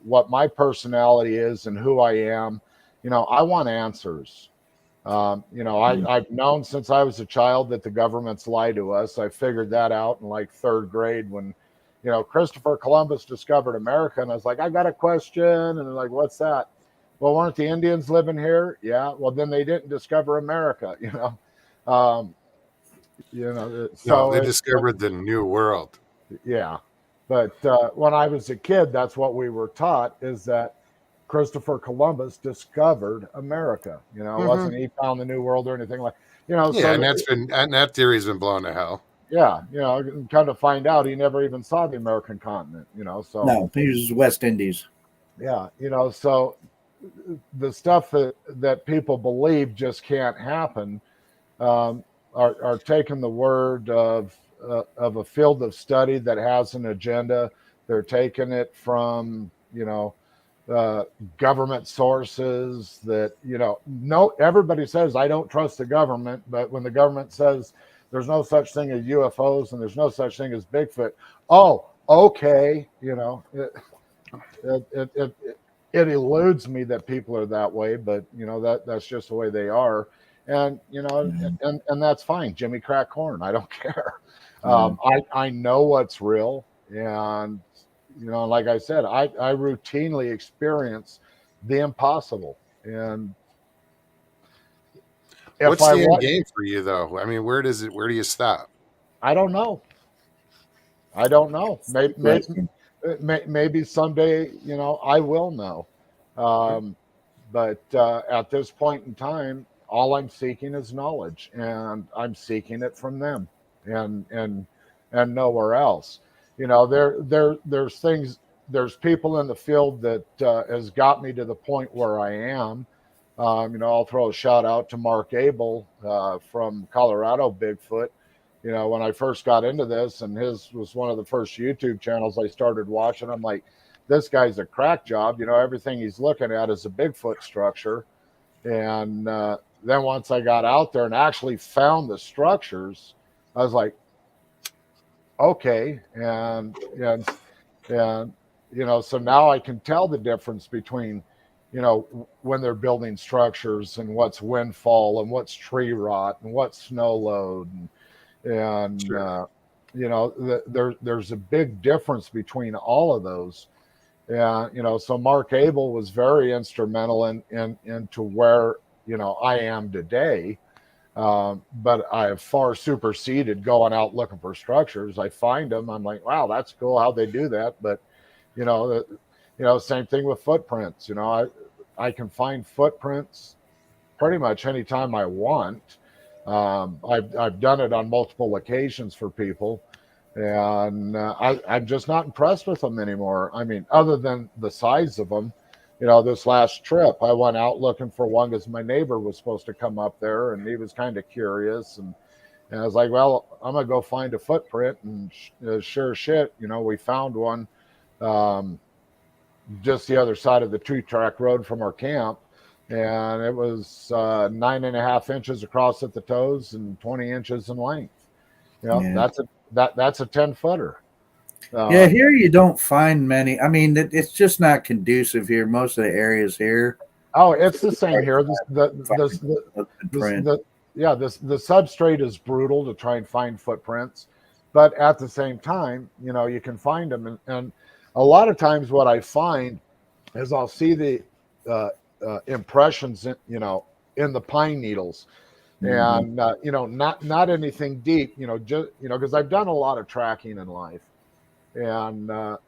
what my personality is and who I am. I want answers. I've known since I was a child that the governments lie to us. I figured that out in like third grade when, Christopher Columbus discovered America. And I was like, I got a question. And they're like, what's that? Well, weren't the Indians living here? Yeah. Well, then they didn't discover America, So No, they discovered the New World. Yeah. But when I was a kid, that's what we were taught, is that Christopher Columbus discovered America. It wasn't he found the New World or anything like. Yeah, so and that theory's been blown to hell. Yeah, kind of find out he never even saw the American continent. So no, he was West Indies. Yeah, so the stuff that people believe just can't happen, are taking the word of a field of study that has an agenda. They're taking it from, uh, government sources that, no, everybody says, I don't trust the government. But when the government says there's no such thing as UFOs and there's no such thing as Bigfoot, oh, okay. It eludes me that people are that way, but that's just the way they are. And and that's fine. Jimmy crack corn, I don't care. I know what's real. And like I said, I routinely experience the impossible. And if What's I the end want, game for you, though? I mean, where do you stop? I don't know. Maybe someday, I will know. Um, but at this point in time, all I'm seeking is knowledge, and I'm seeking it from them, and nowhere else. There's things, there's people in the field that has got me to the point where I am. I'll throw a shout out to Mark Abel from Colorado Bigfoot. When I first got into this, and his was one of the first YouTube channels I started watching, I'm like, this guy's a crack job. Everything he's looking at is a Bigfoot structure. And then once I got out there and actually found the structures, I was like, okay. And so now I can tell the difference between, when they're building structures and what's windfall and what's tree rot and what's snow load. And Sure. there's a big difference between all of those. And so Mark Abel was very instrumental into where I am today. But I have far superseded going out looking for structures. I find them, I'm like, wow, that's cool how they do that. But same thing with footprints. I can find footprints pretty much anytime I want. I've done it on multiple occasions for people, and I'm just not impressed with them anymore. I mean, other than the size of them. This last trip, I went out looking for one because my neighbor was supposed to come up there, and he was kind of curious, and I was like, well, I'm gonna go find a footprint, and sure shit, we found one um, just the other side of the 2-track road from our camp, and it was 9.5 inches across at the toes and 20 inches in length. Yeah. That's a 10-footer. Yeah, here you don't find many. I mean, it's just not conducive here. Most of the areas here. Oh, it's the same here. Print. The substrate is brutal to try and find footprints, but at the same time, you can find them, and a lot of times what I find is I'll see the impressions, in the pine needles, and not anything deep, just because I've done a lot of tracking in life, and so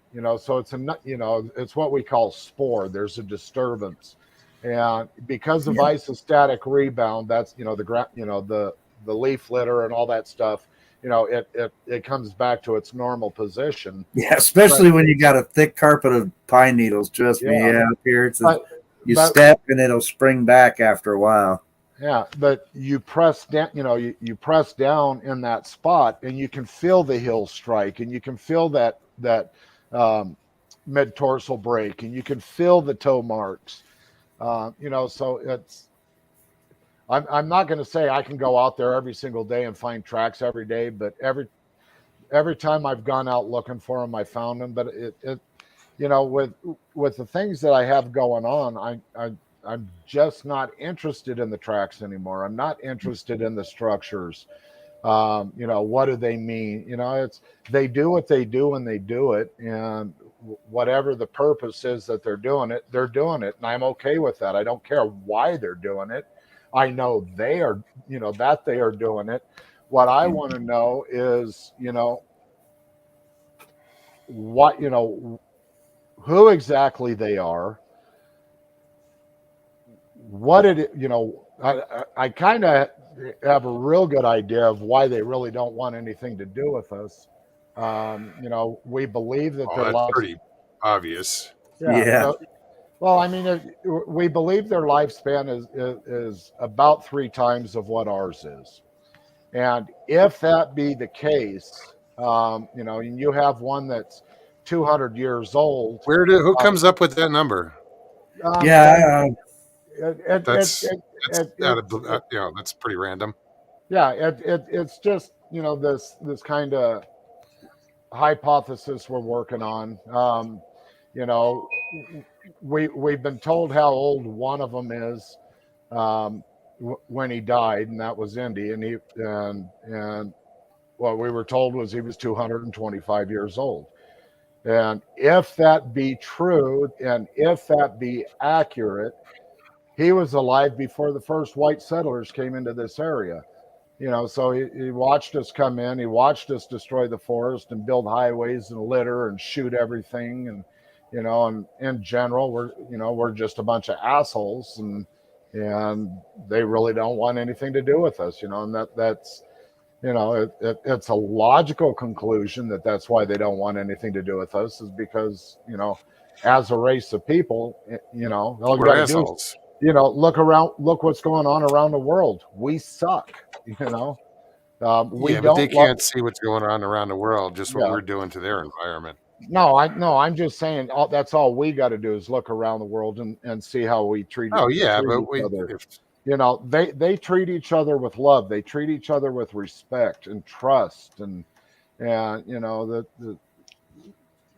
it's what we call spore. There's a disturbance, and because of isostatic rebound, that's the ground, the leaf litter and all that stuff, it comes back to its normal position. Yeah, especially when you got a thick carpet of pine needles. Trust me, up here you step and it'll spring back after a while. Yeah, but you press down, you press down in that spot, and you can feel the heel strike, and you can feel that mid dorsal break, and you can feel the toe marks. So it's. I'm not going to say I can go out there every single day and find tracks every day, but every time I've gone out looking for them, I found them. But with the things that I have going on, I'm just not interested in the tracks anymore. I'm not interested in the structures. What do they mean? They do what they do when they do it, and whatever the purpose is that they're doing it, and I'm okay with that. I don't care why they're doing it. I know they are, that they are doing it. What I want to know is, what, who exactly they are, what it, I kind of have a real good idea of why they really don't want anything to do with us. We believe that their That's lives. pretty obvious. Yeah. Well, I mean, we believe their lifespan is about 3 times of what ours is. And if that be the case, and you have one that's 200 years old, Who uh, comes up with that number? that Yeah, it, it, it, That's it, that's it, out it's of it, that's pretty random. yeah, it's just this kind of hypothesis we're working on. You know, we've been told how old one of them is when he died, and that was Indy, and what we were told was he was 225 years old. And if that be true, and if that be accurate, he was alive before the first white settlers came into this area. So he watched us come in, he watched us destroy the forest and build highways and litter and shoot everything. And in general, we're just a bunch of assholes, and they really don't want anything to do with us, and that's it's a logical conclusion that that's why they don't want anything to do with us, is because as a race of people, all you We're got to do is assholes. look around, look what's going on around the world. We suck. We Yeah, but they don't love. can't see what's going on around the world, just what Yeah. we're doing to their environment. No, I'm just saying, that's all we got to do is look around the world and see how we Oh yeah, treat but each other. if They treat each other with love. They treat each other with respect and trust, and that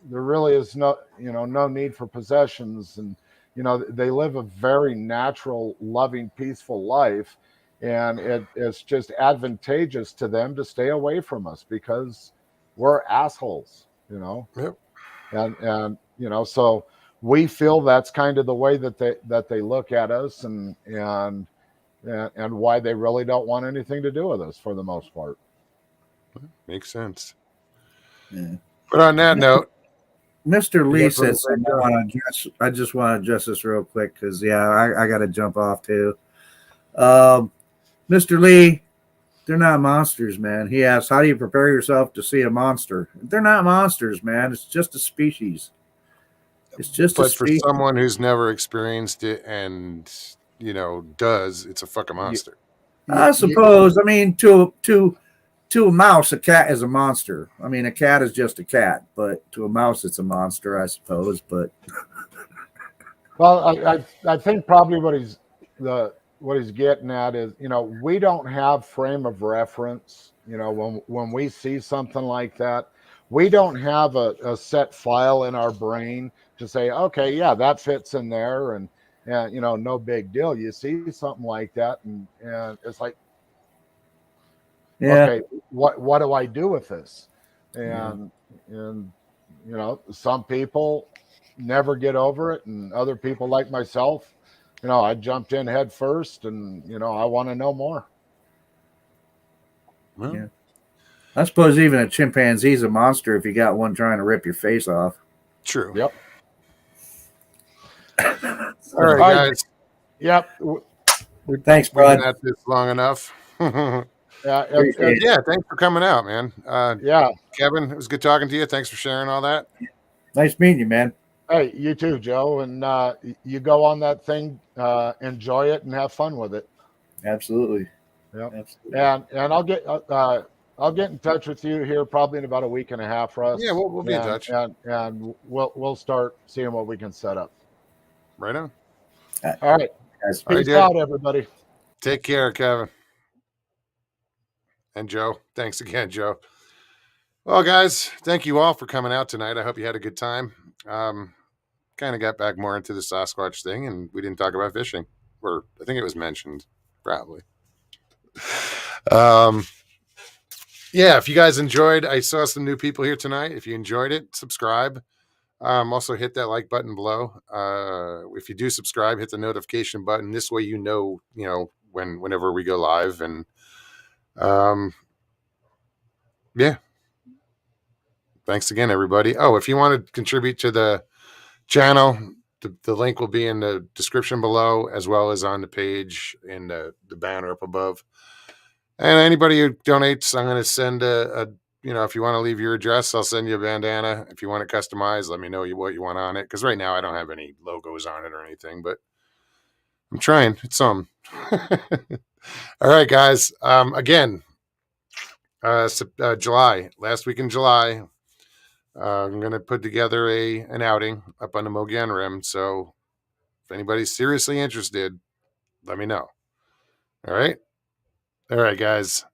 there really is no need for possessions, and they live a very natural, loving, peaceful life, and it's just advantageous to them to stay away from us because we're assholes. yep. So we feel that's kind of the way that they look at us, and why they really don't want anything to do with us for the most part. Makes sense. yeah. But on that note, Mr. You Lee guys did a said great something. job. I just want to address this real quick because I got to jump off too. Mr. Lee, they're not monsters, man. He asked, "How do you prepare yourself to see a monster?" They're not monsters, man. It's just a species. It's just a but for species. someone who's never experienced it and does, it's a fucking You, monster. I you, suppose. I mean, to a mouse, a cat is a monster. I mean, a cat is just a cat, but to a mouse, it's a monster, I suppose. But Well, I think probably what he's getting at is, we don't have frame of reference. When we see something like that, we don't have a set file in our brain to say, okay, yeah, that fits in there, and no big deal. You see something like that, and it's like, yeah, okay, what do I do with this? yeah. And some people never get over it, and other people like myself, I jumped in head first, and I want to know more. Well, Yeah. I suppose even a chimpanzee's a monster if you got one trying to rip your face off. true. Yep. All right, All right. guys. Yep. Thanks, We've bud. been at this long enough. Yeah, Appreciate it. thanks for coming out, man. Yeah. Kevin, it was good talking to you. Thanks for sharing all that. Nice meeting you, man. Hey, you too, Joe. And you go on that thing, enjoy it, and have fun with it. Absolutely. Yep. Absolutely. And I'll get in touch with you here probably in about a week and a half, Russ. Yeah, we'll be in touch. And we'll start seeing what we can set up. Right on. All right. Guys. All right, Peace dude. out, everybody. Take care, Kevin. And Joe. Thanks again, Joe. Well, guys, thank you all for coming out tonight. I hope you had a good time. Kind of got back more into the Sasquatch thing, and we didn't talk about fishing. Or I think it was mentioned, probably. Yeah, if you guys enjoyed, I saw some new people here tonight. If you enjoyed it, subscribe. Also hit that like button below. If you do subscribe, hit the notification button. This way, whenever we go live. And yeah, thanks again, everybody. Oh, if you want to contribute to the channel, the link will be in the description below, as well as on the page in the banner up above. And anybody who donates, I'm going to send a if you want to leave your address, I'll send you a bandana. If you want it customized, let me know what you want on it. Because right now I don't have any logos on it or anything, but I'm trying. It's some. All right, guys. Again, July, last week in July, I'm going to put together an outing up on the Mogan Rim. So if anybody's seriously interested, let me know. All right. All right, guys.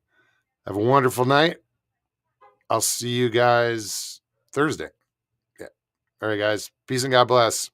Have a wonderful night. I'll see you guys Thursday. Yeah. All right, guys. Peace and God bless.